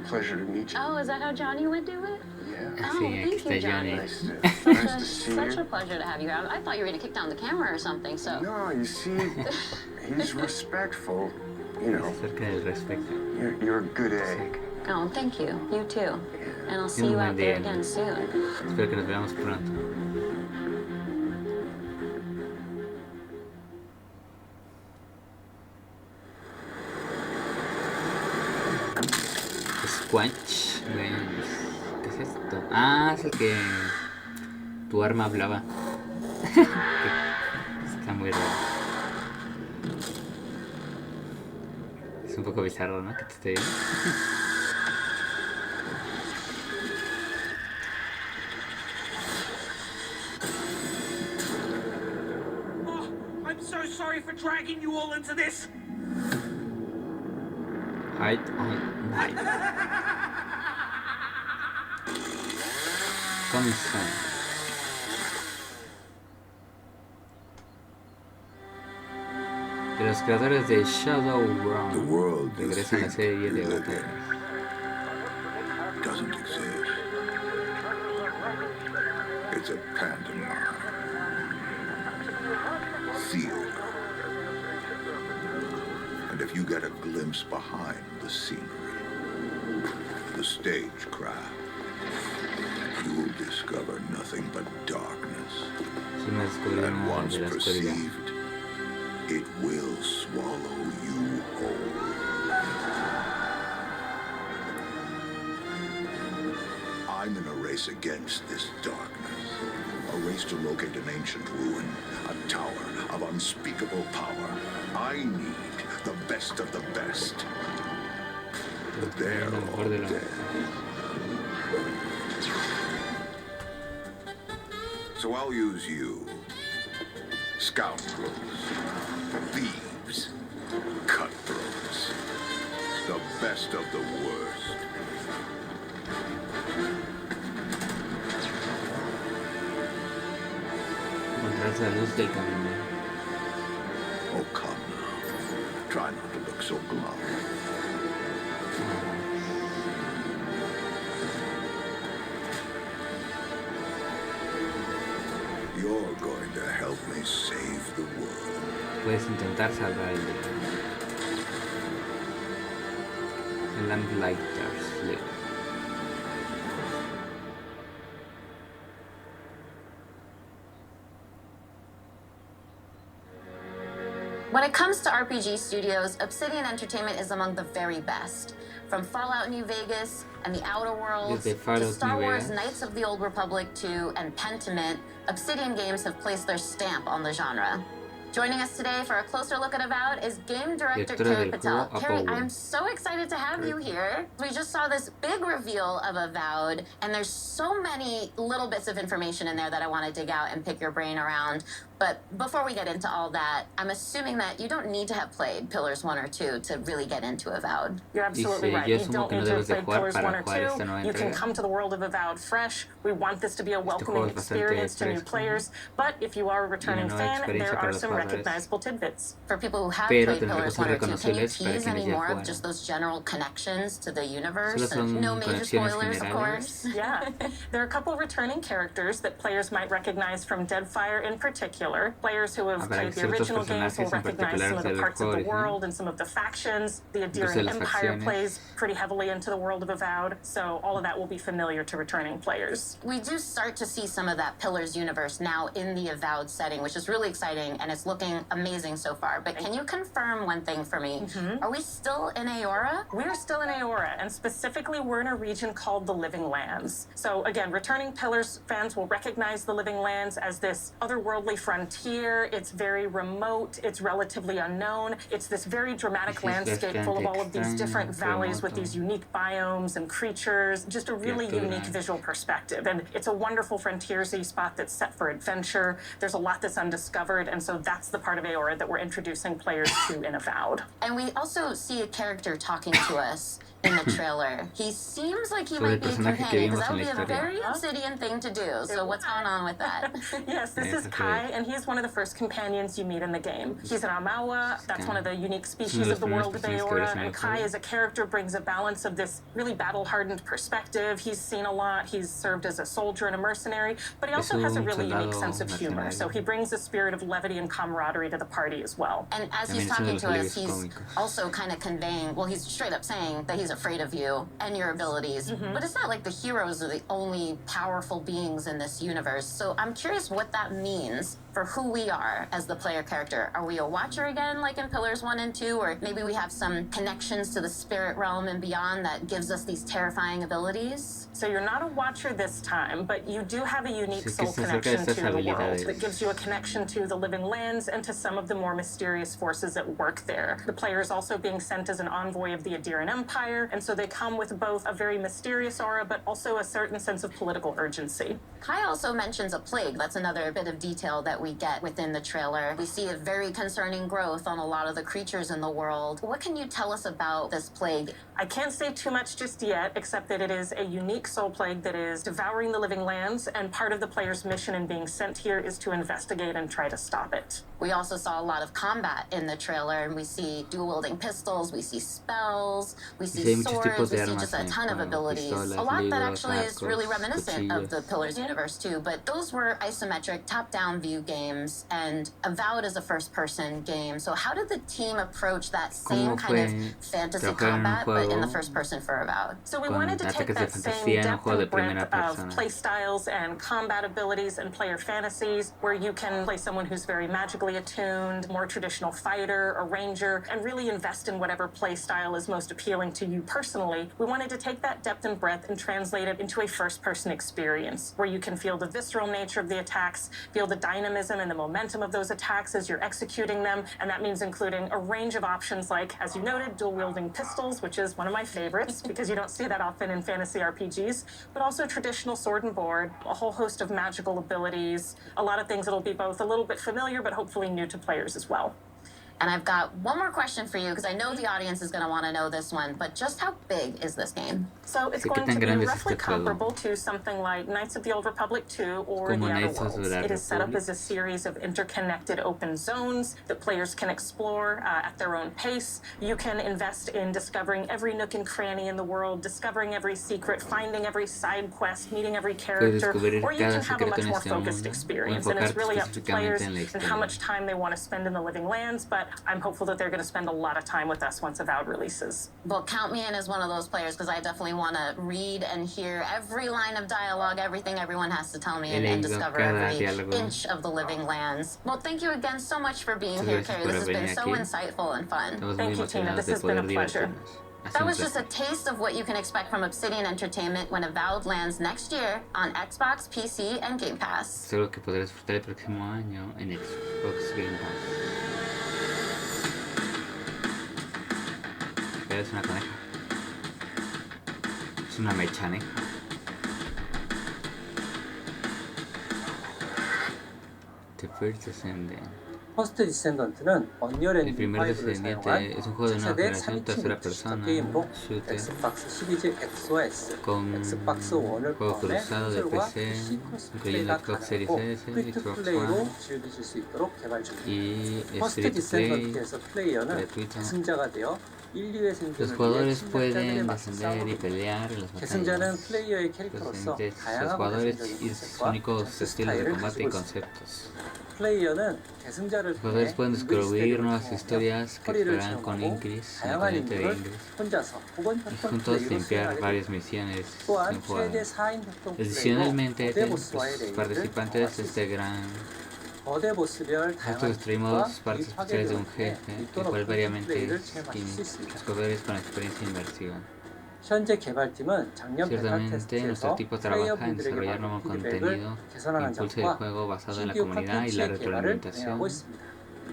Speaker 17: pleasure to meet you.
Speaker 7: Oh, is that how Johnny would do it?
Speaker 17: Yeah.
Speaker 7: Oh, thank you, Johnny.
Speaker 17: Nice to see
Speaker 7: Such
Speaker 17: you.
Speaker 7: a pleasure to have you here. I thought you were going to kick down the camera or something, so...
Speaker 17: No, you see, he's respectful, you know. You're a good egg.
Speaker 7: Oh, thank you. You too. And I'll see you out there again soon.
Speaker 1: Espero que nos veamos pronto. Squanch. ¿Qué es esto? Ah, es el que tu arma hablaba. Está muy raro. Es un poco bizarro, ¿no? Que te esté viendo.
Speaker 6: I'm so sorry for dragging you all into this.
Speaker 1: Hide. Comienza. De los creadores de Shadowrun regresa a la serie de batallas.
Speaker 19: Doesn't exist. It's a pantomime. Theater. And if you get a glimpse behind the scenery, the stagecraft, you will discover nothing but darkness. And once perceived, it will swallow you whole. I'm in a race against this darkness. A race to locate an ancient ruin, a tower of unspeakable power. I need the best of the best. But they're all dead. So I'll use you. Scoundrels, thieves, cutthroats, the best of the worst.
Speaker 1: Encontrarse a la luz del camino.
Speaker 19: Oh, come now. Try not to look so glum. You're going to help me save the world.
Speaker 1: Puedes intentar salvar el mundo. El Lamplighter's League.
Speaker 7: When it comes to RPG studios, Obsidian Entertainment is among the very best. From Fallout New Vegas and The Outer Worlds to Star Wars Knights of the Old Republic 2 and Pentiment, Obsidian Games have placed their stamp on the genre. Joining us today for a closer look at Avowed is game director Carrie Patel. Carrie, I'm so excited to have you here. We just saw this big reveal of Avowed, and there's so many little bits of information in there that I want to dig out and pick your brain around. But before we get into all that, I'm assuming that you don't need to have played Pillars 1 or 2 to really get into Avowed.
Speaker 14: You're absolutely right. You don't need to have played Pillars 1 or 2. You can come to the world of Avowed fresh. We want this to be a welcoming experience to new players. But if you are a returning fan, there are some recognizable tidbits.
Speaker 7: For people who have played Pillars 1 or 2, can you tease any more of just those general connections to the universe? And no major spoilers, of course.
Speaker 14: Yeah. There are a couple returning characters that players might recognize from Deadfire in particular. Players who have played the original games will recognize some of the parts of the world and some of the factions. The Adirian Empire plays pretty heavily into the world of Avowed, so all of that will be familiar to returning players.
Speaker 7: We do start to see some of that Pillars universe now in the Avowed setting, which is really exciting, and it's looking amazing so far. But can you confirm one thing for me? Are we still in Aora?
Speaker 14: We're still in Aora, and specifically we're in a region called the Living Lands. So again, returning Pillars fans will recognize the Living Lands as this otherworldly frontier. It's very remote, it's relatively unknown. It's this very dramatic landscape full of all of these different valleys with these unique biomes and creatures, just a really unique visual perspective. And it's a wonderful frontiersy spot that's set for adventure. There's a lot that's undiscovered, and so that's the part of Aora that we're introducing players to in Avowed.
Speaker 7: And we also see a character talking to us in the trailer. He seems like he might be a companion, because that would be a very Obsidian thing to do. So what's going on with that?
Speaker 14: Yes, this is Kai, and he's one of the first companions you meet in the game. He's an Amawa, that's one of the unique species of the world of Aora, and Kai as a character brings a balance of this really battle-hardened perspective. He's seen a lot, he's served as a soldier and a mercenary, but he also has a really unique sense of humor. So he brings a spirit of levity and camaraderie to the party as well.
Speaker 7: And as he's talking to us, he's also kind of conveying, well, he's straight up saying that he's afraid of you and your abilities, but it's not like the heroes are the only powerful beings in this universe. So I'm curious what that means for who we are as the player character. Are we a watcher again, like in Pillars 1 and 2, or maybe we have some connections to the spirit realm and beyond that gives us these terrifying abilities?
Speaker 14: So you're not a watcher this time, but you do have a unique soul connection to the world that gives you a connection to the Living Lands and to some of the more mysterious forces at work there. The player is also being sent as an envoy of the Adirian Empire, and so they come with both a very mysterious aura, but also a certain sense of political urgency.
Speaker 7: Kai also mentions a plague. That's another bit of detail that we get within the trailer. We see a very concerning growth on a lot of the creatures in the world. What can you tell us about this plague?
Speaker 14: I can't say too much just yet, except that it is a unique soul plague that is devouring the Living Lands, and part of the player's mission in being sent here is to investigate and try to stop it.
Speaker 7: We also saw a lot of combat in the trailer, and we see dual-wielding pistols, we see spells, we see swords, we see just a ton of abilities. A lot that actually is really reminiscent of the Pillars universe too, but those were isometric, top-down view games, and Avowed is a first-person game. So how did the team approach that same kind of fantasy combat, but in the first person for Avowed?
Speaker 14: So we wanted to take that same depth and breadth of play styles and combat abilities and player fantasies, where you can play someone who's very magically attuned, more traditional fighter or ranger, and really invest in whatever play style is most appealing to you personally. We wanted to take that depth and breadth and translate it into a first-person experience, where you can feel the visceral nature of the attacks, feel the dynamism and the momentum of those attacks as you're executing them, and that means including a range of options like, as you noted, dual-wielding pistols, which is one of my favorites, because you don't see that often in fantasy RPGs, but also traditional sword and board, a whole host of magical abilities, a lot of things that'll be both a little bit familiar, but hopefully new to players as well.
Speaker 7: And I've got one more question for you, because I know the audience is going to want to know this one, but just how big is this game?
Speaker 14: So it's going to be roughly comparable to something like Knights of the Old Republic 2 or The Outer Worlds. It is set up as a series of interconnected open zones that players can explore at their own pace. You can invest in discovering every nook and cranny in the world, discovering every secret, finding every side quest, meeting every character, or you can have a much more focused experience. And it's really up to players and how much time they want to spend in the Living Lands, but I'm hopeful that they're going to spend a lot of time with us once Avowed releases.
Speaker 7: Well, count me in as one of those players, because I definitely want to read and hear every line of dialogue, everything everyone has to tell me, and discover every inch of the Living Lands. Well, thank you again so much for being here, Carrie. This has been so insightful and fun.
Speaker 14: Thank you, Tina. This has been a pleasure.
Speaker 7: That was just a taste of what you can expect from Obsidian Entertainment when Avowed lands next year on Xbox, PC, and Game Pass.
Speaker 1: Es algo que podrás disfrutar el próximo año en Xbox Game Pass. Pero es una coneja. Es una mechaneja. The First Descendant.
Speaker 2: 퍼스트 디센던트는 언리얼
Speaker 1: El
Speaker 2: 엔진
Speaker 1: primer
Speaker 2: 5를
Speaker 1: descendiente
Speaker 2: 사용한
Speaker 1: es un juego de nueva
Speaker 2: 차세대
Speaker 1: generación, tercera persona,
Speaker 2: 게임으로
Speaker 1: shooter,
Speaker 2: 엑스박스 시리즈 X/S,
Speaker 1: con
Speaker 2: 엑스박스 1을
Speaker 1: juego
Speaker 2: 포함해
Speaker 1: cruzado de
Speaker 2: 콘솔과
Speaker 1: PC,
Speaker 2: 시퀀스
Speaker 1: incluyendo
Speaker 2: 플레이가
Speaker 1: Xbox Series
Speaker 2: 가능하고
Speaker 1: S,
Speaker 2: 프리투
Speaker 1: Xbox
Speaker 2: 플레이로
Speaker 1: One
Speaker 2: 즐기실 수 있도록 개발 중입니다.
Speaker 1: y
Speaker 2: 퍼스트
Speaker 1: Street Play
Speaker 2: 디센던트에서 플레이어는
Speaker 1: gratuito.
Speaker 2: 계승자가 되어 인류의
Speaker 1: Los
Speaker 2: 생존을 위해
Speaker 1: jugadores
Speaker 2: 침략자들의
Speaker 1: pueden
Speaker 2: 맞서
Speaker 1: descender y
Speaker 2: 싸우고
Speaker 1: pelear en las
Speaker 2: 계승자는
Speaker 1: batallas.
Speaker 2: 플레이어의 캐릭터로서
Speaker 1: Los
Speaker 2: 다양한
Speaker 1: jugadores
Speaker 2: 개성적인
Speaker 1: y sus
Speaker 2: 컨셉과
Speaker 1: únicos
Speaker 2: 댄스
Speaker 1: estilos de
Speaker 2: 스타일을
Speaker 1: combate y
Speaker 2: 가지고 있습니다.
Speaker 1: conceptos.
Speaker 2: 플레이어는 계승자를
Speaker 1: Los jugadores pueden descubrir nuevas
Speaker 2: 통해
Speaker 1: historias que
Speaker 2: 스토리를
Speaker 1: explorarán con
Speaker 2: 체험하고
Speaker 1: Ingris, el
Speaker 2: 다양한
Speaker 1: oponente de
Speaker 2: 임무를
Speaker 1: Ingris,
Speaker 2: 혼자서 혹은
Speaker 1: y
Speaker 2: 협동
Speaker 1: juntos
Speaker 2: 플레이로
Speaker 1: limpiar
Speaker 2: 수행하게
Speaker 1: varias
Speaker 2: 됩니다.
Speaker 1: misiones
Speaker 2: 또한
Speaker 1: sin jugar.
Speaker 2: 최대 4인 협동 플레이로
Speaker 1: Adicionalmente,
Speaker 2: 거대
Speaker 1: los
Speaker 2: 보스와의 레이드를
Speaker 1: participantes
Speaker 2: 경험할 수
Speaker 1: de este
Speaker 2: 있습니다.
Speaker 1: gran
Speaker 2: 거대 보스별
Speaker 1: Nosotros
Speaker 2: 다양한
Speaker 1: destruimos
Speaker 2: 기술과
Speaker 1: partes
Speaker 2: 이
Speaker 1: especiales de un
Speaker 2: 파괴력을
Speaker 1: jefe
Speaker 2: 통해
Speaker 1: que cual
Speaker 2: 높은
Speaker 1: variamente
Speaker 2: 플레이를 체험하실 수
Speaker 1: tiene
Speaker 2: 있습니다.
Speaker 1: los jugadores con experiencia inmersiva.
Speaker 2: 현재 개발팀은 작년 베타
Speaker 1: Ciertamente, nuestro
Speaker 2: 테스트에서
Speaker 1: equipo
Speaker 2: 플레이어
Speaker 1: trabaja en
Speaker 2: 분들에게
Speaker 1: desarrollar
Speaker 2: 받은
Speaker 1: nuevo
Speaker 2: 피드백을
Speaker 1: contenido,
Speaker 2: 개선하는
Speaker 1: impulso del
Speaker 2: 점과
Speaker 1: juego basado en la
Speaker 2: 신규
Speaker 1: comunidad y la
Speaker 2: 콘텐츠의 개발을
Speaker 1: retroalimentación
Speaker 2: 진행하고 있습니다.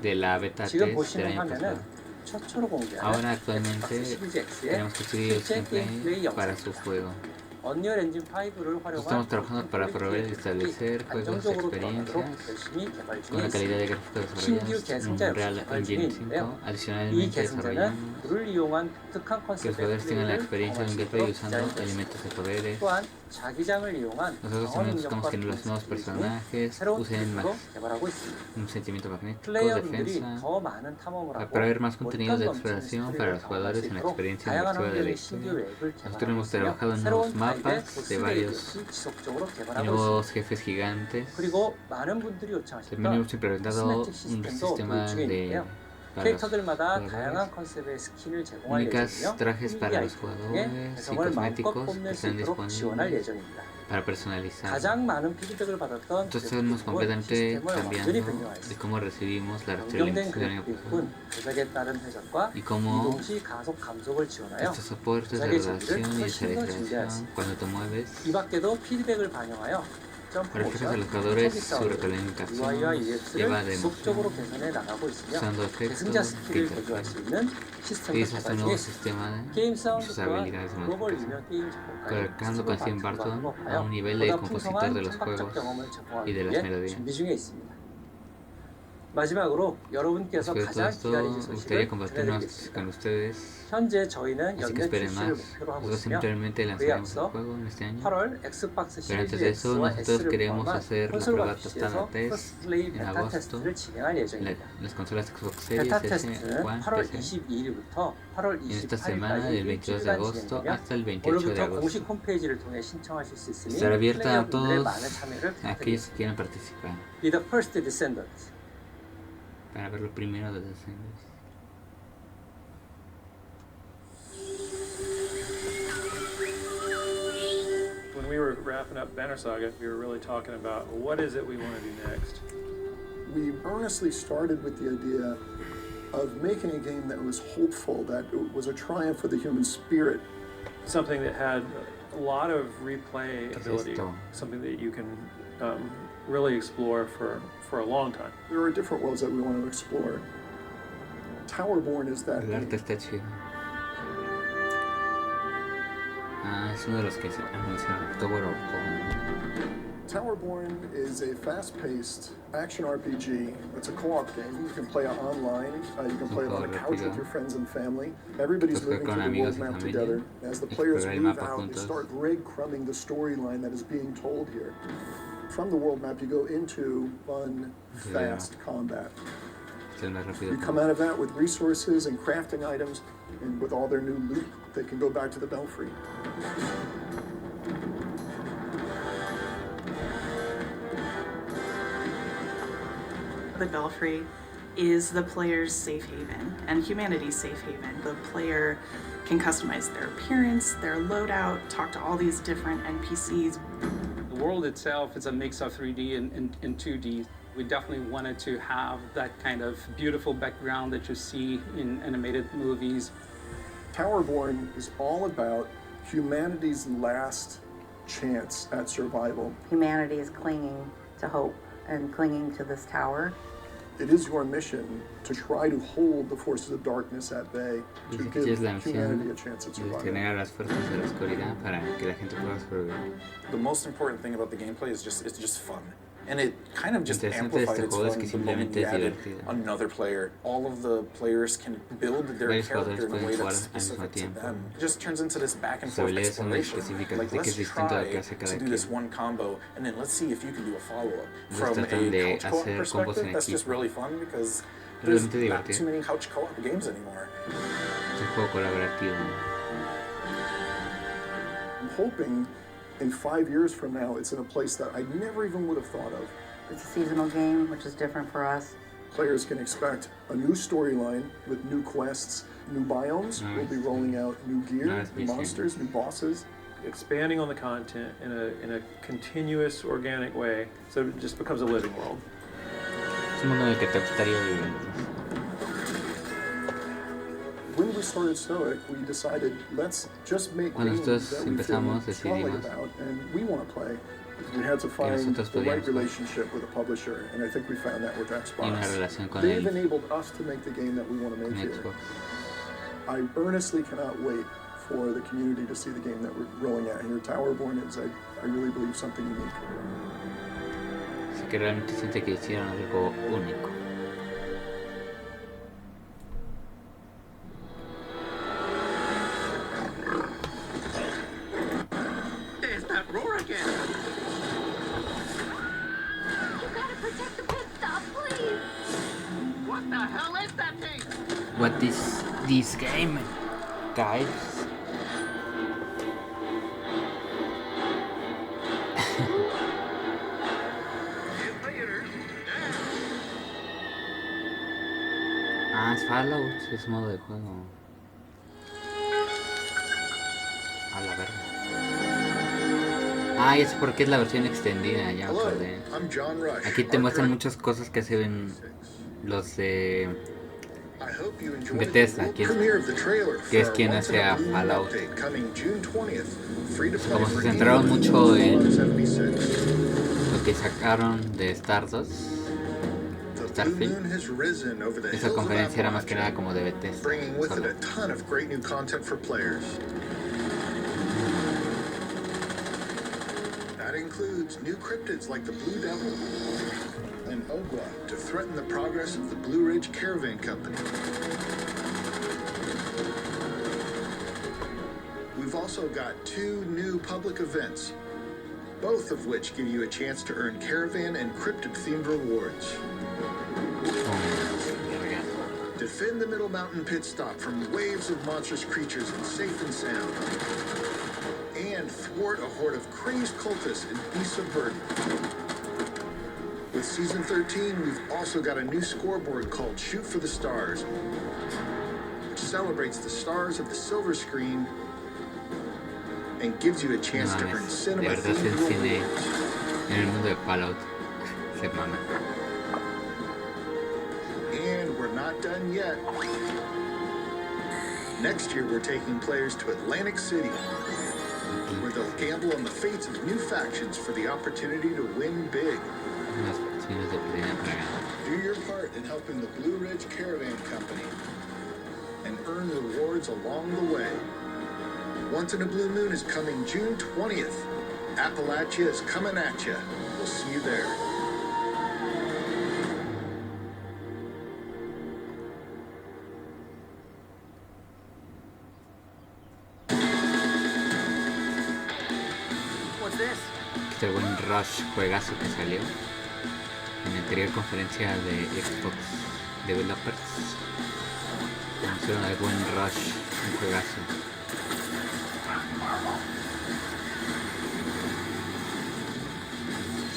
Speaker 1: de la beta
Speaker 2: 지금
Speaker 1: test del
Speaker 2: 보시는
Speaker 1: año
Speaker 2: 화면은
Speaker 1: pasado.
Speaker 2: 최초로 공개하는
Speaker 1: Ahora
Speaker 2: 엑스박스
Speaker 1: actualmente
Speaker 2: 시리즈 X의
Speaker 1: tenemos que seguir el
Speaker 2: 실제 게임 플레이
Speaker 1: gameplay para
Speaker 2: 영상입니다.
Speaker 1: su juego.
Speaker 2: 언리얼 엔진 5를 활용한
Speaker 1: Estamos trabajando para proveer y establecer juegos,
Speaker 2: 안정적으로 돌아가도록
Speaker 1: experiencias
Speaker 2: 열심히 개발
Speaker 1: con
Speaker 2: 중에
Speaker 1: la calidad
Speaker 2: 있습니다.
Speaker 1: de gráficos
Speaker 2: 신규
Speaker 1: desarrollados en
Speaker 2: 계승자
Speaker 1: un
Speaker 2: 역시
Speaker 1: Real
Speaker 2: 개발 중에
Speaker 1: Engine 5.
Speaker 2: 있는데요. 이
Speaker 1: Adicionalmente
Speaker 2: 계승자는
Speaker 1: desarrollamos
Speaker 2: 불을 이용한 독특한
Speaker 1: que los
Speaker 2: 컨셉의
Speaker 1: jugadores tengan la
Speaker 2: 플레이를
Speaker 1: experiencia de un
Speaker 2: 경험할 수
Speaker 1: gameplay
Speaker 2: 있도록
Speaker 1: usando
Speaker 2: 디자인되었습니다.
Speaker 1: elementos de poderes.
Speaker 2: 또한 자기장을 이용한
Speaker 1: Nosotros
Speaker 2: 방어
Speaker 1: también buscamos
Speaker 2: 능력과
Speaker 1: que los nuevos
Speaker 2: 스킬 중에
Speaker 1: personajes
Speaker 2: 새로운
Speaker 1: usen
Speaker 2: 기술로
Speaker 1: más
Speaker 2: 개발하고 있습니다.
Speaker 1: un sentimiento magnético,
Speaker 2: 플레이어분들이
Speaker 1: defensa,
Speaker 2: 더 많은 탐험을
Speaker 1: para
Speaker 2: 하고
Speaker 1: proveer más contenidos de
Speaker 2: 못한 넘치는
Speaker 1: exploración para
Speaker 2: 스토리를
Speaker 1: los
Speaker 2: 경험할
Speaker 1: jugadores
Speaker 2: 수
Speaker 1: en la
Speaker 2: 있도록
Speaker 1: experiencia
Speaker 2: 다양한
Speaker 1: inmersiva de la
Speaker 2: 환경의 신규
Speaker 1: historia.
Speaker 2: 웹을
Speaker 1: Nosotros
Speaker 2: 개발하고
Speaker 1: hemos
Speaker 2: 있으며
Speaker 1: trabajado en
Speaker 2: 새로운
Speaker 1: nuevos
Speaker 2: 타입의
Speaker 1: mapas de
Speaker 2: 보스레이드
Speaker 1: varios
Speaker 2: 역시 지속적으로
Speaker 1: y
Speaker 2: 개발하고 있습니다.
Speaker 1: nuevos jefes gigantes.
Speaker 2: 그리고 많은 분들이
Speaker 1: También hemos
Speaker 2: 요청하셨던
Speaker 1: implementado
Speaker 2: 코스메틱
Speaker 1: un
Speaker 2: 시스템도
Speaker 1: sistema
Speaker 2: 도입 중에
Speaker 1: de
Speaker 2: 있는데요.
Speaker 1: para los
Speaker 2: 캐릭터들마다
Speaker 1: jugadores,
Speaker 2: 다양한 컨셉의 스킨을 제공할
Speaker 1: únicas
Speaker 2: 예정이며
Speaker 1: trajes para los
Speaker 2: 아이템
Speaker 1: jugadores
Speaker 2: 중에
Speaker 1: y
Speaker 2: 개성을 마음껏
Speaker 1: cosméticos que
Speaker 2: 뽐낼 수
Speaker 1: están
Speaker 2: 있도록 지원할
Speaker 1: disponibles
Speaker 2: 예정입니다.
Speaker 1: para personalizar.
Speaker 2: 가장 많은 피드백을 받았던
Speaker 1: Entonces estamos completamente
Speaker 2: 시스템을 완전히
Speaker 1: cambiando de
Speaker 2: 변경하였습니다.
Speaker 1: cómo recibimos la
Speaker 2: 변경된
Speaker 1: retroalimentación del año pasado
Speaker 2: 그래픽은 조작에 따른 회전과
Speaker 1: y cómo
Speaker 2: 이동시 가속 감속을 지원하여
Speaker 1: estos soportes de
Speaker 2: 조작의 재미를
Speaker 1: rotación y
Speaker 2: 훨씬 더
Speaker 1: desaceleración
Speaker 2: 즐겨했습니다.
Speaker 1: cuando te mueves
Speaker 2: 이 밖에도 피드백을 반영하여 점프
Speaker 1: reflejas a
Speaker 2: 모션,
Speaker 1: los jugadores
Speaker 2: 초기
Speaker 1: su
Speaker 2: 싸움,
Speaker 1: retroalimentación,
Speaker 2: UI와
Speaker 1: lleva
Speaker 2: UX를
Speaker 1: de
Speaker 2: 지속적으로
Speaker 1: emoción,
Speaker 2: 개선해 나가고 있으며
Speaker 1: usando
Speaker 2: 계승자
Speaker 1: efectos
Speaker 2: 스킬을
Speaker 1: que
Speaker 2: 개조할 수
Speaker 1: interfieren.
Speaker 2: 있는
Speaker 1: Y
Speaker 2: 시스템을
Speaker 1: es este
Speaker 2: 개발 중에
Speaker 1: nuevo
Speaker 2: 있습니다.
Speaker 1: sistema
Speaker 2: 게임
Speaker 1: y sus
Speaker 2: 사운드와
Speaker 1: habilidades de
Speaker 2: 글로벌
Speaker 1: modificación,
Speaker 2: 유명 게임 작곡가인
Speaker 1: colocando con Tim Burton a un nivel de compositor de los juegos y de las melodías.
Speaker 2: 준비 중에 있습니다. 마지막으로 여러분께서
Speaker 1: Después de todo
Speaker 2: 가장
Speaker 1: esto,
Speaker 2: 기다리실
Speaker 1: me gustaría
Speaker 2: 소식을
Speaker 1: compartir unas noticias con
Speaker 2: 전해드리겠습니다.
Speaker 1: ustedes.
Speaker 2: 현재 저희는
Speaker 1: Así que
Speaker 2: 연내
Speaker 1: esperen
Speaker 2: 출시를
Speaker 1: más.
Speaker 2: 목표로 하고
Speaker 1: Nosotros
Speaker 2: 있으며
Speaker 1: simplemente
Speaker 2: 그에
Speaker 1: lanzaremos el
Speaker 2: 앞서
Speaker 1: juego en este año.
Speaker 2: 8월 엑스박스
Speaker 1: Pero antes
Speaker 2: 시리즈
Speaker 1: de eso,
Speaker 2: X와
Speaker 1: nosotros
Speaker 2: S를
Speaker 1: queremos
Speaker 2: 포함한
Speaker 1: hacer la
Speaker 2: 콘솔과
Speaker 1: prueba
Speaker 2: PC에서
Speaker 1: tostada test
Speaker 2: 크로스플레이
Speaker 1: en
Speaker 2: 베타
Speaker 1: agosto
Speaker 2: 테스트를 진행할
Speaker 1: en
Speaker 2: 예정입니다.
Speaker 1: las consolas Xbox Series
Speaker 2: 베타
Speaker 1: S,
Speaker 2: 테스트는
Speaker 1: One,
Speaker 2: 8월
Speaker 1: PC.
Speaker 2: 22일부터 8월
Speaker 1: En esta semana,
Speaker 2: 28일까지
Speaker 1: del 22 de agosto hasta el 28 de
Speaker 2: 오늘부터
Speaker 1: agosto.
Speaker 2: 공식 홈페이지를 통해 신청하실 수 있으니
Speaker 1: Estará abierta a
Speaker 2: 플레이어분들의
Speaker 1: todos
Speaker 2: 많은 참여를
Speaker 1: aquellos que
Speaker 2: 부탁드립니다.
Speaker 1: quieran participar
Speaker 2: Be the first descendant.
Speaker 1: para ver lo primero de Descendants.
Speaker 8: When we were wrapping up Banner Saga, we were really talking about what is it we want to do next.
Speaker 21: We earnestly started with the idea of making a game that was hopeful, that it was a triumph for the human spirit.
Speaker 8: Something that had a lot of replay ability,
Speaker 1: Esto.
Speaker 8: something that you can really explore for a long time.
Speaker 21: There are different worlds that we want to explore. Towerborn is that
Speaker 1: El arte
Speaker 21: game.
Speaker 1: está chido. Ah, es uno de los que se anunciaron.
Speaker 21: Towerborn is a fast-paced action RPG. It's a co-op game. You can play it online. You can play it on the couch with your friends and family. Everybody's moving through the world map together. As the players move out, they start breadcrumbing the storyline that is being told here. From the world map, you go into fun, fast combat. You come out of that with resources and crafting items, and with all their new loot, they can go back to the Belfry.
Speaker 10: The Belfry is the player's safe haven and humanity's safe haven. The player can customize their appearance, their loadout, talk to all these different NPCs.
Speaker 9: The world itself is a mix of 3D and 2D. We definitely wanted to have that kind of beautiful background that you see in animated movies.
Speaker 21: Towerborn is all about humanity's last chance at survival.
Speaker 10: Humanity is clinging to hope and clinging to this tower.
Speaker 21: It is your mission to try to hold the forces of darkness at bay, to give humanity a chance at survival.
Speaker 13: The most important thing about the gameplay is it's just fun. And it kind of just amplified its fun the moment you added another player. All of the players can build their character in a way that's specific to them. It just turns into this back and forth exploration. Like, let's try to do this one combo, and then let's see if you can do a follow-up. From a couch co-op perspective, that's just really fun because there's not too many couch co-op games anymore.
Speaker 21: I'm hoping in 5 years from now, it's in a place that I never even would have thought of.
Speaker 10: It's a seasonal game, which is different for us.
Speaker 21: Players can expect a new storyline with new quests, new biomes. We'll be rolling out new gear, new monsters, new bosses.
Speaker 8: Expanding on the content in a continuous, organic way, so it just becomes a living world.
Speaker 21: When we started Stoic, we decided, let's just make games that we feel strongly about and we want to play. We had to find the right relationship with a publisher, and I think we found that with Xbox. They've enabled us to make the game that we want to make here. I earnestly cannot wait for the community to see the game that we're rolling out here. Towerborn is, I really believe, something unique.
Speaker 1: Así que realmente siente que hicieron algo único. What is this game, guys? Es Fallout, es modo de juego. A la verga. Ya sé por qué es la versión extendida, ya me acordé. Aquí te muestran muchas cosas que hacen los de Bethesda, que es quien hace a Fallout. Como se centraron mucho en lo que sacaron de Starfield, esa conferencia era más que nada como de Bethesda.
Speaker 19: That includes new cryptids like the Blue Devil and Ogwa to threaten the progress of the Blue Ridge Caravan Company. We've also got 2 new public events, both of which give you a chance to earn caravan and cryptid-themed rewards. Defend the Middle Mountain pit stop from waves of monstrous creatures and safe and sound. And thwart a horde of crazed cultists and beasts of burden. With Season 13, we've also got a new scoreboard called Shoot for the Stars, which celebrates the stars of the silver screen and gives you a chance to earn cinema-themed rewards.
Speaker 1: En el mundo de Fallout se mama.
Speaker 19: And we're not done yet. Next year, we're taking players to Atlantic City, where they'll gamble on the fates of new factions for the opportunity to win big. Do your part in helping the Blue Ridge Caravan Company and earn rewards along the way. Once in a Blue Moon is coming June 20th. Appalachia is coming at you. We'll see you there.
Speaker 1: Este el buen Rush, juegazo que salió en la anterior conferencia de Xbox Developers. Anunciaron al buen Rush, un juegazo.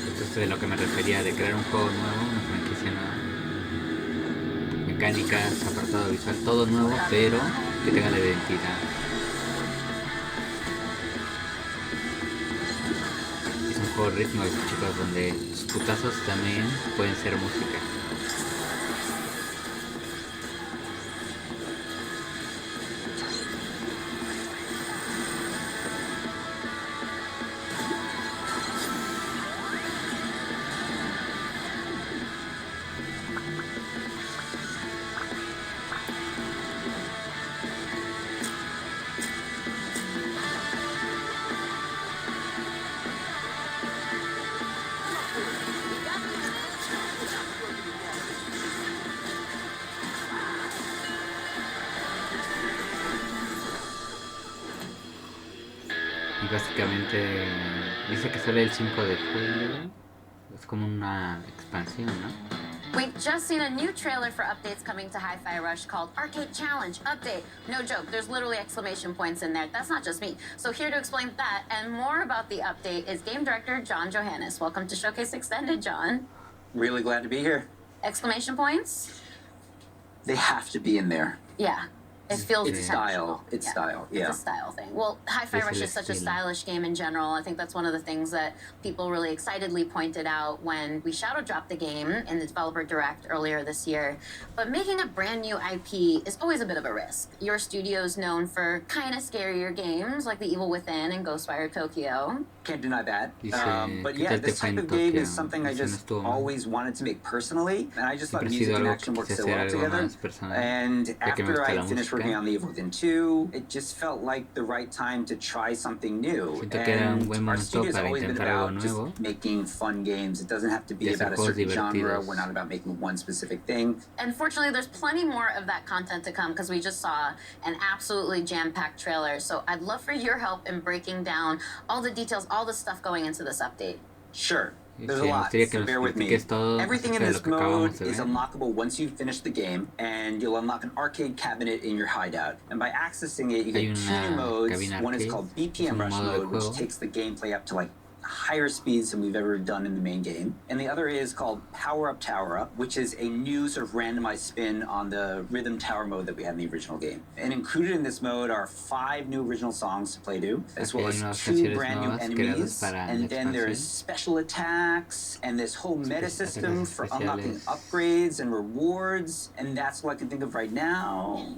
Speaker 1: Esto es de lo que me refería, de crear un juego nuevo, una franquicia nueva. Mecánicas, apartado visual, todo nuevo, pero que tenga la identidad. Ritmos, chicos, donde los putazos también pueden ser música. Y básicamente dice que sale el 5 de julio. Es como una expansión, ¿no?
Speaker 7: We've just seen a new trailer for updates coming to Hi-Fi Rush called Arcade Challenge Update. No joke, there's literally exclamation points in there. That's not just me. So here to explain that and more about the update is game director John Johannes. Welcome to Showcase Extended, John.
Speaker 5: Really glad to be here.
Speaker 7: Exclamation points?
Speaker 5: They have to be in there.
Speaker 7: Yeah. It feels
Speaker 5: it's style. It's style. Yeah.
Speaker 7: It's a style thing. Well, Hi-Fi Rush is such a stylish game in general. I think that's one of the things that people really excitedly pointed out when we shadow dropped the game in the developer direct earlier this year. But making a brand new IP is always a bit of a risk. Your studio's known for kind of scarier games like The Evil Within and Ghostwire Tokyo.
Speaker 5: Can't deny that. But yeah, this type of game is something I just always wanted to make personally. And I just thought music and action worked so well together. And after I finished working on The Evil Within 2, it just felt like the right time to try something new. And our studio's always been about just making fun games. It doesn't have to be about a certain genre. We're not about making one specific thing.
Speaker 7: And fortunately, there's plenty more of that content to come because we just saw an absolutely jam-packed trailer. So I'd love for your help in breaking down all the details, all the stuff going into this update.
Speaker 5: Sure. There's a lot, so bear with me. Everything in this mode is unlockable once you finish the game, and you'll unlock an arcade cabinet in your hideout. And by accessing it, you get two new modes. One is called BPM Rush mode, which takes the gameplay up to like higher speeds than we've ever done in the main game. And the other is called Power Up, Tower Up, which is a new sort of randomized spin on the rhythm tower mode that we had in the original game. And included in this mode are 5 new original songs to play to, as well as 2 brand new enemies. And then there's special attacks and this whole meta system for unlocking upgrades and rewards. And that's what I can think of right now.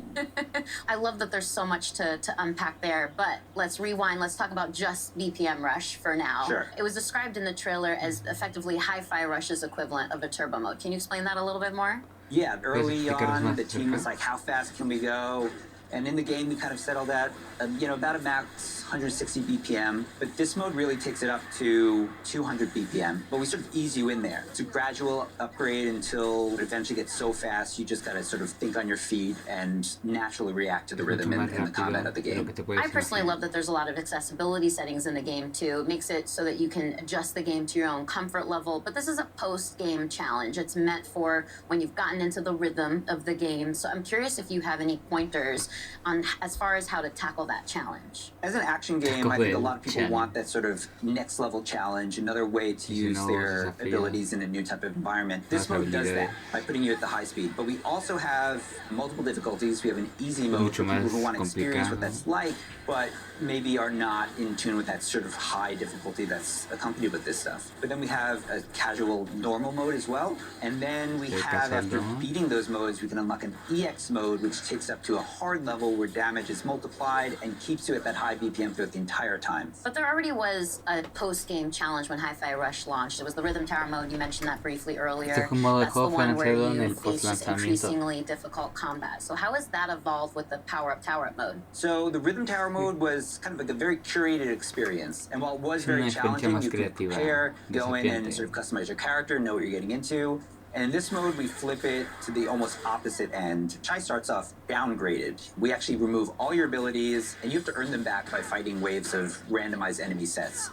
Speaker 7: I love that there's so much to unpack there, but let's rewind. Let's talk about just BPM Rush for now.
Speaker 5: Sure.
Speaker 7: It was described in the trailer as effectively Hi-Fi Rush's equivalent of a turbo mode. Can you explain that a little bit more?
Speaker 5: Yeah, early on, the team was like, how fast can we go? And in the game, we kind of settled that, about a max 160 BPM. But this mode really takes it up to 200 BPM. But we sort of ease you in there. It's a gradual upgrade until it eventually gets so fast, you just got to sort of think on your feet and naturally react to the rhythm and the combat of the game.
Speaker 7: I personally love that there's a lot of accessibility settings in the game, too. It makes it so that you can adjust the game to your own comfort level. But this is a post-game challenge. It's meant for when you've gotten into the rhythm of the game. So I'm curious if you have any pointers on as far as how to tackle that challenge.
Speaker 5: As an action game, I think a lot of people want that sort of next level challenge, another way to use their abilities in a new type of environment. This mode does that by putting you at the high speed. But we also have multiple difficulties. We have an easy mode for people who want to experience what that's like, but maybe are not in tune with that sort of high difficulty that's accompanied with this stuff. But then we have a casual normal mode as well. And then we have, after beating those modes, we can unlock an EX mode, which takes up to a hard level where damage is multiplied and keeps you at that high BPM throughout the entire time.
Speaker 7: But there already was a post-game challenge when Hi-Fi Rush launched. It was the Rhythm Tower mode. You mentioned that briefly earlier. That's the one where you face just increasingly difficult combat. So how has that evolved with the Power Up, Tower Up mode?
Speaker 5: So the Rhythm Tower mode was kind of like a very curated experience. And while it was very challenging, you could prepare, go in and sort of customize your character, know what you're getting into. And in this mode, we flip it to the almost opposite end. Chai starts off downgraded. We actually remove all your abilities, and you have to earn them back by fighting waves of randomized enemy sets.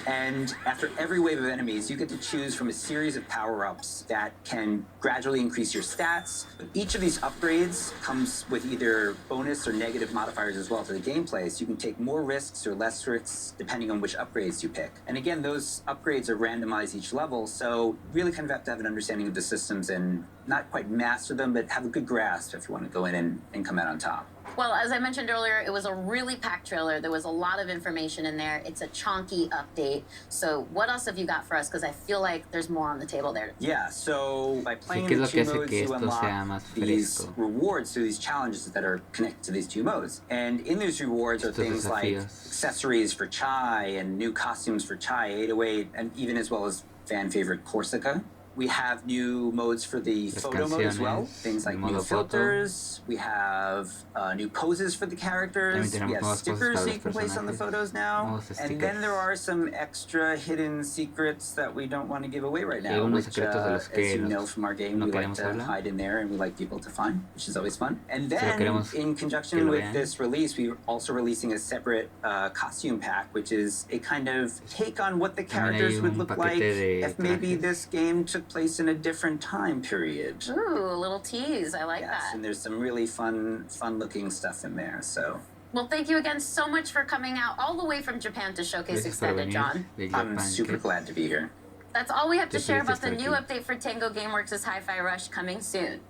Speaker 5: And after every wave of enemies, you get to choose from a series of power-ups that can gradually increase your stats. But each of these upgrades comes with either bonus or negative modifiers as well to the gameplay, so you can take more risks or less risks depending on which upgrades you pick. And again, those upgrades are randomized each level, so you really kind of have to have an understanding of the systems and not quite master them, but have a good grasp if you want to go in and come out on top.
Speaker 7: Well, as I mentioned earlier, it was a really packed trailer. There was a lot of information in there. It's a chunky update. So what else have you got for us? Because I feel like there's more on the table there.
Speaker 5: Yeah, so by playing the 2 modes, you unlock these rewards through these challenges that are connected to these 2 modes. And in these rewards are things like accessories for Chai and new costumes for Chai 808, and even as well as fan favorite Corsica. We have new modes for the photo mode as well. Things like new filters. We have new poses for the characters. We have stickers that you can place on the photos now. And then there are some extra hidden secrets that we don't want to give away right now, which, as you know from our game, we like to hide in there and we like people to find, which is always fun. And then, in conjunction with this release, we're also releasing a separate costume pack, which is a kind of take on what the characters would look like if maybe this game took place in a different time period.
Speaker 7: Ooh, a little tease. I like that.
Speaker 5: And there's some really fun looking stuff in there. So.
Speaker 7: Well, thank you again so much for coming out all the way from Japan to showcase Extended, John.
Speaker 5: I'm super glad to be here.
Speaker 7: That's all we have to share about the new update for Tango Gameworks' Hi-Fi Rush coming soon.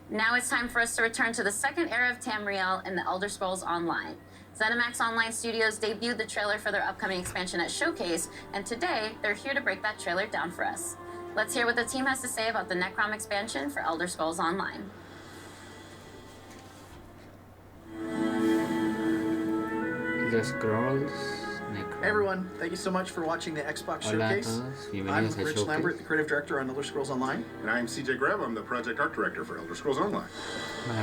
Speaker 7: Now it's time for us to return to the second era of Tamriel and the Elder Scrolls Online. ZeniMax Online Studios debuted the trailer for their upcoming expansion at Showcase, and today they're here to break that trailer down for us. Let's hear what the team has to say about the Necrom expansion for Elder Scrolls Online.
Speaker 1: Elder Scrolls,
Speaker 3: Hey everyone, thank you so much for watching the Xbox Showcase. I'm Rich Lambert, the creative director on Elder Scrolls Online.
Speaker 15: And I'm CJ Greb, I'm the project art director for Elder Scrolls Online.
Speaker 3: One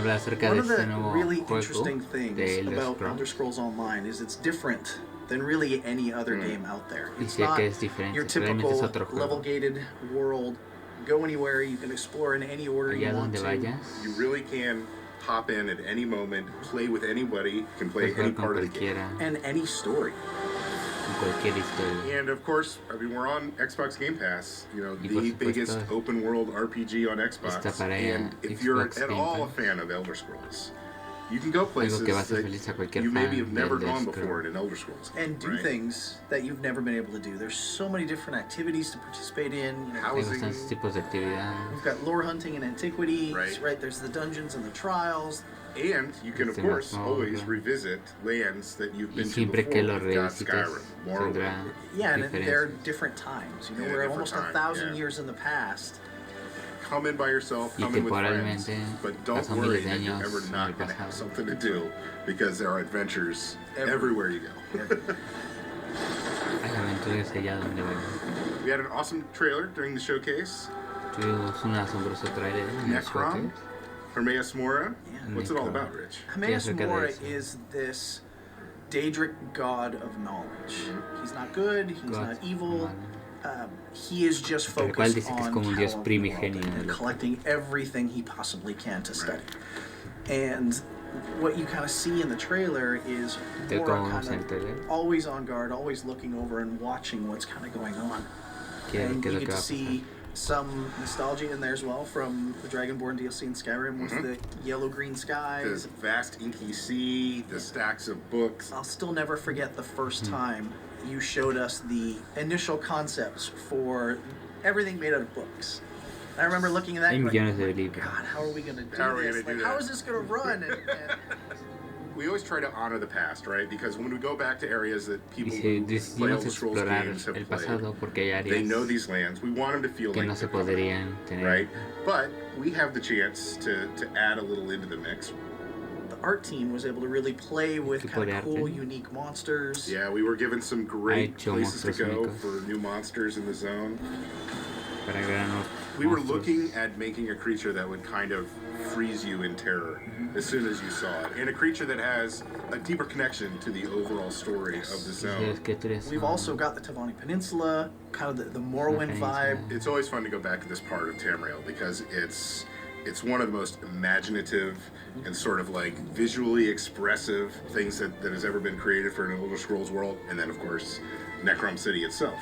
Speaker 3: of the really interesting things about Elder Scrolls Online is it's different than really any other game out there. It's not your typical level-gated world. Go anywhere, you can explore in any order you want to.
Speaker 15: You really can hop in at any moment, play with anybody, you can play any part of the game.
Speaker 3: And any story.
Speaker 15: And of course, I mean, we're on Xbox Game Pass, you know, the biggest open world RPG on Xbox. And if you're at all a fan of Elder Scrolls, you can go places that you maybe have never gone before in Elder Scrolls.
Speaker 3: And do things that you've never been able to do. There's so many different activities to participate in. You know,
Speaker 15: housing.
Speaker 3: We've got lore hunting and antiquities, right? There's the dungeons and the trials.
Speaker 15: And you can, of course, always revisit lands that you've been to before. We've got Skyrim, Morrowind.
Speaker 3: Yeah, and there are different times. You know, we're almost 1,000 years in the past.
Speaker 15: Come in by yourself, come in with friends, but don't worry that you're ever not going to have something to do, because there are adventures everywhere you go. We had an awesome trailer during the showcase. Necrom, Hermaeus Mora. What's it all about, Rich?
Speaker 3: Hermaeus Mora is this Daedric god of knowledge. He's not good, he's not evil. He is just focused on and collecting everything he possibly can to study. And what you kind of see in the trailer is Mora kind of always on guard, always looking over and watching what's kind of going on. And you get to see some nostalgia in there as well from the Dragonborn DLC in Skyrim with the yellow-green skies.
Speaker 15: The vast inky sea, the stacks of books.
Speaker 3: I'll still never forget the first time you showed us the initial concepts for everything made out of books. I remember looking at that and going, God, how are we going to do this? Like, how is this going to run? And
Speaker 15: we always try to honor the past, right? Because when we go back to areas that people who play Elder Scrolls games have played, they know these lands. We want them to feel like they're coming, right? But we have the chance to add a little into the mix.
Speaker 3: The art team was able to really play with kind of cool, unique monsters.
Speaker 15: Yeah, we were given some great places to go for new monsters in the zone. We were looking at making a creature that would kind of freeze you in terror as soon as you saw it, and a creature that has a deeper connection to the overall story of the zone.
Speaker 3: We've also got the Tavani Peninsula, kind of the Morrowind vibe.
Speaker 15: It's always fun to go back to this part of Tamriel because it's one of the most imaginative and sort of like visually expressive things that has ever been created for an Elder Scrolls world, and then of course Necrom City itself.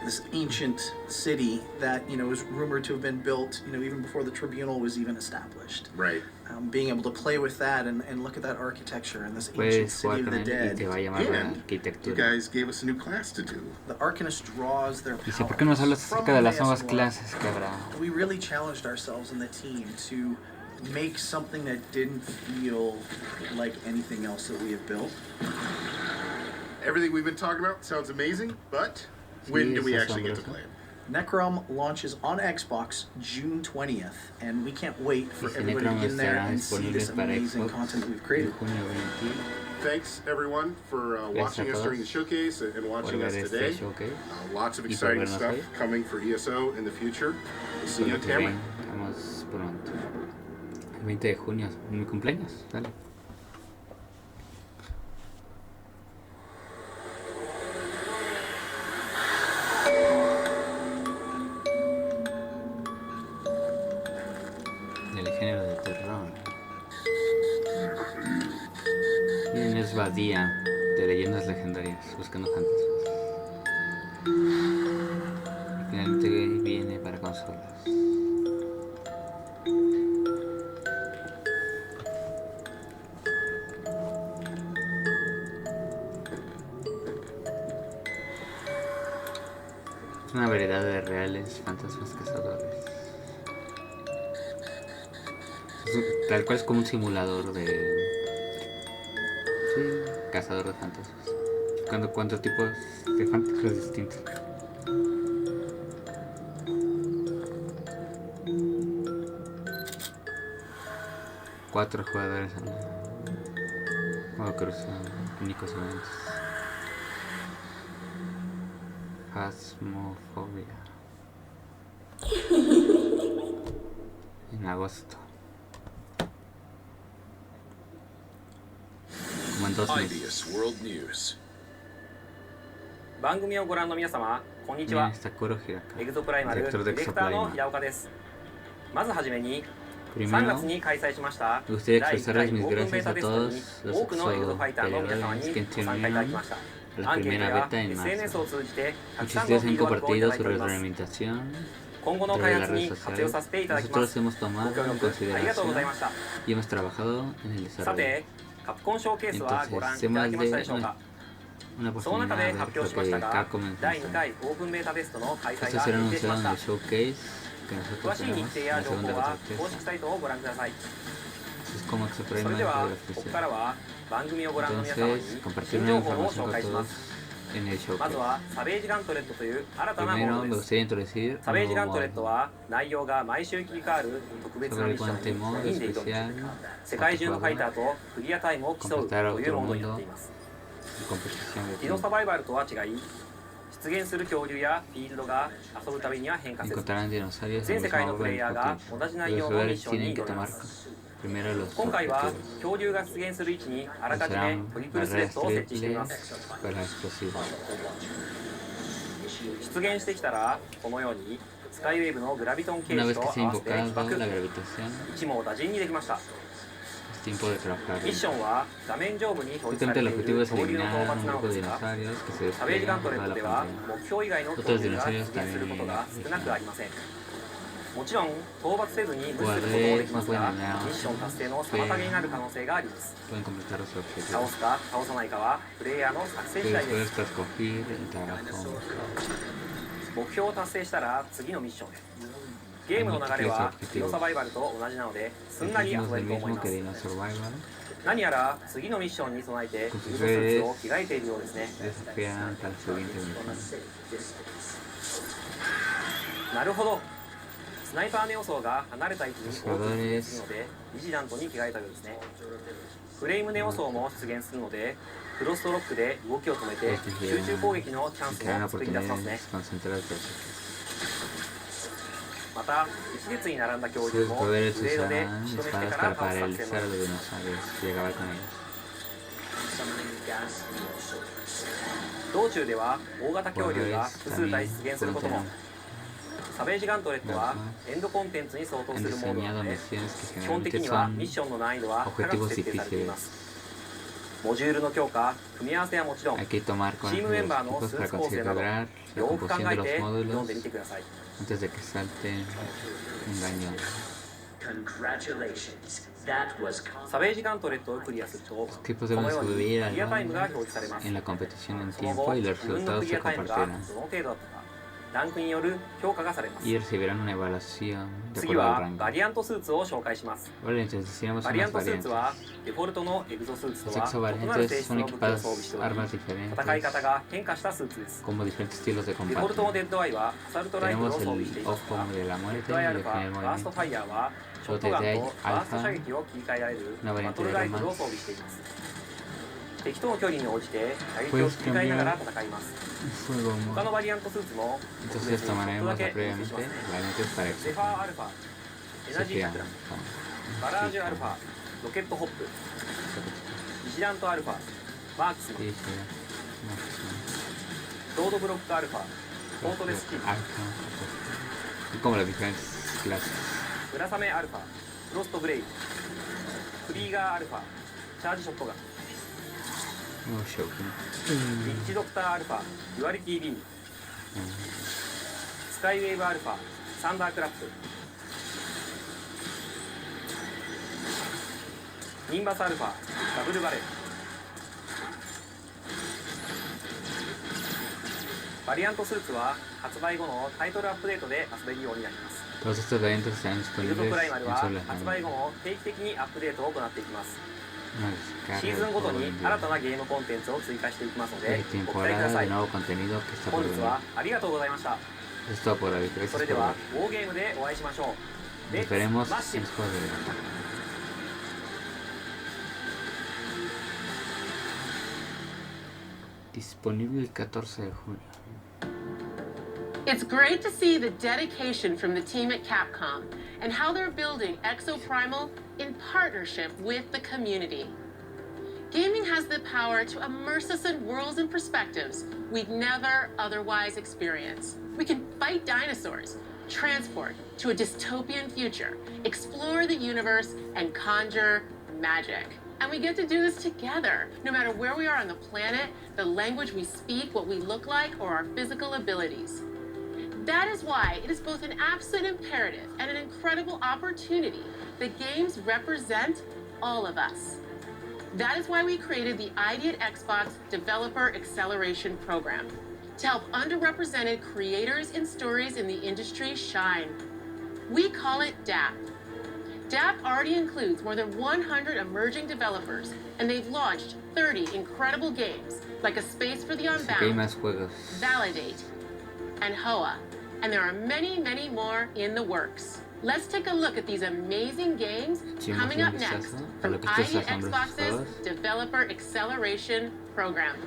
Speaker 3: This ancient city that, you know, is rumored to have been built, you know, even before the tribunal was even established.
Speaker 15: Right.
Speaker 3: Being able to play with that and look at that architecture and this ancient city of the dead.
Speaker 15: And you guys gave us a new class to do.
Speaker 3: The Arcanist draws their power.
Speaker 1: ¿Por qué nos hablas acerca de las nuevas clases que habrá?
Speaker 3: We really challenged ourselves in the team to make something that didn't feel like anything else that we have built.
Speaker 15: Everything we've been talking about sounds amazing, but when do we actually get to play it?
Speaker 3: Necrom launches on Xbox June 20th, and we can't wait for everybody to get in there and see this amazing content that we've created.
Speaker 15: thanks everyone for watching us during the showcase and watching us today. Lots of exciting stuff coming for ESO in the future. We'll see you on camera.
Speaker 1: Vamos pronto. El 20 de junio, en mi cumpleaños. Dale. Del género de terror. Miren, es Badía de Leyendas Legendarias, buscando fantasmas. Y finalmente viene para consolas. Es una variedad de reales fantasmas cazadores. Tal cual es como un simulador de... Sí, cazador de fantasmas. ¿Cuántos tipos de fantasmas distintos? Cuatro jugadores modo cruzado, únicos eventos. Phasmophobia. En agosto. Como en 2 meses.
Speaker 18: 番組をご覧の皆様、こんにちは。エグゾプライマルディレクターの平岡です。まずはじめに、3月に開催しました第1回オープンベータテストに多くのエグゾファイターの皆様にご参加いただきました。アンケートや SNS を通じてたくさんのフィードバックをいただいております。今後の開発に活用させていただきます。ご協力ありがとうございました。さて、カプコンショーケースはご覧いただけましたでしょうか。その中で発表しましたが、第2回オープンベータテストの開催が決定しました。詳しい日程や情報は公式サイトをご覧ください。それでは、ここからは番組をご覧の皆様に新情報を紹介します。まずはサベージガントレットという新たなモードです。サベージガントレットは内容が毎週切り替わる特別なミッションに4人で挑み、世界中のファイターとクリアタイムを競うというモードになっています。ディノサバイバルとは違い、出現する恐竜やフィールドが遊ぶたびには変化せず、全世界のプレイヤーが同じ内容のミッションに挑みます。今回は恐竜が出現する位置にあらかじめトリプルスレッドを設置しています。出現してきたらこのようにスカイウェーブのグラビトンケージと合わせて起爆、一網打尽にできました。ミッションは画面上部に表示されている恐竜の討伐なのですが、サベージガントレットでは目標以外の恐竜が出現することが少なくありません。もちろん討伐せずに無視することもできますが、ミッション達成の妨げになる可能性があります。倒すか倒さないかはプレイヤーの作戦次第です。目標を達成したら次のミッションへ。ゲームの流れはディノサバイバルと同じなのですんなり遊べると思います。何やら次のミッションに備えてフードスーツを着替えているようですね。なるほど。スナイパーネオソーが離れた位置に多く出現するのでビジラントに着替えたようですね。フレームネオソーも出現するのでクロストロックで動きを止めて集中攻撃のチャンスも作り出せますね。また一列に並んだ恐竜もブレードで仕留めてから倒す作戦も。道中では大型恐竜が複数体出現することも。サベージガントレットはエンドコンテンツに相当するモードなので、基本的にはミッションの難易度は高く設定されています。モジュールの強化、組み合わせはもちろん、チームメンバーのスーツ構成など、よく考えて読んでみてください。サベージガントレットをクリアすると、このようにクリアタイムが表示されます。その後、自分のクリアタイムがどの程度だったか、ランクによる評価がされます。次はバリアントスーツを紹介します。バリアントスーツはデフォルトのエグゾスーツとは異なる性質の武器を装備しており、戦い方が変化したスーツです。デフォルトのデッドアイはアサルトライフルを装備していますが、デッドアイアルファ、バーストファイヤーはショットガンとバースト射撃を切り替えられるバトルライフルを装備しています。敵との距離に応じて打撃を切り替えながら戦います。他のバリアントスーツも特別にちょっとだけお見せしますね。ゼファーアルファ、エナジーチャクラ、バラージュアルファ、ロケットホップ、ビジラントアルファ、マークスマン、ロードブロックアルファ、フォートレスキー、ムラサメアルファ、フロストブレイド、フリーガーアルファ、チャージショットガン、リッチドクターアルファ、デュアリティビーム、スカイウェーブアルファ、サンダークラップ、ニンバスアルファ、ダブルバレー、バリアントスーツは発売後のタイトルアップデートで遊べるようになります。
Speaker 1: Todos estos variantes están
Speaker 18: ビルド
Speaker 1: disponibles
Speaker 18: プライマル
Speaker 1: en
Speaker 18: は
Speaker 1: solo
Speaker 18: 発売後も定期的にアップデートを行っていきます。シー
Speaker 1: descarga
Speaker 18: ズンごと
Speaker 1: todo
Speaker 18: に
Speaker 1: el
Speaker 18: 新たなゲームコンテンツを追加していきますので、ご期待くだ
Speaker 1: temporada
Speaker 18: さ
Speaker 1: de
Speaker 18: い。
Speaker 1: nuevo contenido que está
Speaker 18: 本
Speaker 1: por
Speaker 18: 日
Speaker 1: venir.
Speaker 18: はありがとうございました。
Speaker 1: Es todo por hoy.
Speaker 18: そ
Speaker 1: Gracias
Speaker 18: れで
Speaker 1: por
Speaker 18: は
Speaker 1: ver.
Speaker 18: ウォーゲームでお会いしましょう。
Speaker 1: Nos veremos
Speaker 18: マッシ
Speaker 1: en
Speaker 18: ブ
Speaker 1: los juegos de verano. Disponible el 14 de junio.
Speaker 11: It's great to see the dedication from the team at Capcom and how they're building Exoprimal in partnership with the community. Gaming has the power to immerse us in worlds and perspectives we'd never otherwise experience. We can fight dinosaurs, transport to a dystopian future, explore the universe, and conjure magic. And we get to do this together, no matter where we are on the planet, the language we speak, what we look like, or our physical abilities. That is why it is both an absolute imperative and an incredible opportunity that games represent all of us. That is why we created the ID at Xbox Developer Acceleration Program, to help underrepresented creators and stories in the industry shine. We call it DAP. DAP already includes more than 100 emerging developers, and they've launched 30 incredible games, like A Space for the Unbound, Validate, and HOA. And there are many, many more in the works. Let's take a look at these amazing games coming up next from ID at Xbox's Developer Acceleration Program.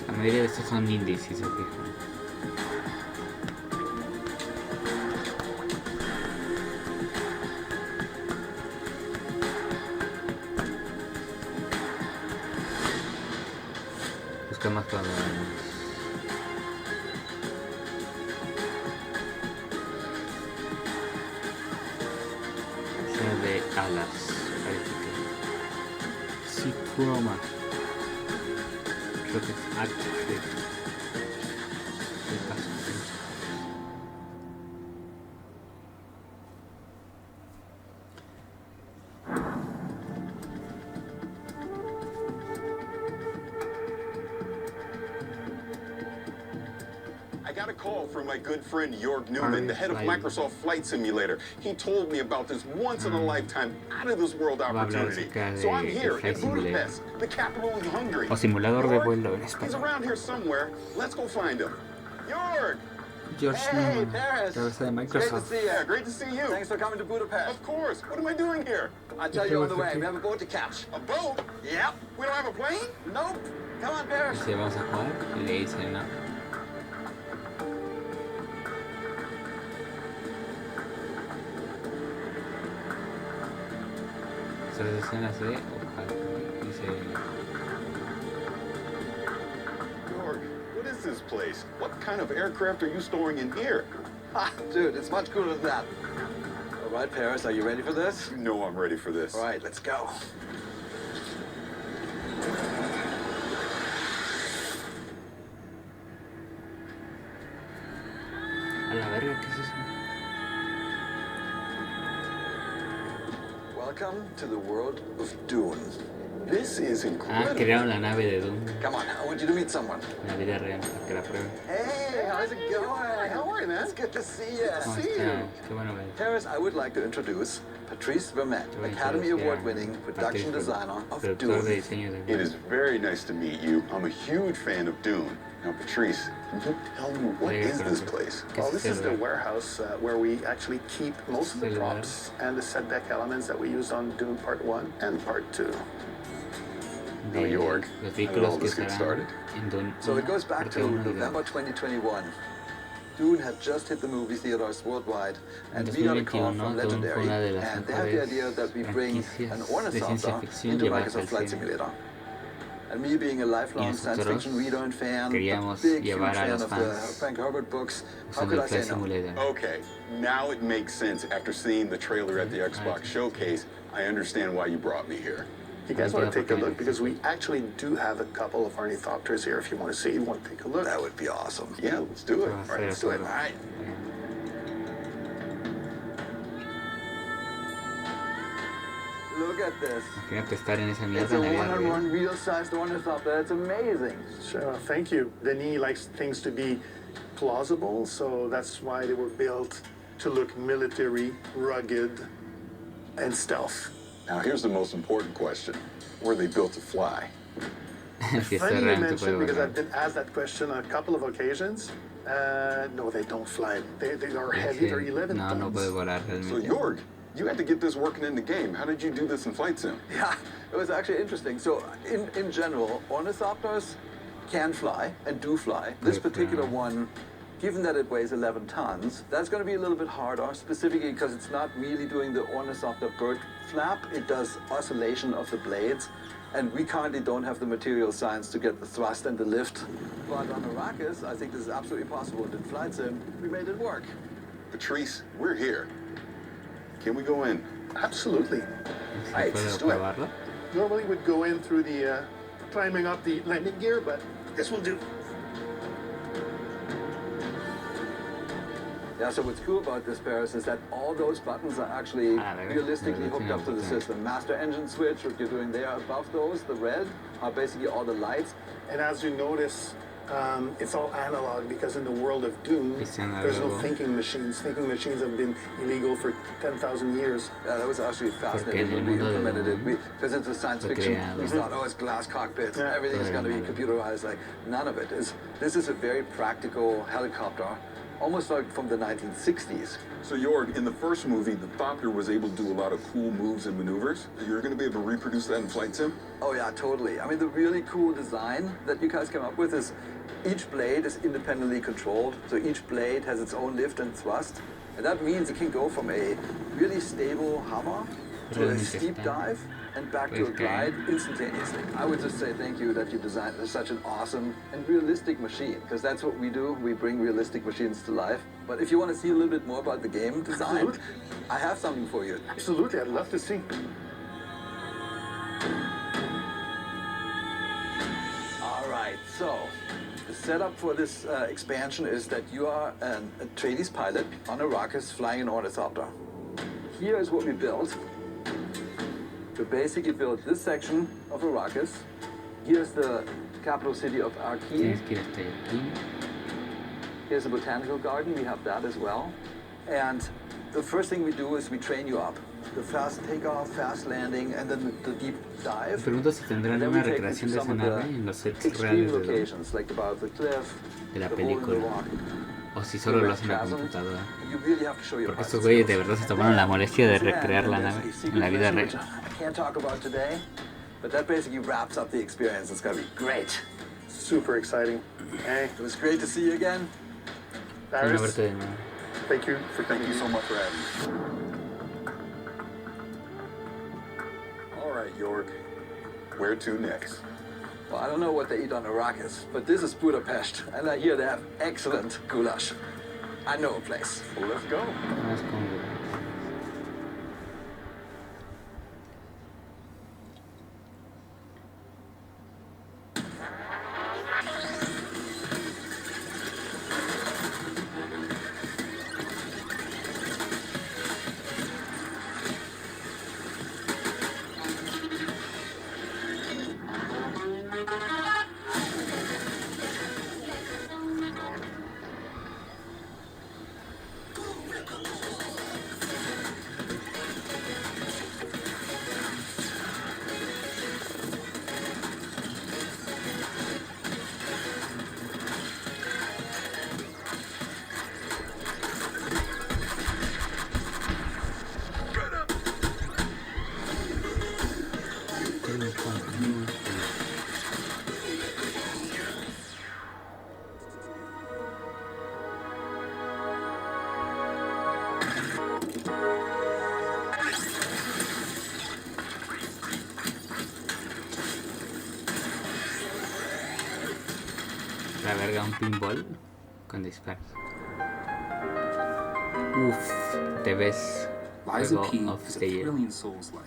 Speaker 1: La mayoría de estos son indies, si se fijan. Busca más para de alas, parece que Citroma. Creo que es active.
Speaker 4: I got a call from my good friend Jorg Newman, the head of Microsoft Flight Simulator. He told me about this once-in-a-lifetime, out-of-this-world opportunity. So I'm here in Budapest, the capital of Hungary.
Speaker 1: O simulador de vuelo en
Speaker 4: He's
Speaker 1: español.
Speaker 4: around here somewhere. Let's go find him. Jorg!
Speaker 1: George Newman, cabeza de Microsoft.
Speaker 4: Great to see you.
Speaker 22: Thanks for coming to Budapest.
Speaker 4: Of course. What am I doing here?
Speaker 22: I'll tell you on the way. We have a boat to catch.
Speaker 4: A boat?
Speaker 22: Yep.
Speaker 4: We don't have a plane?
Speaker 22: Nope. Come on, Paris.
Speaker 1: Si vamos a jugar, y le dice no. Estas escenas de ojalá, dice.
Speaker 4: Jorg, what is this place? What kind of aircraft are you storing in here?
Speaker 22: Ah, dude, it's much cooler than that. All right, Paris, are you ready for this?
Speaker 4: You know I'm ready for this.
Speaker 22: All right, let's go.
Speaker 1: A la verga, ¿qué es eso?
Speaker 22: Welcome to the world of Dune. This is incredible.
Speaker 1: Crearon la nave de Doom.
Speaker 22: Come on, I want you to meet someone.
Speaker 1: En la vida real, para que la prueben.
Speaker 22: Hey, how's it going? How are you, man? It's good to see you.
Speaker 1: ¿Cómo está? Qué bueno ver.
Speaker 22: Paris, I would like to introduce Patrice Vermette, Academy Award-winning production designer of Dune.
Speaker 12: It is very nice to meet you. I'm a huge fan of Dune. Now, Patrice, can you tell me what is this place?
Speaker 9: Well, this is the warehouse where we actually keep most of the props and the set deck elements that we used on Dune Part 1 and Part 2.
Speaker 12: New York. How did all this get started?
Speaker 22: So it goes back to November 2021. Dune had just hit the movie theaters worldwide, and we got a call from Legendary, and they have the idea that we bring an ornithopter into Microsoft Flight Simulator. And me being a lifelong science fiction reader and fan, a big, huge fan of the Frank Herbert books, how could I say no?
Speaker 12: Okay, now it makes sense. After seeing the trailer at the Xbox showcase, I understand why you brought me here.
Speaker 9: You guys want to take a look? Because we actually do have a couple of ornithopters here. If you want to see, you want to take a look.
Speaker 22: That would be awesome.
Speaker 12: Yeah, let's do it.
Speaker 22: All right, let's do it. All right. Look at this.
Speaker 1: Imagínate estar en esa mierda
Speaker 22: It's a
Speaker 1: en la vida real.
Speaker 22: one-on-one real-sized ornithopter. It's amazing.
Speaker 9: So, thank you. Denis likes things to be plausible, so that's why they were built to look military, rugged, and stealth.
Speaker 12: Now, here's the most important question. Were they built to fly?
Speaker 9: Funny you mentioned, because I've been asked that question on a couple of occasions. No, they don't fly. They are heavy. They're 11 tons.
Speaker 1: No puede volar
Speaker 12: So,
Speaker 1: realmente.
Speaker 12: Jorg, you had to get this working in the game. How did you do this in Flight Sim?
Speaker 22: Yeah, it was actually interesting. So, in general, ornithopters can fly and do fly. This particular one, given that it weighs 11 tons, that's going to be a little bit harder, specifically because it's not really doing the ornithopter bird flap. It does oscillation of the blades, and we currently don't have the material science to get the thrust and the lift. But on Arrakis, I think this is absolutely possible. And in Flight Sim, we made it work.
Speaker 12: Patrice, we're here. Can we go in?
Speaker 9: Absolutely. Right, let's do it. Normally we'd go in through the climbing up the landing gear, but this will do.
Speaker 22: Yeah, so what's cool about this, Paris, is that all those buttons are actually realistically hooked up to the system. Master engine switch, what you're doing there above those, the red, are basically all the lights.
Speaker 9: And as you notice, it's all analog because in the world of Dune, there's no thinking machines. Thinking machines have been illegal for 10,000 years.
Speaker 22: Yeah, that was actually fascinating when we implemented it. Because it's a science fiction, we thought, oh, it's glass cockpits, everything's going to be computerized. Like, none of it is. This is a very practical helicopter, almost like from the 1960s.
Speaker 12: So, Jorg, in the first movie, the Thopter was able to do a lot of cool moves and maneuvers. You're going to be able to reproduce that in Flight Sim?
Speaker 22: Oh, yeah, totally. I mean, the really cool design that you guys came up with is each blade is independently controlled. So each blade has its own lift and thrust. And that means it can go from a really stable hover to a steep dive and back to a glide instantaneously. I would just say thank you that you designed such an awesome and realistic machine, because that's what we do. We bring realistic machines to life. But if you want to see a little bit more about the game design, I have something for you.
Speaker 9: Absolutely, I'd love to see.
Speaker 22: All right, so the setup for this expansion is that you are a Atreides pilot on Arrakis flying an ornithopter. Here is what we built. We basically built this section of Arrakis. Here's the capital city of Arrakis. Here's the botanical garden. We have that as well. And the first thing we do is we train you up. The fast takeoff, fast landing, and then the deep dive.
Speaker 1: Pregunto si tendrán una recreación de esa nave en los sets reales de la película. O si solo lo hacen en la computadora. Porque estos güeyes de verdad se tomaron la molestia de recrear la nave en la vida real.
Speaker 22: Can't talk about today, but that basically wraps up the experience. It's gonna be great.
Speaker 9: Super exciting. Hey,
Speaker 22: it was great to see you again.
Speaker 9: Paris, thank you
Speaker 22: so much for having me.
Speaker 12: All right, Jorg. Where to next?
Speaker 22: Well, I don't know what they eat on Arrakis, but this is Budapest, and I hear they have excellent goulash. I know a place.
Speaker 12: Well, let's go.
Speaker 1: La verga, un pinball con disparos. Uff, te ves
Speaker 16: Lies of
Speaker 1: juego
Speaker 16: P
Speaker 1: of
Speaker 16: is a
Speaker 1: the year.
Speaker 16: thrilling Souls-like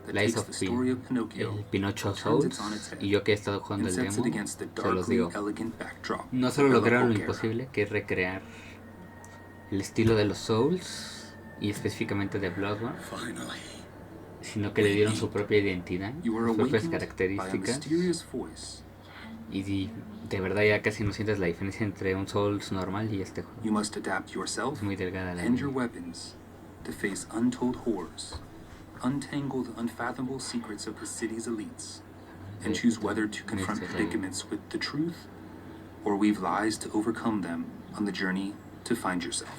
Speaker 16: that
Speaker 1: Lies
Speaker 16: takes
Speaker 1: of
Speaker 16: the
Speaker 1: P,
Speaker 16: story of Pinocchio
Speaker 1: el Pinocho
Speaker 16: and turns it
Speaker 1: Souls,
Speaker 16: on its head
Speaker 1: y yo que he estado jugando
Speaker 16: and
Speaker 1: el
Speaker 16: sets
Speaker 1: demo,
Speaker 16: it against the
Speaker 1: se los
Speaker 16: darkly
Speaker 1: digo,
Speaker 16: elegant backdrop
Speaker 1: no solo
Speaker 16: of
Speaker 1: lograron lo
Speaker 16: Elena Volguera.
Speaker 1: imposible, que es recrear el estilo de los Souls, y específicamente de Bloodborne, sino que le dieron su propia identidad, sus propias características, y de verdad ya casi no sientes la diferencia entre un Souls normal y este juego.
Speaker 16: You must adapt yourself
Speaker 1: Es muy delgada la
Speaker 16: and your
Speaker 1: línea.
Speaker 16: weapons to face untold horrors, untangle the unfathomable secrets of the city's elites, and choose whether to confront predicaments with the truth or weave lies to overcome them on the journey to find yourself.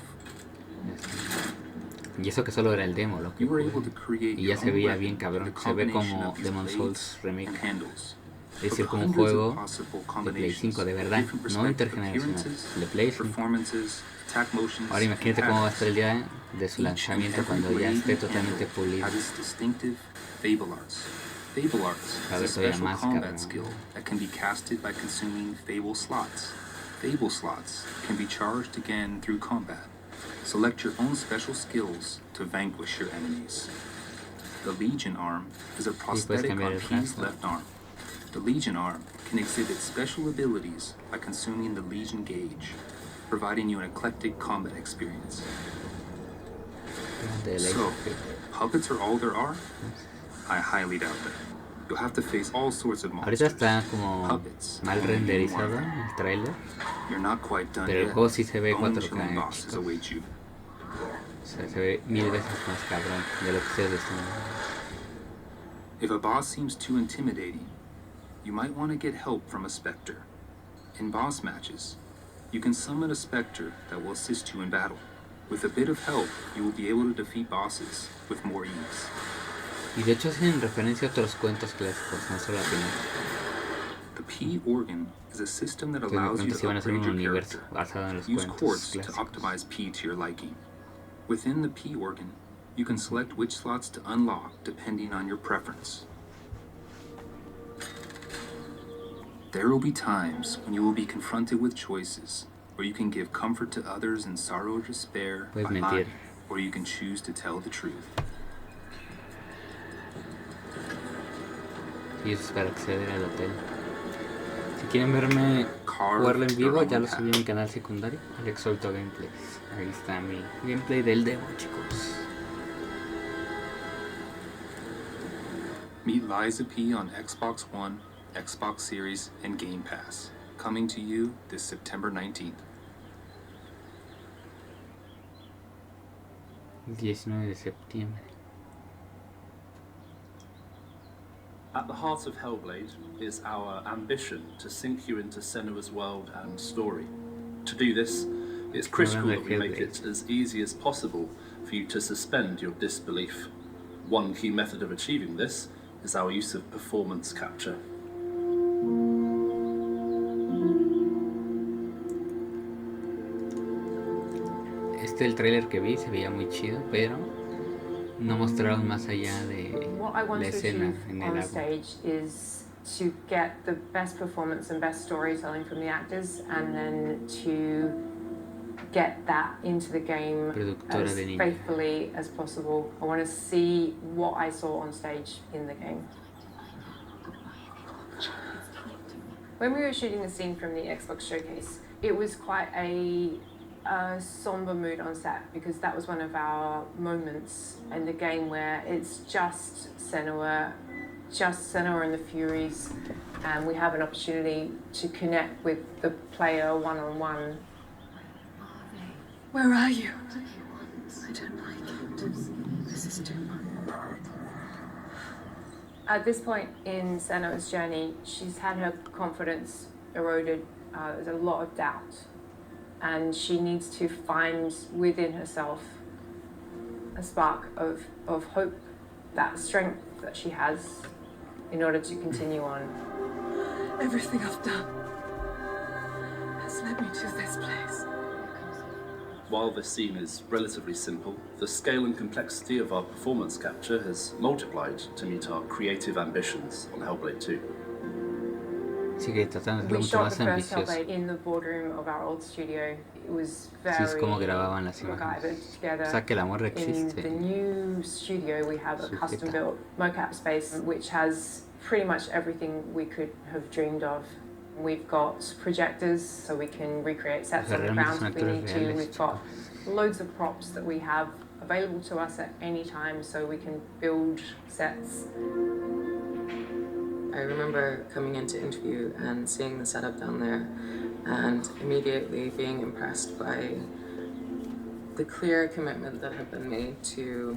Speaker 1: Y eso que solo era el demo, lo que
Speaker 16: You were able to create
Speaker 1: y ya
Speaker 16: your
Speaker 1: se
Speaker 16: own
Speaker 1: veía
Speaker 16: weapon
Speaker 1: bien
Speaker 16: with
Speaker 1: cabrón,
Speaker 16: a
Speaker 1: se ve
Speaker 16: combination
Speaker 1: como
Speaker 16: of these
Speaker 1: Demon
Speaker 16: blades
Speaker 1: Souls Remake,
Speaker 16: and handles.
Speaker 1: es decir, como un
Speaker 16: Hundreds of
Speaker 1: juego
Speaker 16: possible
Speaker 1: de Play
Speaker 16: combinations,
Speaker 1: 5 de verdad,
Speaker 16: different
Speaker 1: no
Speaker 16: respective
Speaker 1: intergeneracional,
Speaker 16: appearances,
Speaker 1: de Play 5.
Speaker 16: performances, attack motions,
Speaker 1: Ahora imagínate
Speaker 16: and
Speaker 1: cómo va a estar el
Speaker 16: patterns.
Speaker 1: día de su
Speaker 16: Each
Speaker 1: lanzamiento
Speaker 16: and every
Speaker 1: cuando ya
Speaker 16: blade
Speaker 1: esté
Speaker 16: and
Speaker 1: totalmente
Speaker 16: handle
Speaker 1: pulido.
Speaker 16: has its distinctive Fable Arts. Fable Arts
Speaker 1: Va a
Speaker 16: is a
Speaker 1: haber todavía
Speaker 16: special
Speaker 1: más,
Speaker 16: combat
Speaker 1: cabrón.
Speaker 16: skill that can be casted by consuming Fable slots. Fable slots can be charged again through combat. Select your own special skills to vanquish your enemies. The Legion Arm is a prosthetic
Speaker 1: cambiar
Speaker 16: on
Speaker 1: el
Speaker 16: P's
Speaker 1: brazo.
Speaker 16: left arm. The Legion Arm can exhibit special abilities by consuming the Legion Gauge, providing you an eclectic combat experience. So, puppets are all there are? I highly doubt that. You'll have to face all sorts of
Speaker 1: Ahorita
Speaker 16: monsters.
Speaker 1: está como
Speaker 16: Puppets
Speaker 1: mal
Speaker 16: only in
Speaker 1: renderizado
Speaker 16: warfare.
Speaker 1: el trailer,
Speaker 16: You're not quite done
Speaker 1: pero el
Speaker 16: yet.
Speaker 1: juego sí se ve
Speaker 16: Bone-chilling
Speaker 1: 4K,
Speaker 16: bosses
Speaker 1: chicos.
Speaker 16: await you.
Speaker 1: O sea, se ve 1000 veces más cabrón de lo que ustedes están viendo.
Speaker 16: If a boss seems too intimidating, you might want to get help from a specter. In boss matches, you can summon a specter that will assist you in battle. With a bit of help, you will be able to defeat bosses with more ease.
Speaker 1: Y de hecho hacen referencia a otros cuentos clásicos, no solo a Pinocchio.
Speaker 16: The P organ is a system that
Speaker 1: Entonces me
Speaker 16: allows you
Speaker 1: pregunto si
Speaker 16: to
Speaker 1: van a hacer
Speaker 16: upgrade
Speaker 1: un
Speaker 16: your
Speaker 1: universo
Speaker 16: character.
Speaker 1: basado en los
Speaker 16: Use
Speaker 1: cuentos
Speaker 16: chords to
Speaker 1: clásicos.
Speaker 16: optimize P to your liking. Within the P organ, you can select which slots to unlock depending on your preference. There will be times when you will be confronted with choices where you can give comfort to others in sorrow or despair
Speaker 1: Puedes
Speaker 16: by
Speaker 1: mentir.
Speaker 16: lying, or you can choose to tell the truth.
Speaker 1: Y eso es para acceder al hotel. Si quieren verme jugarlo en vivo, ya lo subí en mi canal secundario, Obito Gameplays. Ahí está mi gameplay del demo, chicos.
Speaker 16: Meet Liza P on Xbox One, Xbox Series, and Game Pass. Coming to you this September 19th.
Speaker 1: El 19 de septiembre.
Speaker 20: At the heart of Hellblade is our ambition to sink you into Senua's world and story. To do this, it's critical that we make it as easy as possible for you to suspend your disbelief. One key method of achieving this is our use of performance capture.
Speaker 1: El trailer que vi se veía muy chido, pero no mostraron más allá de la escena en el agua.
Speaker 23: Is to get the best performance and best storytelling from the actors, and then to get that into the game as faithfully as possible. I want to see what I saw on stage in the game. When we were shooting the scene from the Xbox showcase, it was quite a somber mood on set, because that was one of our moments in the game where it's just Senua and the Furies, and we have an opportunity to connect with the player one-on-one.
Speaker 10: Where are you? I don't like it. This is too much.
Speaker 23: At this point in Senua's journey, she's had her confidence eroded. There's a lot of doubt. And she needs to find within herself a spark of hope, that strength that she has, in order to continue on.
Speaker 10: Everything I've done has led me to this place.
Speaker 20: While this scene is relatively simple, the scale and complexity of our performance capture has multiplied to meet our creative ambitions on Hellblade 2.
Speaker 23: We shot the first Hellblade in the boardroom of our old studio. It was very MacGyvered together.
Speaker 1: O sea, que el amor existe.
Speaker 23: In the new studio we have a custom-built mocap space which has pretty much everything we could have dreamed of. We've got projectors so we can recreate sets on the ground if we need to. We've got loads of props that we have available to us at any time so we can build sets.
Speaker 10: I remember coming in to interview and seeing the setup down there and immediately being impressed by the clear commitment that had been made to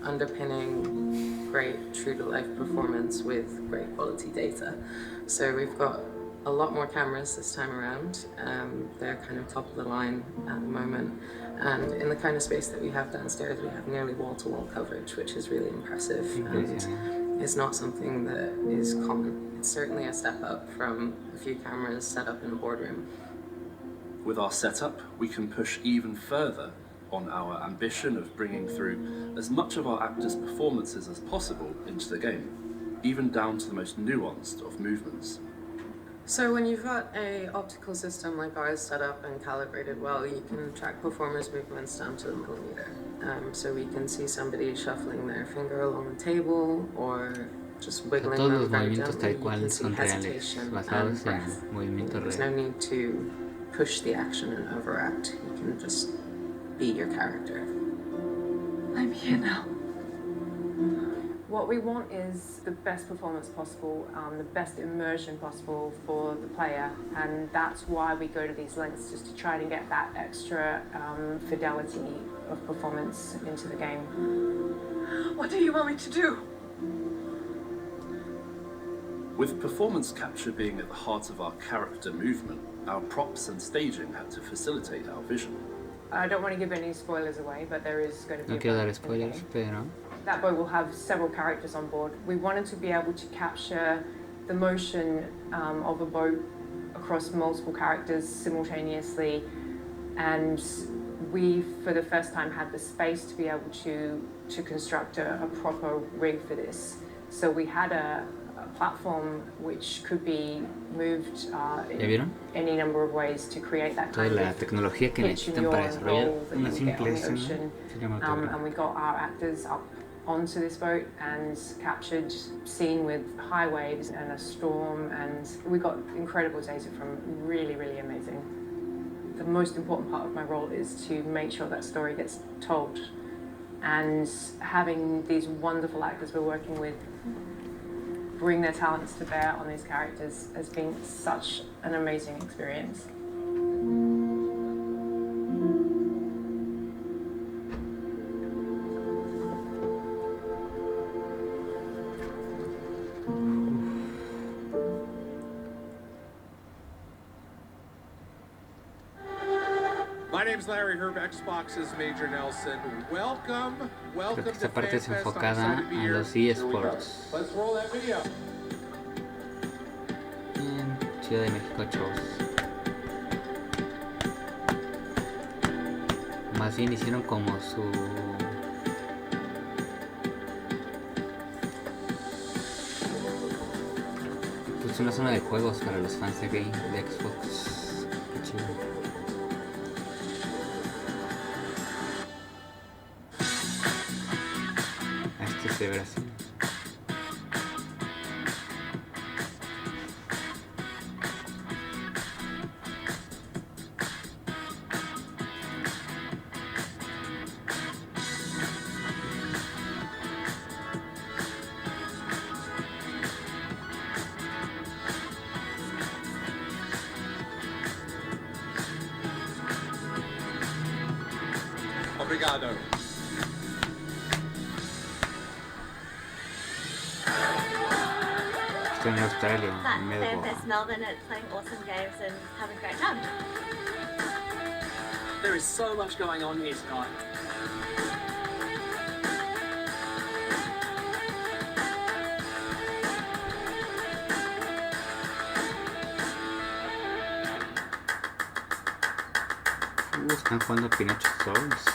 Speaker 10: underpinning great true-to-life performance with great quality data. So we've got a lot more cameras this time around. They're kind of top of the line at the moment. And in the kind of space that we have downstairs, we have nearly wall-to-wall coverage, which is really impressive. And it's not something that is common. It's certainly a step up from a few cameras set up in a boardroom.
Speaker 20: With our setup, we can push even further on our ambition of bringing through as much of our actors' performances as possible into the game, even down to the most nuanced of movements.
Speaker 10: So when you've got an optical system like ours set up and calibrated well, you can track performers' movements down to the millimeter. So we can see somebody shuffling their finger along the table or just wiggling them very gently. You can see hesitation and breath. There's no need to push the action and overact. You can just be your character.
Speaker 23: I'm here now. What we want is the best performance possible, the best immersion possible for the player, and that's why we go to these lengths, just to try to get that extra fidelity of performance into the game.
Speaker 10: What do you want me to do?
Speaker 20: With performance capture being at the heart of our character movement, our props and staging had to facilitate our vision.
Speaker 23: I don't want to give any spoilers away, but there is going to be
Speaker 1: No quiero dar spoilers, pero
Speaker 23: that boat will have several characters on board. We wanted to be able to capture the motion of a boat across multiple characters simultaneously, and we, for the first time, had the space to be able to construct a proper rig for this. So we had a platform which could be moved in any number of ways to create that kind
Speaker 1: la tecnología que necesitan para desarrollar una simple escena cinematográfica.
Speaker 23: And we got our actors up onto this boat and captured scene with high waves and a storm, and we got incredible data from really, really amazing. The most important part of my role is to make sure that story gets told, and having these wonderful actors we're working with bring their talents to bear on these characters has been such an amazing experience.
Speaker 6: My name's Larry Herb, Xbox's Major Nelson. Welcome
Speaker 1: Creo que esta
Speaker 6: to
Speaker 1: parte es
Speaker 6: FanFest.
Speaker 1: enfocada
Speaker 6: I'm excited to be
Speaker 1: a
Speaker 6: here.
Speaker 1: los
Speaker 6: Here we
Speaker 1: eSports.
Speaker 6: go. Let's roll that video.
Speaker 1: En Ciudad de México, chavos. Más bien hicieron como su... pues una zona de juegos para los fans de Xbox. Qué chido. De Brasil.
Speaker 6: Obrigado.
Speaker 1: Estoy en Australia, en Melbourne.
Speaker 14: FanFest Melbourne at playing awesome games and having a great time.
Speaker 17: There is so much going on here tonight.
Speaker 1: Están jugando Pinocho Souls.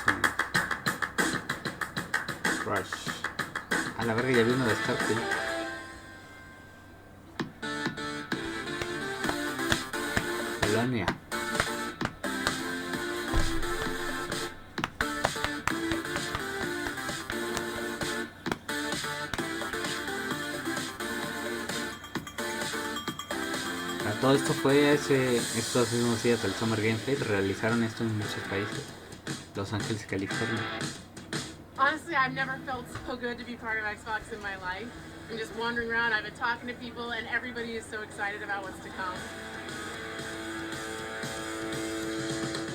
Speaker 1: Rush. A la verga, ya vi uno de Starfield. Polonia. Todo esto fue estos mismos días del Summer Gameplays. Realizaron esto en muchos países. Los Ángeles, California.
Speaker 11: Honestly, I've never felt so good to be part of Xbox in my life. I'm just wandering around, I've been talking to people, and everybody is so excited about what's to come.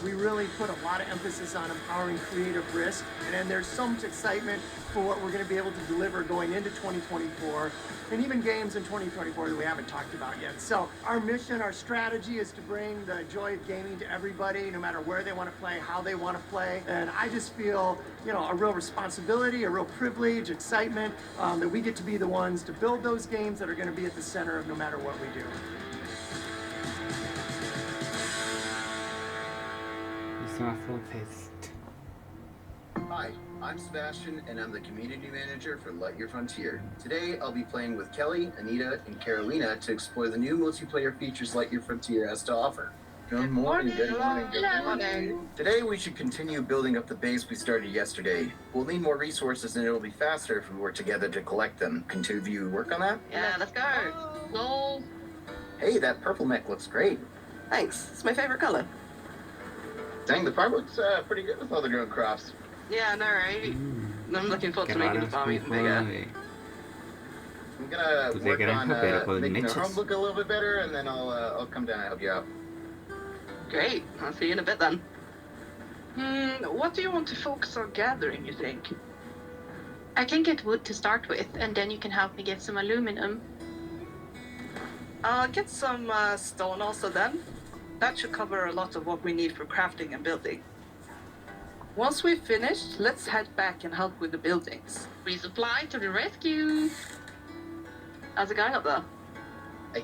Speaker 2: We really put a lot of emphasis on empowering creative risk, and then there's so much excitement for what we're going to be able to deliver going into 2024, and even games in 2024 that we haven't talked about yet. So our mission, our strategy is to bring the joy of gaming to everybody, no matter where they want to play, how they want to play. And I just feel, you know, a real responsibility, a real privilege, excitement that we get to be the ones to build those games that are going to be at the center of no matter what we do.
Speaker 8: Hi, I'm Sebastian, and I'm the community manager for Lightyear Frontier. Today, I'll be playing with Kelly, Anita, and Carolina to explore the new multiplayer features Lightyear Frontier has to offer. Good morning, good morning, good morning. Today, we should continue building up the base we started yesterday. We'll need more resources, and it'll be faster if we work together to collect them. Can two of you work on that?
Speaker 13: Yeah, let's go. Go.
Speaker 8: Hey, that purple mech looks great.
Speaker 13: Thanks, it's my favorite color.
Speaker 8: Dang, the farm looks pretty good with all the growing crops.
Speaker 13: Yeah, I know, right? I'm looking forward to making the farm even bigger.
Speaker 8: I'm gonna work on making the home look a little bit better, and then I'll come down and help you out.
Speaker 13: Great, I'll see you in a bit then.
Speaker 24: What do you want to focus on gathering, you think?
Speaker 13: I can get wood to start with, and then you can help me get some aluminum.
Speaker 24: I'll get some stone also then. That should cover a lot of what we need for crafting and building. Once we've finished, let's head back and help with the buildings.
Speaker 13: Resupply to the rescue! How's it going up there?
Speaker 8: I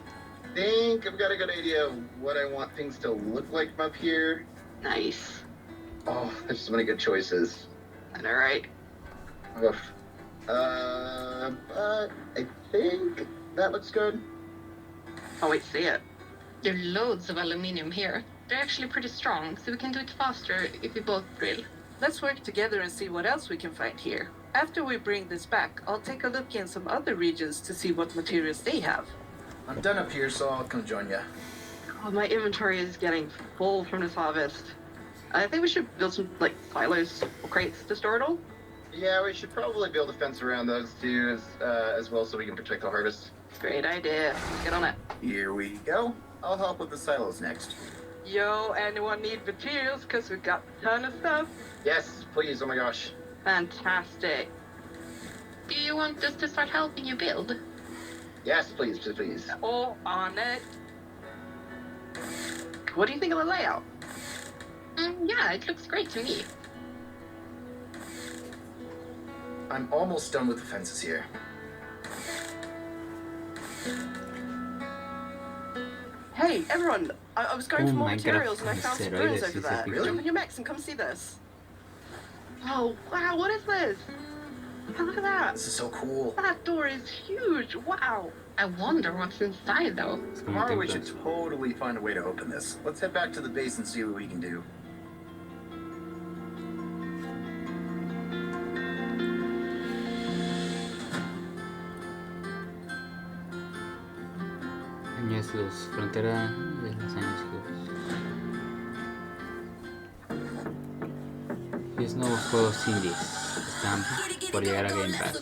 Speaker 8: think I've got a good idea of what I want things to look like from up here.
Speaker 13: Nice.
Speaker 8: Oh, there's so many good choices.
Speaker 13: I know, right?
Speaker 8: Oof. But I think that looks good.
Speaker 13: I'll wait to see it. There are loads of aluminium here. They're actually pretty strong, so we can do it faster if we both drill.
Speaker 24: Let's work together and see what else we can find here. After we bring this back, I'll take a look in some other regions to see what materials they have.
Speaker 8: I'm done up here, so I'll come join you.
Speaker 13: Oh, my inventory is getting full from this harvest. I think we should build some, silos or crates to store it all.
Speaker 8: Yeah, we should probably build a fence around those two as well so we can protect the harvest.
Speaker 13: Great idea. Let's get on it.
Speaker 8: Here we go. I'll help with the silos next.
Speaker 24: Yo, anyone need materials? Because we've got a ton of stuff.
Speaker 8: Yes, please. Oh my gosh.
Speaker 13: Fantastic. Do you want us to start helping you build?
Speaker 8: Yes, please, please.
Speaker 24: All on it.
Speaker 13: What do you think of the layout? Yeah, it looks great to me.
Speaker 8: I'm almost done with the fences here.
Speaker 24: Hey, everyone! I was going for more materials and I found some ruins over there.
Speaker 8: Really?
Speaker 24: Jump in your mechs and come see this.
Speaker 13: Oh, wow, what is this? Oh, look at that.
Speaker 8: This is so cool.
Speaker 24: That door is huge. Wow.
Speaker 13: I wonder what's inside, though.
Speaker 8: Tomorrow we should totally find a way to open this. Let's head back to the base and see what we can do.
Speaker 1: Años luz, frontera de los años luz. 10 nuevos juegos indies están por llegar a Game Pass.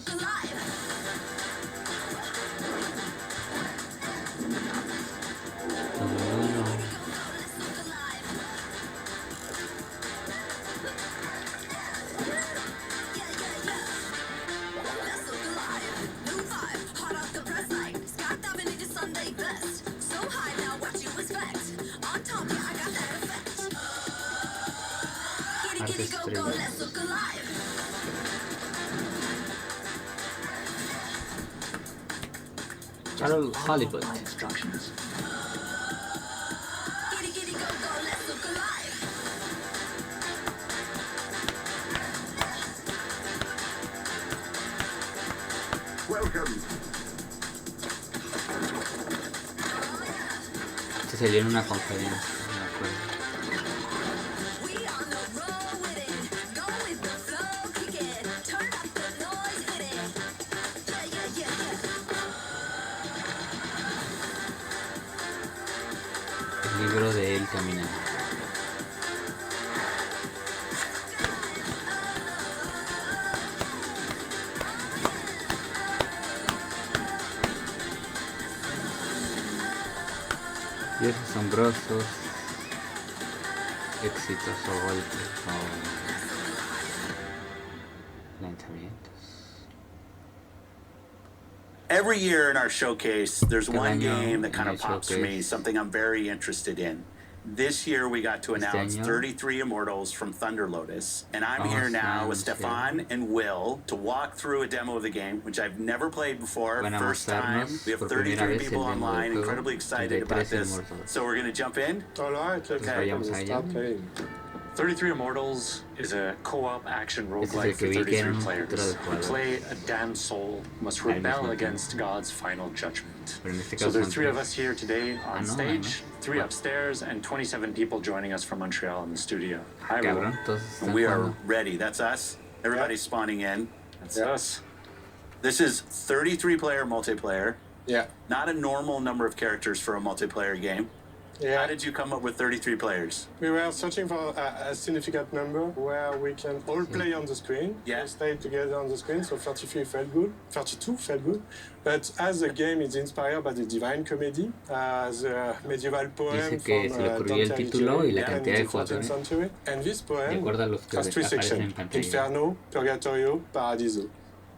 Speaker 1: Carol Hollywood. salió en una conferencia, no me acuerdo. El libro de él caminando. Y esos asombrosos éxitos o golpes o lanzamientos.
Speaker 5: Every year in our showcase, there's one game that kind of pops for me, something I'm very interested in. This year we got to announce 33 Immortals from Thunder Lotus, and I'm here now with Stefan and Will to walk through a demo of the game, which I've never played before, first time. We have 33 people online, incredibly excited about this. So we're going to jump in?
Speaker 7: All right, okay, let's start playing. 33 Immortals is a co-op action roguelike for 33 players. The play a damned soul must rebel against God's final judgment. So there are 3 of us here today on stage, 3 upstairs, and 27 people joining us from Montreal in the studio. Hi, everyone.
Speaker 5: We are ready. That's us. Everybody's spawning in.
Speaker 7: That's us.
Speaker 5: This is 33 player multiplayer.
Speaker 7: Yeah.
Speaker 5: Not a normal number of characters for a multiplayer game.
Speaker 7: Yeah.
Speaker 5: How did you come up with 33 players?
Speaker 7: We were searching for a significant number where we can all play on the screen.
Speaker 5: Yeah.
Speaker 7: Stay together on the screen, so 33 felt good. 32 felt good. But as the game is inspired by the Divine Comedy, the medieval poem from Dante Alighieri in the 14th century. And this poem has 3 sections: Inferno, Purgatorio, Paradiso.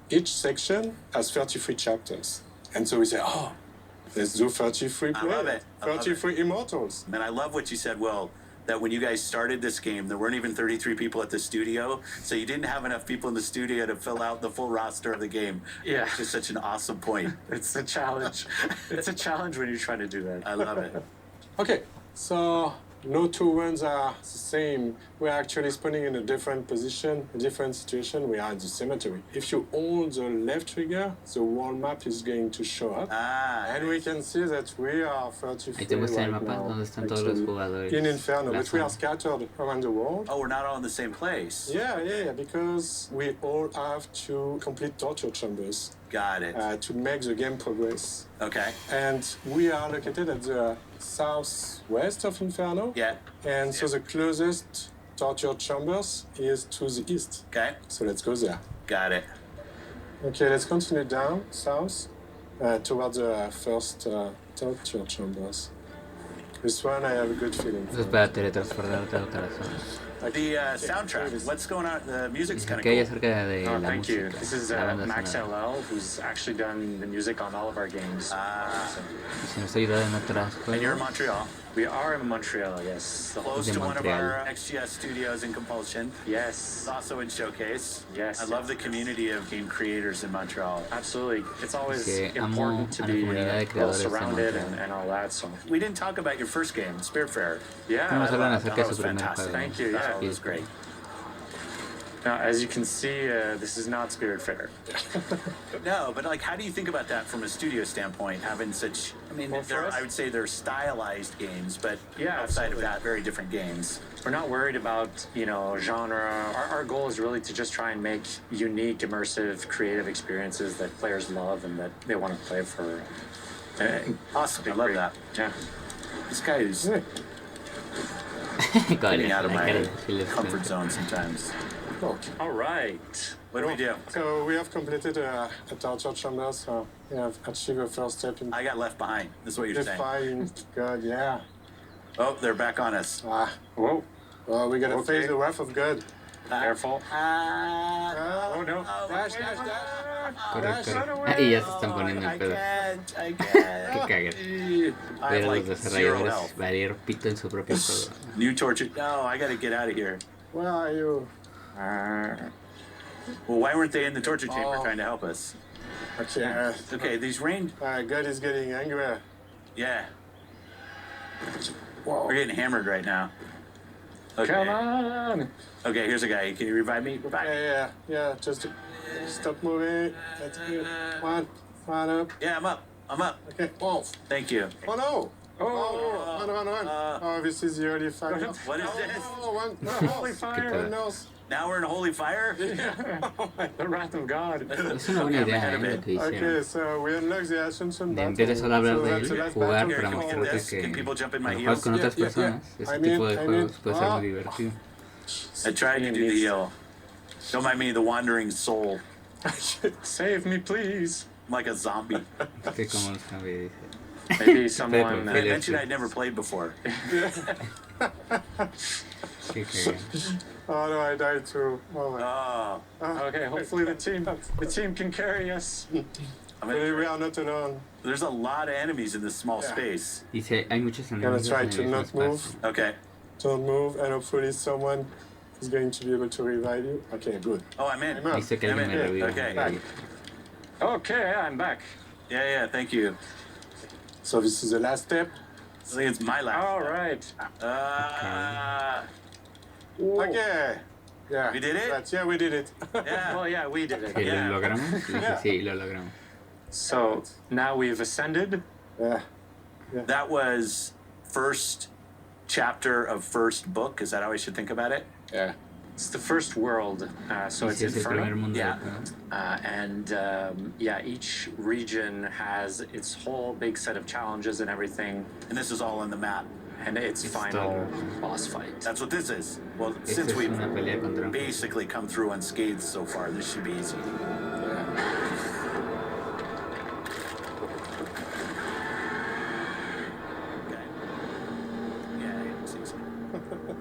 Speaker 7: Each section has 33 chapters. And so we say, oh, let's do 33 players.
Speaker 5: I love it.
Speaker 7: 33 Immortals.
Speaker 5: And I love what you said, Will, that when you guys started this game, there weren't even 33 people at the studio, so you didn't have enough people in the studio to fill out the full roster of the game.
Speaker 7: Yeah.
Speaker 5: It's just such an awesome point.
Speaker 7: It's a challenge. It's a challenge when you're trying to do that.
Speaker 5: I love it.
Speaker 7: Okay, so no 2 runs are the same. We're actually spawning in a different position, a different situation. We are in the cemetery. If you hold the left trigger, the world map is going to show up. And we can see that we are 33 right now, in Inferno, but we are scattered around the world.
Speaker 5: Oh, we're not all in the same place.
Speaker 7: Yeah, because we all have to complete torture chambers.
Speaker 5: Got it.
Speaker 7: To make the game progress.
Speaker 5: Okay.
Speaker 7: And we are located at the southwest of Inferno.
Speaker 5: Yeah.
Speaker 7: And so the closest torture chambers is to the east.
Speaker 5: Okay.
Speaker 7: So let's go there.
Speaker 5: Got it.
Speaker 7: Okay, let's continue down south towards the first torture chambers. This one I have a good feeling.
Speaker 1: Eso es para teletransportarte al corazón.
Speaker 5: The soundtrack, what's going on? The music's kind of
Speaker 1: cool.
Speaker 7: Thank you. This is Max LL, who's actually done the music on all of our games.
Speaker 1: And
Speaker 5: you're in Montreal?
Speaker 7: We are in Montreal, yes.
Speaker 5: Close to one of our XGS studios in Compulsion.
Speaker 7: Yes.
Speaker 5: Also in Showcase.
Speaker 7: Yes.
Speaker 5: I love the community of game creators in Montreal.
Speaker 7: Absolutely. It's always important to be well surrounded and all that. So
Speaker 5: we didn't talk about your first game, Spiritfarer.
Speaker 7: Yeah,
Speaker 5: that was fantastic.
Speaker 7: Thank you. Yeah,
Speaker 5: it was great.
Speaker 7: Now, as you can see, this is not Spiritfarer.
Speaker 5: No, but like, how do you think about that from a studio standpoint, having such, I mean, I would say they're stylized games, but outside of that, very different games.
Speaker 7: We're not worried about, genre. Our goal is really to just try and make unique, immersive, creative experiences that players love and that they want to play for.
Speaker 5: Awesome, I love that.
Speaker 7: Yeah.
Speaker 5: This guy is getting out of my comfort zone sometimes.
Speaker 7: All right.
Speaker 5: What do we do?
Speaker 7: So we have completed a torture chamber, so we have achieved a first step in...
Speaker 5: I got left behind. That's what you're saying.
Speaker 7: Defying God, yeah.
Speaker 5: Oh, they're back on us.
Speaker 7: Whoa. Well, we gotta face the wrath of God.
Speaker 5: Careful.
Speaker 7: Oh, no. Dash.
Speaker 1: Y ya se están poniendo en pedo. Que caguen. Ver a los desarrolladores valer pito en su propio juego.
Speaker 5: New torture. No, I gotta get out of here.
Speaker 7: Where are you?
Speaker 5: Well, why weren't they in the torture chamber trying to help us?
Speaker 7: Okay.
Speaker 5: Okay, these rain...
Speaker 7: God is getting angry.
Speaker 5: Yeah.
Speaker 7: Whoa.
Speaker 5: We're getting hammered right now. Okay.
Speaker 7: Come on.
Speaker 5: Okay, here's a guy. Can you revive me?
Speaker 7: Yeah. Just stop moving. That's good. One up.
Speaker 5: Yeah, I'm up.
Speaker 7: Okay. Oh.
Speaker 5: Thank you.
Speaker 7: Oh no. Oh, this is the holy fire.
Speaker 5: What is this?
Speaker 7: Holy fire.
Speaker 5: Now we're in holy fire?
Speaker 7: The wrath of God.
Speaker 1: Es una buena idea, lo que hicieron.
Speaker 7: Okay, so we unlock the Ascension
Speaker 1: En vez de solo hablar de él, jugar para mostrarte que cuando juegas con otras personas, ese tipo de juegos puede ser muy divertido.
Speaker 5: I tried to do the heal. Don't mind me, the wandering soul.
Speaker 7: Save me, please.
Speaker 5: I'm like a zombie.
Speaker 1: Que como un zombie dice.
Speaker 7: Maybe someone.
Speaker 5: I mentioned I'd never played before.
Speaker 7: Oh no, I died too. Okay, hopefully the team can carry us.
Speaker 5: I mean,
Speaker 7: we are not alone.
Speaker 5: There's a lot of enemies in this small space.
Speaker 1: Dice, hay muchos
Speaker 7: I'm gonna
Speaker 1: enemigos
Speaker 7: try
Speaker 1: en el
Speaker 7: to
Speaker 1: mismo
Speaker 7: not move.
Speaker 1: espacio.
Speaker 5: Okay.
Speaker 7: Don't move, and hopefully someone is going to be able to revive you. Okay, good.
Speaker 5: Oh, I'm in.
Speaker 1: Dice que alguien me revive.
Speaker 5: Okay.
Speaker 7: Okay, I'm back.
Speaker 5: Yeah, thank you.
Speaker 7: So this is the last step.
Speaker 5: I think it's my last.
Speaker 7: All right. Okay. Yeah.
Speaker 5: We did it?
Speaker 7: Yeah, we did it.
Speaker 5: Yeah.
Speaker 7: Well, yeah, we did it.
Speaker 1: ¿Que lo logramos? Dice, sí, lo logramos.
Speaker 7: So now we've ascended. Yeah.
Speaker 5: That was first chapter of first book. Is that how I should think about it?
Speaker 7: Yeah. It's the first world, so it's Inferno.
Speaker 5: Yeah.
Speaker 7: Each region has its whole big set of challenges and everything.
Speaker 5: And this is all on the map.
Speaker 7: And its final boss fight.
Speaker 5: That's what this is. Well, since we've basically come through unscathed so far, this should be easy.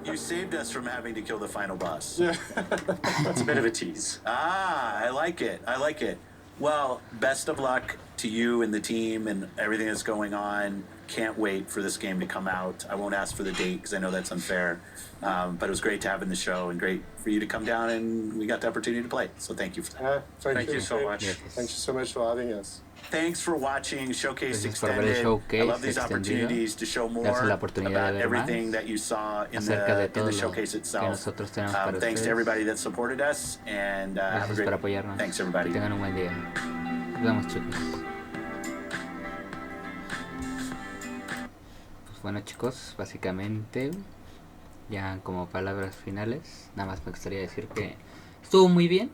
Speaker 5: You saved us from having to kill the final boss.
Speaker 7: Yeah. It's a bit of a tease.
Speaker 5: I like it. Well, best of luck to you and the team and everything that's going on. Can't wait for this game to come out. I won't ask for the date because I know that's unfair. But it was great to have in the show and great for you to come down and we got the opportunity to play. So thank you for that.
Speaker 7: Thank you so much. Thank you so much for having us.
Speaker 5: Thanks for watching Showcase
Speaker 1: Gracias por ver el
Speaker 5: Extended.
Speaker 1: Showcase
Speaker 5: I love these
Speaker 1: extendido.
Speaker 5: opportunities to show more
Speaker 1: Darse la oportunidad
Speaker 5: about
Speaker 1: de ver más
Speaker 5: everything that you saw in
Speaker 1: acerca de
Speaker 5: the
Speaker 1: todo lo
Speaker 5: showcase
Speaker 1: que
Speaker 5: itself.
Speaker 1: nosotros tenemos para
Speaker 5: Thanks to
Speaker 1: ustedes.
Speaker 5: everybody that supported us and have a
Speaker 1: Gracias
Speaker 5: great
Speaker 1: por apoyarnos.
Speaker 5: Thanks everybody.
Speaker 1: Que tengan un buen día. Nos vemos, chicos. Pues bueno, chicos, básicamente ya como palabras finales, nada más me gustaría decir que estuvo muy bien.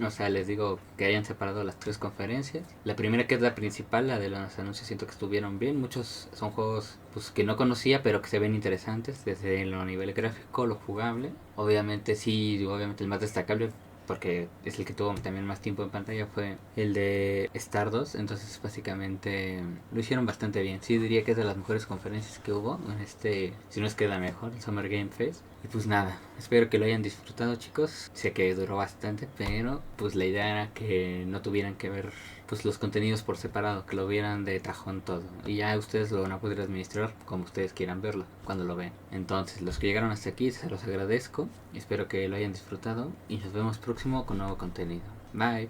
Speaker 1: O sea, les digo que hayan separado las tres conferencias. La primera, que es la principal, la de los anuncios, siento que estuvieron bien. Muchos son juegos pues que no conocía, pero que se ven interesantes desde lo nivel gráfico, lo jugable. Obviamente el más destacable, porque es el que tuvo también más tiempo en pantalla, fue el de Stardust. Entonces básicamente lo hicieron bastante bien. Sí, diría que es de las mejores conferencias que hubo en si no es que la mejor, el Summer Game Fest. Y pues nada, espero que lo hayan disfrutado, chicos. Sé que duró bastante, pero pues la idea era que no tuvieran que ver pues los contenidos por separado, que lo vieran de tajón todo. Y ya ustedes lo van a poder administrar como ustedes quieran verlo, cuando lo vean. Entonces, los que llegaron hasta aquí, se los agradezco. Espero que lo hayan disfrutado y nos vemos próximo con nuevo contenido. Bye.